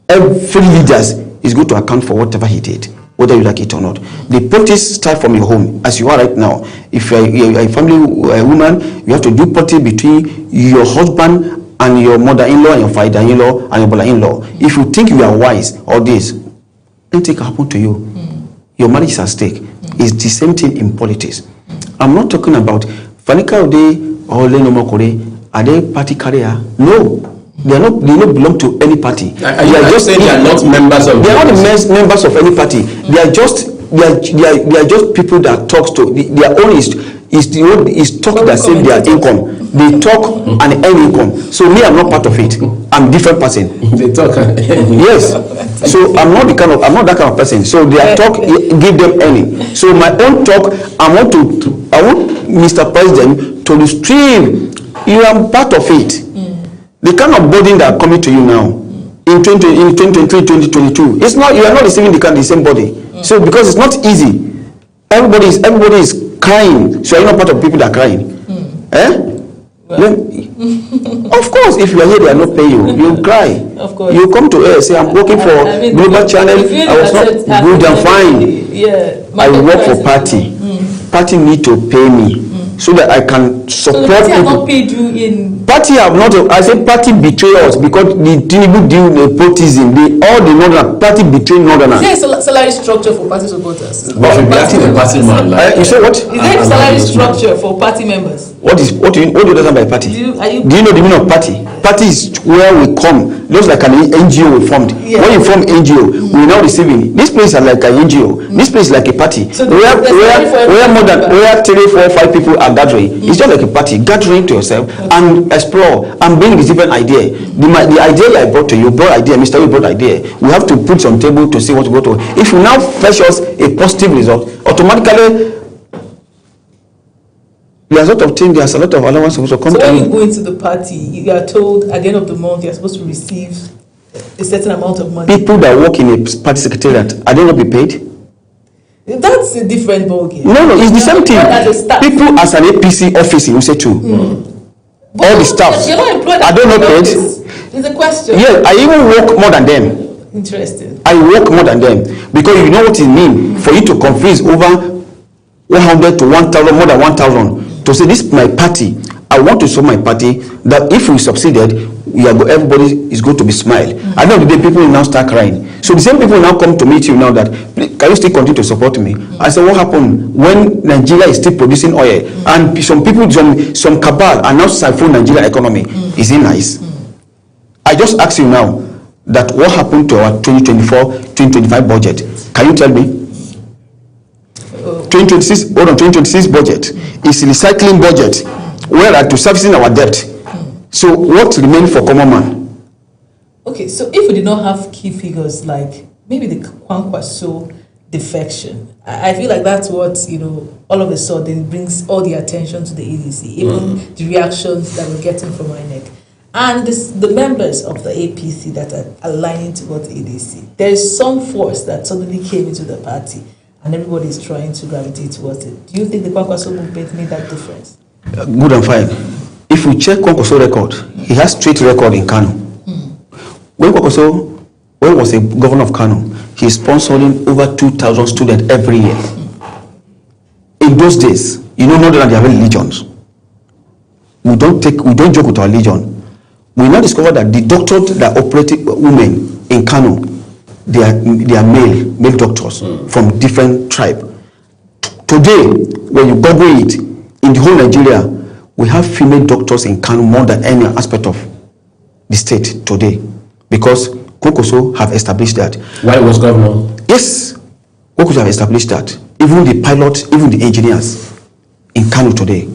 Speaker 15: Every leader is going to account for whatever he did, whether you like it or not. The politics start from your home, as you are right now. If you're a family woman, you have to do politics between your husband and your mother-in-law and your father-in-law and your brother-in-law. If you think you are wise, all this, anything can happen to you. Your marriage is at stake. It's the same thing in politics. I'm not talking about Fani Kayode or Leno Mokore. Are they party carrier? No. They don't belong to any party.
Speaker 1: They are just members of.
Speaker 15: They are not members of any party. They are just people that talks to. Their own is talk that save their income. They talk and earn income. So me, I'm not part of it. I'm a different person.
Speaker 1: They talk and earn.
Speaker 15: Yes. So I'm not that kind of person. So their talk give them earning. So my own talk, I want Mr. President to retrieve. You are part of it. The kind of burden that are coming to you now in 2023, 2022, it's not, you are not receiving the same body. So because it's not easy, everybody is crying. So you're not part of people that are crying. Of course, if you are here, they are not paying you. You cry. Of course. You come to air, say, I'm working for Global Channel. I was not good and fine. Yeah. I work for party. Party need to pay me. So that I can support people. So the party have not paid you in... Party have not... I say party betray us because the Tinubu deal nepotism. All the Northern party betray Northerners.
Speaker 2: Is there a salary structure for party supporters?
Speaker 1: But if you're party man,
Speaker 15: you say what?
Speaker 2: Is there a salary structure for party members?
Speaker 15: What do you understand by party? Do you know the meaning of party? Party is where we come. Looks like an NGO we formed. Yeah. When you form NGO, we're now receiving. This place is like an NGO. This place is like a party. So where 3, 4, 5 people are gathering. It's just like a party. Gathering to yourself and explore and bring the different idea. The idea I brought to you, Mr. We brought idea. We have to put some table to see what to go to. If you now fetch us a positive result, automatically There's a lot of things, there's a lot of allowance supposed to come.
Speaker 2: So when you go into the party, you are told at the end of the month you're supposed to receive a certain amount of money.
Speaker 15: People that work in a party secretariat, are they not be paid?
Speaker 2: That's a different ballgame.
Speaker 15: No, it's the same thing. People as an APC office, you say too. All the staff.
Speaker 2: You're not employed.
Speaker 15: I don't know paid.
Speaker 2: It's a question.
Speaker 15: Yeah, I even work more than them.
Speaker 2: Interesting.
Speaker 15: I work more than them because you know what it means for you to convince over 100 to 1,000, more than 1,000 to say this is my party. I want to show my party that if we succeeded, everybody is going to be smile. At the end of the day, people will now start crying. So the same people now come to meet you now that, can you still continue to support me? I said, what happened when Nigeria is still producing oil and some people, some cabal are now siphon Nigeria economy? Is it nice? I just ask you now that what happened to our 2024-2025 budget? Can you tell me? 2026 budget is recycling budget, whereas to servicing our debt. So what remains for common man?
Speaker 2: Okay, so if we did not have key figures like maybe the Kwankwaso defection, I feel like that's what, all of a sudden brings all the attention to the ADC, even the reactions that we're getting from INEC. And the members of the APC that are aligning towards ADC. There is some force that suddenly came into the party and everybody is trying to gravitate towards it. Do you think the Kwankwaso movement made that difference?
Speaker 15: Good and fine. If we check Kwankwaso record, he has straight record in Kano. When Kwankwaso was a governor of Kano, he is sponsoring over 2,000 students every year. In those days, more than they have religions. We don't joke with our religion. We now discover that the doctors that operated women in Kano, they are male doctors from different tribe. Today, when you Google it, in the whole Nigeria, we have female doctors in Kano more than any aspect of the state today, because Kwankwaso have established that.
Speaker 1: Why was governor?
Speaker 15: Yes, Kwankwaso have established that. Even the pilots, even the engineers in Kano today.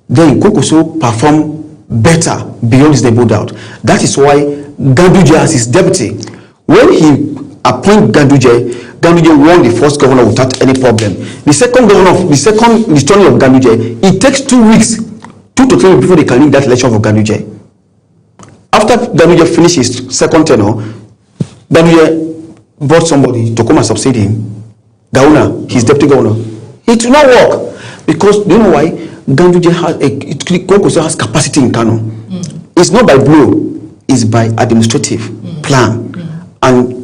Speaker 15: Then Kwankwaso perform better beyond his doubt. That is why Ganduje as his deputy, when he appointed Ganduje won the first governor without any problem. The second returning of Ganduje, it takes 2 weeks, 2 to 3 weeks before they can leave that election for Ganduje. After Ganduje finished his second tenure, Ganduje brought somebody to come and succeed him, Gauna, his deputy governor. It will not work because do you know why? Ganduje has capacity in Kano. It's not by blow, it's by administrative plan and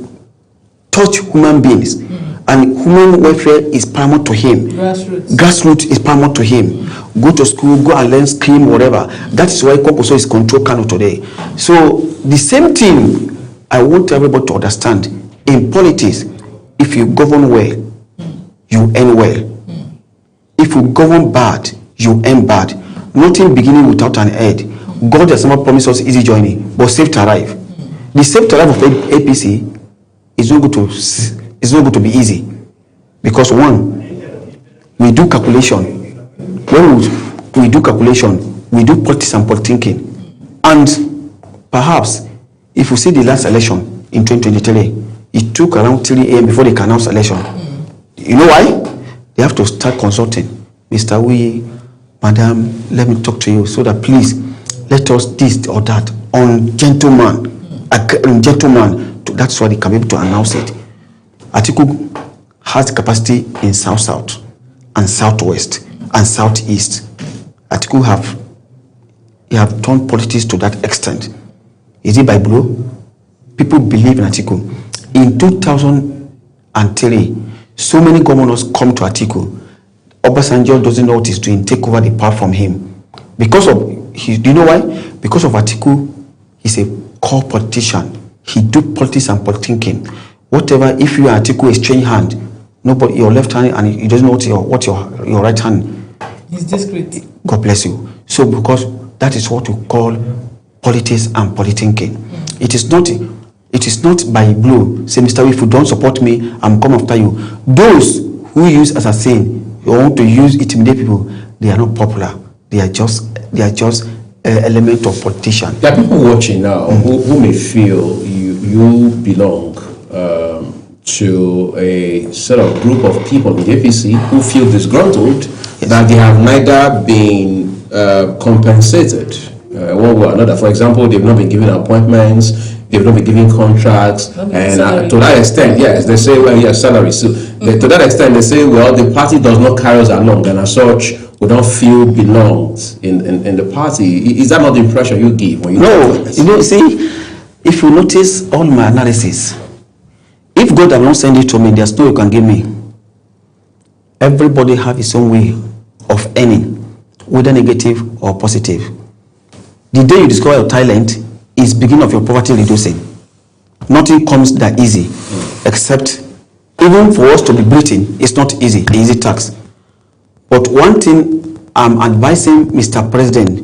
Speaker 15: touch human beings. And human welfare is paramount to him. Grassroots is paramount to him. Go to school, go and learn, scheme, whatever. That is why Kwankwaso is control Kano today. So the same thing I want everybody to understand. In politics, if you govern well, you end well. If you govern bad, you end bad. Nothing beginning without an end. God has never promised us easy journey, but safe to arrive. The safe to arrive of APC is not going to be easy, because one, we do calculation. When we do calculation, we do politics and politicking. And perhaps if you see the last election in 2023, it took around 3 a.m. before they can announce election. You know why? They have to start consulting. Mr. Uyi, Madam, let me talk to you so that please let us this or that on gentleman. That's why they can be able to announce it. Atiku has capacity in South and Southwest and Southeast. Atiku have turned politics to that extent. Is it by blow? People believe in Atiku. In 2003, so many governors come to Atiku. Obasanjo doesn't know what he's doing, take over the power from him. Do you know why? Because of Atiku, he's a core politician. He do politics and politicking. Whatever, if you are Atiku exchange hand, nobody, your left hand, and he doesn't know what your right hand.
Speaker 2: He's discreet.
Speaker 15: God bless you. So because that is what we call politics and politicking. It is not by blow. Say, Mr. If you don't support me, I'm come after you. Those who use assassin, you want to use intimidate people, they are not popular. They are just element of politician.
Speaker 1: There are people watching now who may feel you belong to a sort of group of people in the APC who feel disgruntled that they have neither been compensated one way or another. For example, they've not been given appointments, they've not been given contracts, and to that extent, yes, they say, well, yes, salary. So to that extent, they say, well, the party does not carry us along, and as such, we don't feel belongs in the party. Is that not the impression you give when you?
Speaker 15: No, see, if you notice all my analysis, if God have not sent it to me, there's no you can give me. Everybody have his own way of earning, whether negative or positive. The day you discover your talent is beginning of your poverty reducing. Nothing comes that easy, except even for us to be breathing, it's not easy, an easy task. But one thing I'm advising Mr. President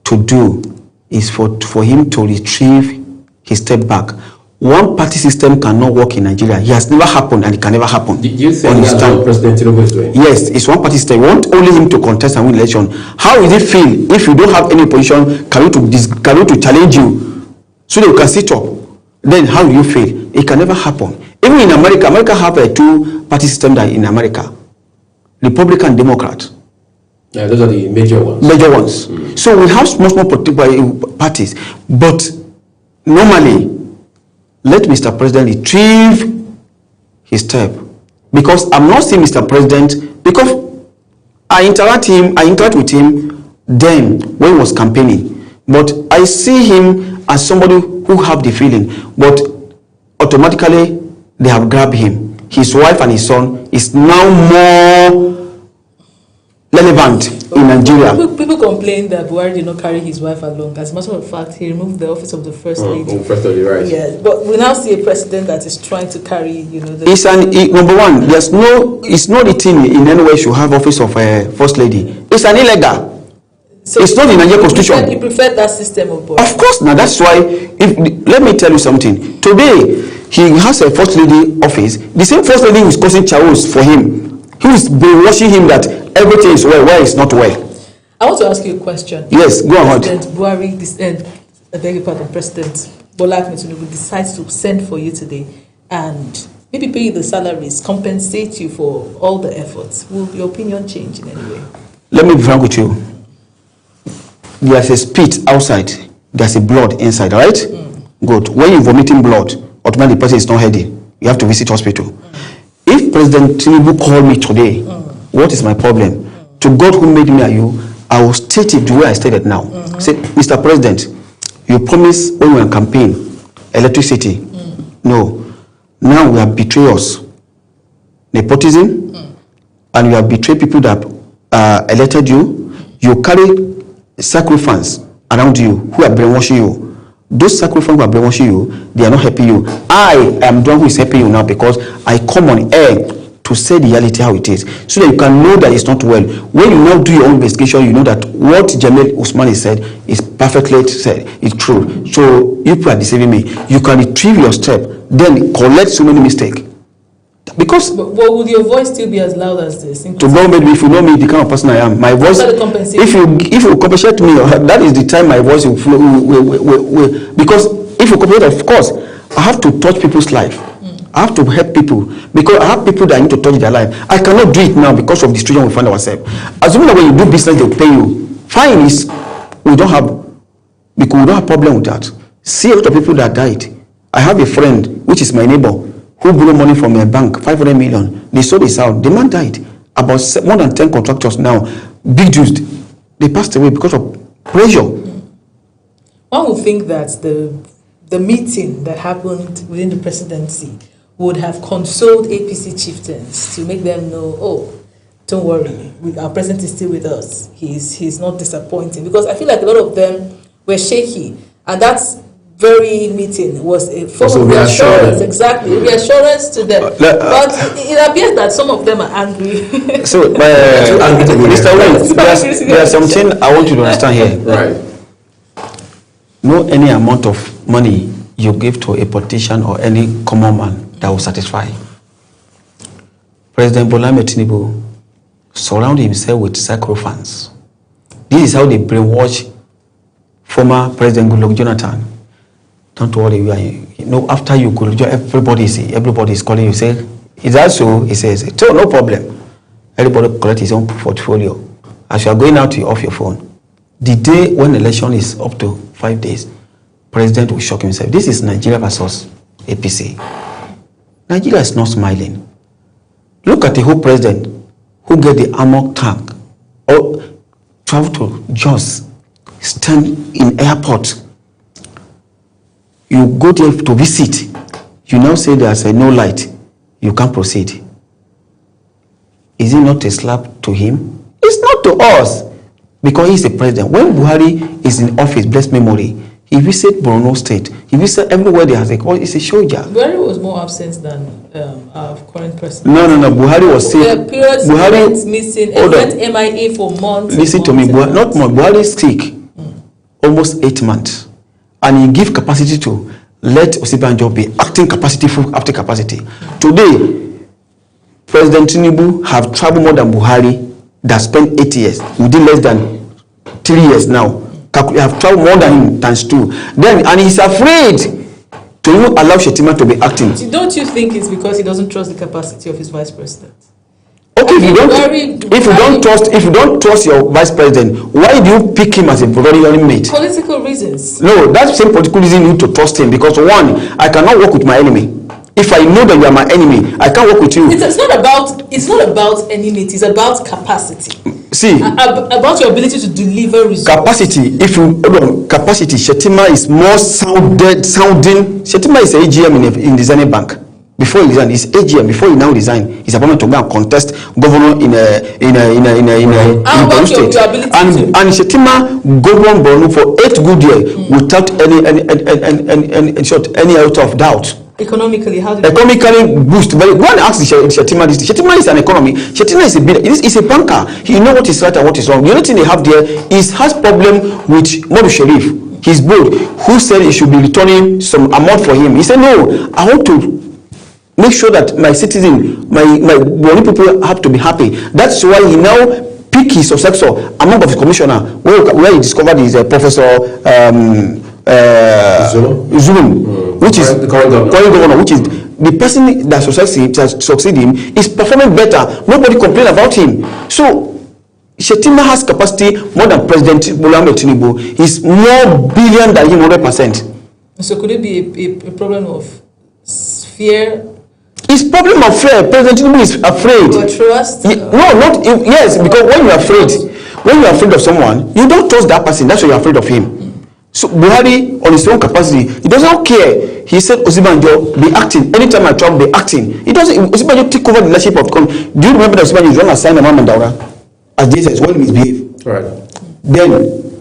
Speaker 15: to do is for him to retrieve his step back. One party system cannot work in Nigeria. It has never happened and it can never happen.
Speaker 1: Do you think that's what President Tinubu is doing?
Speaker 15: Yes, it's one party system. We want only him to contest and win election. How will it feel if you don't have any position, can you to challenge you so that you can sit up? Then how do you feel? It can never happen. Even in America, America have a two-party system that in America. Republican, Democrat.
Speaker 1: Yeah, those are the major ones.
Speaker 15: Major ones. So we have small parties, but normally, let Mr. President retrieve his step, because I'm not seeing Mr. President, because I interact with him then when he was campaigning, but I see him as somebody who have the feeling, but automatically they have grabbed him. His wife and his son is now more relevant in Nigeria.
Speaker 2: People complain that Buhari did not carry his wife along. As a matter of fact, he removed the office of the First Lady.
Speaker 1: First Lady, right.
Speaker 2: Yes, but we now see a president that is trying to carry,
Speaker 15: number one, it's not the thing in any way should have office of First Lady. It's an illegal. So it's not in Nigerian constitution.
Speaker 2: You prefer that system of Buhari?
Speaker 15: Of course, now that's why, let me tell you something. Today, he has a First Lady office. The same First Lady who is causing chaos for him, who is brainwashing him that everything is well, where it's not well.
Speaker 2: I want to ask you a question.
Speaker 15: Yes, go ahead.
Speaker 2: President Buhari, I beg your pardon, President Bola Ahmed Tinubu decides to send for you today and maybe pay you the salaries, compensate you for all the efforts. Will your opinion change in any way?
Speaker 15: Let me be frank with you. There's a spit outside, there's a blood inside, right? Good. When you're vomiting blood, automatically the person is not healthy. You have to visit hospital. If President Tinubu called me today, what is my problem? To God who made me and you, I will state it the way I stated now. Say, Mr. President, you promised when we were campaign electricity. No. Now we have betrayed us. Nepotism, and you have betrayed people that elected you. You carry sacrifice around you who are brainwashing you. Those sacrifices who are brainwashing you, they are not helping you. I am the one who is helping you now because I come on air to say the reality how it is, so that you can know that it's not well. When you now do your own investigation, you know that what Jamil Usmani said is perfectly said, it's true. So you people are deceiving me. You can retrieve your step, then collect so many mistakes. Because
Speaker 2: but would your voice still be as loud as this?
Speaker 15: To God, maybe if you know me, the kind of person I am, my voice. If you compensate me, that is the time my voice will flow. Because if you compensate, of course, I have to touch people's life. I have to help people because I have people that I need to touch their life. I cannot do it now because of the situation we find ourselves. Assuming that when you do business, they'll pay you. Fine is we don't have problem with that. See a lot of people that died. I have a friend, which is my neighbor, who borrowed money from a bank, 500 million. They sold his house. The man died. About more than 10 contractors now, big dues, they passed away because of pressure.
Speaker 2: One would think that the meeting that happened within the presidency would have consoled APC chieftains to make them know, oh, don't worry, our president is still with us. He's not disappointing. Because I feel like a lot of them were shaky. And that's very meeting was a form of reassurance, exactly, reassurance to them. But it appears that some of them are angry.
Speaker 15: So, Mr. Wayne, there's something I want you to understand here.
Speaker 1: Right.
Speaker 15: No any amount of money you give to a politician or any common man that will satisfy. President Bola Ahmed Tinubu surrounded himself with sacrifice. This is how they brainwash former President Goodluck Jonathan. Don't worry, after you go, everybody is calling you. Say, is that so? He says, so no problem. everybody collect his own portfolio. As you are going out off your phone, the day when election is up to 5 days, president will shock himself. This is Nigeria versus APC. Nigeria is not smiling. Look at the whole president who get the armor tank or travel to Jos, stand in airport. You go there to visit. You now say there's no light. You can't proceed. Is it not a slap to him? It's not to us, because he's a president. When Buhari is in office, blessed memory, he visit Borno State. He visit everywhere there has he's a soldier.
Speaker 2: Buhari was more absent than our current president.
Speaker 15: No. Buhari was sick.
Speaker 2: Buhari went missing. He went MIA for months.
Speaker 15: Listen to me. Not more. Buhari is sick. Almost 8 months. And he give capacity to let Osibanjo be acting capacity full after capacity. Today, President Tinubu have traveled more than Buhari that spent 8 years. Within less than 3 years now. Have traveled more than him times 2. Then, and he's afraid to even allow Shettima to be acting.
Speaker 2: Don't you think it's because he doesn't trust the capacity of his vice president?
Speaker 15: Okay, if you don't trust your vice president, why do you pick him as a running mate?
Speaker 2: Political reasons.
Speaker 15: No, that's the same political reason you need to trust him, because one, I cannot work with my enemy. If I know that you are my enemy, I can't work with you.
Speaker 2: It's not about enmity. It's about capacity.
Speaker 15: See,
Speaker 2: about your ability to deliver results.
Speaker 15: Capacity. If you capacity, Shettima is more sounding. Shettima is AGM in the Zenith Bank. Before he resigned, he's AGM. Before he now resigned, he's appointed to go and contest governor in Borno State. And Shettima governed Borno for 8 good years without any out of doubt.
Speaker 2: Economically, how did
Speaker 15: economically boost? But go and ask Shettima this. Shettima is an economy. Shettima is a bidder. He's a banker. He knows what is right and what is wrong. The only thing they have there is has problem with Modu Sharif. His board, who said he should be returning some amount for him. He said, no, I want to make sure that my citizen, my Borno people have to be happy. That's why he now pick his successor among of his commissioner, where he discovered his Professor Zulum, which is the current governor, which is the person that succeed him is performing better. Nobody complain about him. So Shettima has capacity more than President Bola Ahmed Tinubu. He's more billion than him 100%.
Speaker 2: So could it be a problem of fear?
Speaker 15: It's problem of fear. President Tinubu is afraid.
Speaker 2: Or trust?
Speaker 15: Yes, because when you're afraid of someone, you don't trust that person. That's why you're afraid of him. So Buhari, on his own capacity, he doesn't care. He said, Osibanjo, be acting. Anytime I travel, be acting. He doesn't. Osibanjo take over the leadership of the country. Do you remember that Osibanjo is one assigned Imam Mandaura as Jesus when he misbehaved? Right. Then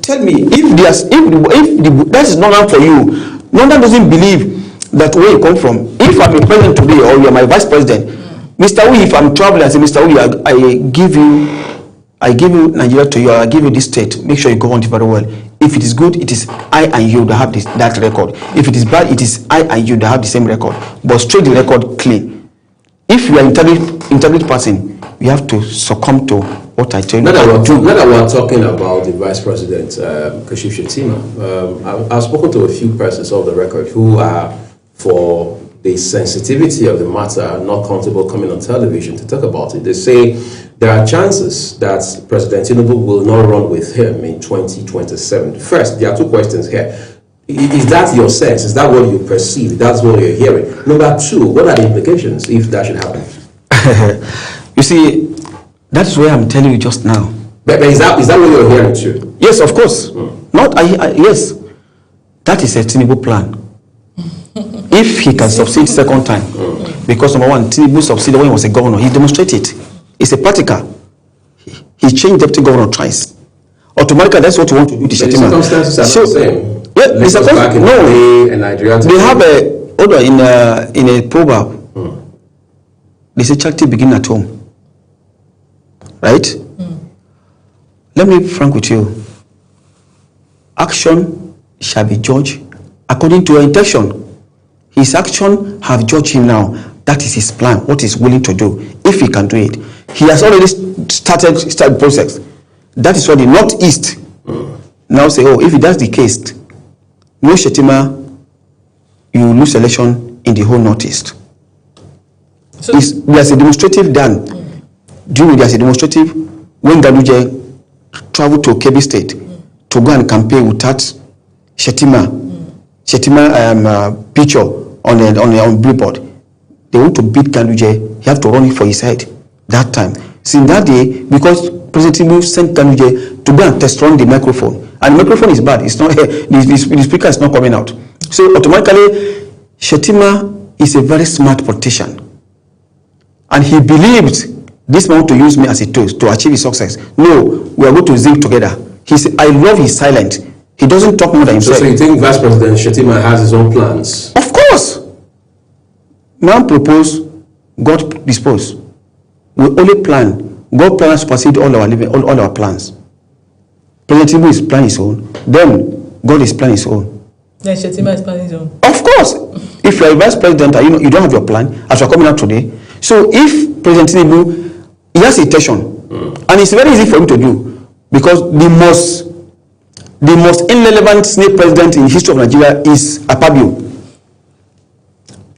Speaker 15: tell me, if that is not for you, no one doesn't believe that where you come from. If I'm a president today or you are my vice president, Mr. Wi, if I'm traveling, I say, Mr. Wi, I give you Nigeria to you, I give you this state. Make sure you go on it very well. If it is good, it is I and you that have that record. If it is bad, it is I and you that have the same record. But straight the record clean. If you are integrity person, you have to succumb to what I tell you.
Speaker 1: Now that we're talking about the Vice President, Kashif Shettima, I've spoken to a few persons off the record who are for the sensitivity of the matter, not comfortable coming on television to talk about it. They say there are chances that President Tinubu will not run with him in 2027. First, there are 2 questions here. Is that your sense? Is that what you perceive? That's what you're hearing? Number 2, what are the implications if that should happen?
Speaker 15: You see, that's where I'm telling you just now.
Speaker 1: But is that what you're hearing too?
Speaker 15: Yes, of course. Yes. That is a Tinubu plan. If he can succeed second time, because number 1, Tinubu succeeded when he was a governor. He demonstrated. It's a practical. He changed deputy governor twice. Automatically, that's what you want to do to Shettima.
Speaker 1: The circumstances are not the same.
Speaker 15: Yeah, the circumstances. No, they have in a proverb. They say charity begins at home. Right? Let me be frank with you. Action shall be judged according to your intention. His action have judged him now. That is his plan, what he's willing to do. If he can do it. He has already started the process. That is why the Northeast now say, if that's the case, no Shettima, you lose election in the whole Northeast. So there's a demonstrative done during there's a demonstrative when Ganduje traveled to Kebbi State to go and campaign without Shetima picture on billboard. They want to beat Ganduje. He have to run it for his head that time. Since that day, because President Tinubu sent Ganduje to go and test run the microphone, and the microphone is bad. It's not the speaker is not coming out. So automatically, Shetima is a very smart politician, and he believed this man to use me as a tool to achieve his success. No, we are going to zinc together. He said, I love his silent. He doesn't talk more than himself.
Speaker 1: So you think Vice President Shetima has his own plans?
Speaker 15: Of course. Man propose, God dispose. We only plan. God plans supersede all our living, all our plans. President Tinubu is planning his own. Then God is planning his own.
Speaker 2: Then Shetima is planning his own.
Speaker 15: Of course. If you are a vice president, you don't have your plan as you are coming out today. So if President Tinubu, he has a tension, and it's very easy for him to do, because the most irrelevant snake president in the history of Nigeria is Akpabio.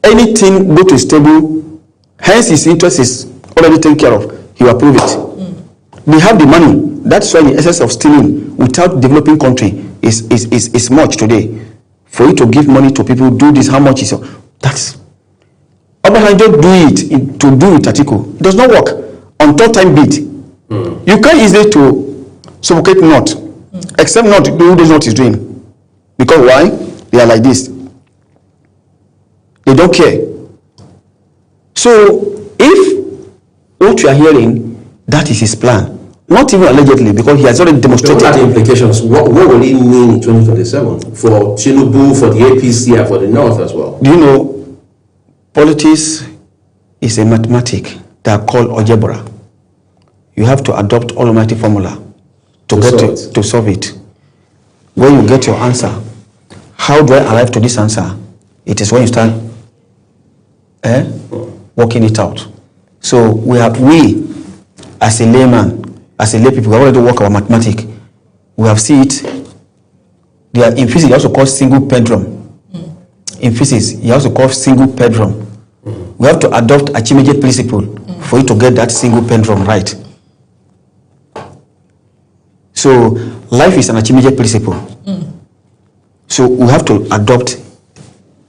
Speaker 15: Anything go to his table, hence his interest is already taken care of. He will approve it. They have the money. That's why the excess of stealing without developing country is much today. For you to give money to people, do this, how much is it? That's Obasanjo do it to do with Atiku. It does not work. On third time beat. You can't easily to suffocate not, except not who does what he's doing. Because why? They are like this. They don't care. So if what you are hearing, that is his plan. Not even allegedly, because he has already demonstrated.
Speaker 1: What are the implications? What will it mean in 2027 for Tinubu, for the APC, and for the North as well?
Speaker 15: Do you know, politics is a mathematics that are called algebra. You have to adopt almighty formula to solve it. When you get your answer, how do I arrive to this answer? It is when you start working it out. So we as a layman, as a lay people, we already work our mathematics. We have seen it. They are in physics, you also call single pendulum. In physics, you also call single pendulum. We have to adopt Archimedes principle for you to get that single pendulum right. So life is an Archimedes principle. So we have to adopt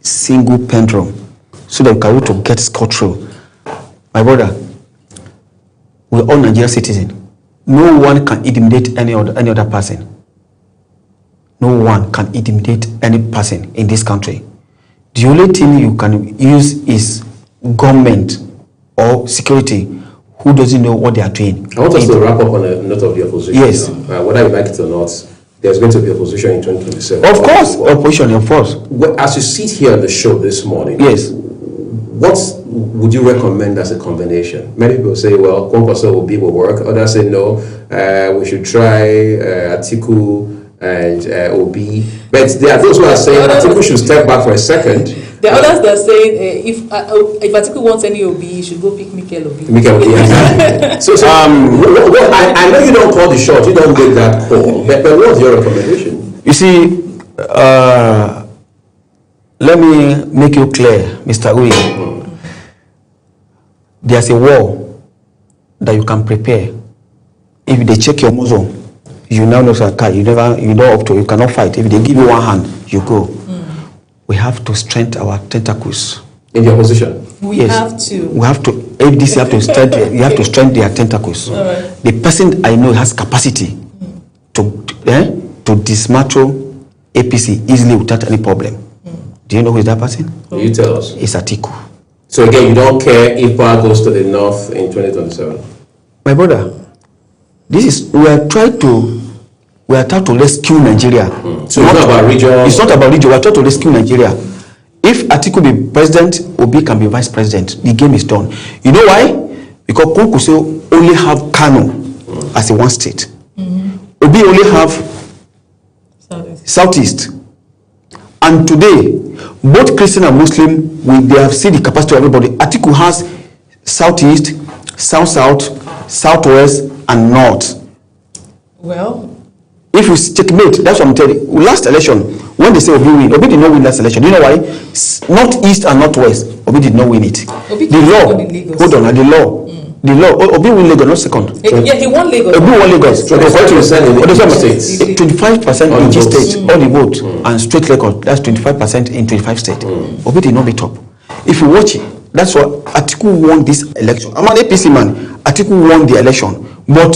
Speaker 15: single pendulum so that we can to get sculptural. My brother, we're all Nigerian citizens. No one can intimidate any other person. No one can intimidate any person in this country. The only thing you can use is government or security who doesn't know what they are doing.
Speaker 1: I want us to wrap up on a note of the opposition.
Speaker 15: Yes.
Speaker 1: Whether you like it or not, there's going to be opposition in 2027.
Speaker 15: Of course, opposition, of course.
Speaker 1: As you sit here on the show this morning,
Speaker 15: yes,
Speaker 1: what would you recommend as a combination? Many people say, well, Kwankwaso will work. Others say, no, we should try Atiku and Obi. But there are those who are saying Atiku should step back for a second.
Speaker 2: There are others that are saying if Atiku wants any Obi, he should go pick Mikel Obi.
Speaker 1: Mikel Obi, exactly. So I know you don't call the shot, you don't make that call. But what's your recommendation?
Speaker 15: You see, let me make you clear, Mr. Uyi. There's a war that you can prepare. If they check your muzzle, you now know that you cannot fight. If they give you one hand, you go. We have to strengthen our tentacles.
Speaker 1: In the opposition?
Speaker 2: We have to.
Speaker 15: We have to. APC have to strengthen. You have to strengthen their tentacles.
Speaker 2: Right.
Speaker 15: The person I know has capacity to dismantle APC easily without any problem. Do you know who is that person?
Speaker 1: You tell us.
Speaker 15: It's Atiku.
Speaker 1: So again, you don't care if power goes to the North in 2027?
Speaker 15: My brother, we are trying to rescue Nigeria.
Speaker 1: So it's not about region?
Speaker 15: It's not about region. We are trying to rescue Nigeria. If Atiku be president, Obi can be vice president. The game is done. You know why? Because Kwankwaso only have Kano as a one state. Obi only have Southeast. And today, both Christian and Muslim, they have seen the capacity of everybody. Atiku has Southeast, South-South, Southwest, and North.
Speaker 2: Well,
Speaker 15: if we checkmate, that's what I'm telling you. Last election, when they say Obi win, Obi did not win last election. Do you know why? Northeast and Northwest, Obi did not win it. The law, The law, Obi won Lagos, not second.
Speaker 2: Yeah, he won Lagos.
Speaker 15: Obi won Lagos.
Speaker 1: 25% in the states.
Speaker 15: 25% in each state, all the vote, and straight record. That's 25% in 25 states. Obi did not be top. If you watch it, that's why Atiku won this election. I'm an APC man. Atiku won the election, but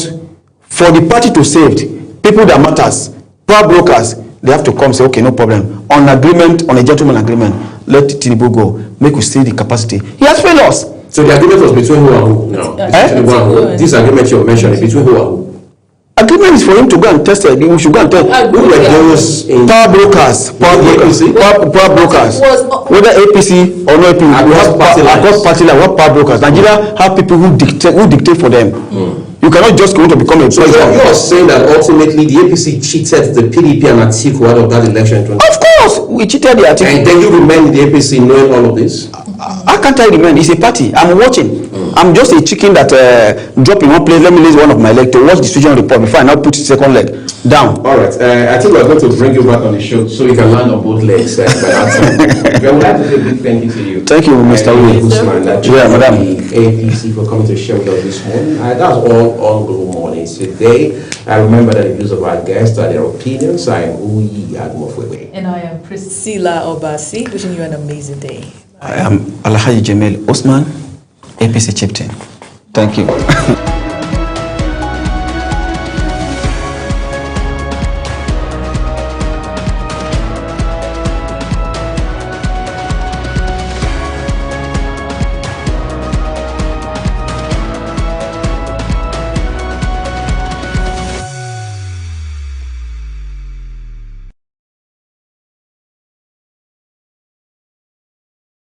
Speaker 15: for the party to save people that matters, power brokers, they have to come say, okay, no problem. On agreement, on a gentleman agreement, let Tinubu go. Make we see the capacity. He has failed us.
Speaker 1: So the agreement was between who and who now? This agreement you're mentioning, between who and who?
Speaker 15: Agreement is for him to go and test it. We should go and test. Who were those power brokers? Power brokers. Whether APC or no APC, we have party line. What power brokers? Nigeria have people who dictate for them. You cannot just go to become a president.
Speaker 1: So you are saying that ultimately the APC cheated the PDP and Atiku out of that election?
Speaker 15: Of course, we cheated the Atiku.
Speaker 1: And then you remain in the APC knowing all of this?
Speaker 15: How can't I remain? It's a party. I'm watching. I'm just a chicken that drop in one place. Let me raise one of my leg to watch the situation report before I now put the second leg down.
Speaker 1: All right. I think we're going to bring you back on the show so you can land on both legs by that time. I would like to say a big thank you to you.
Speaker 15: Thank you, Mr. William.
Speaker 1: Yeah, Madam. APC for coming to share with us this morning. That's all on Global Mornings today. I remember that the views of our guests are their opinions. I am Uyi Admofwewe.
Speaker 2: And I am Priscilla Obasi, wishing you an amazing day.
Speaker 15: I am Alhaji Jamil Osman, APC chieftain. Thank you.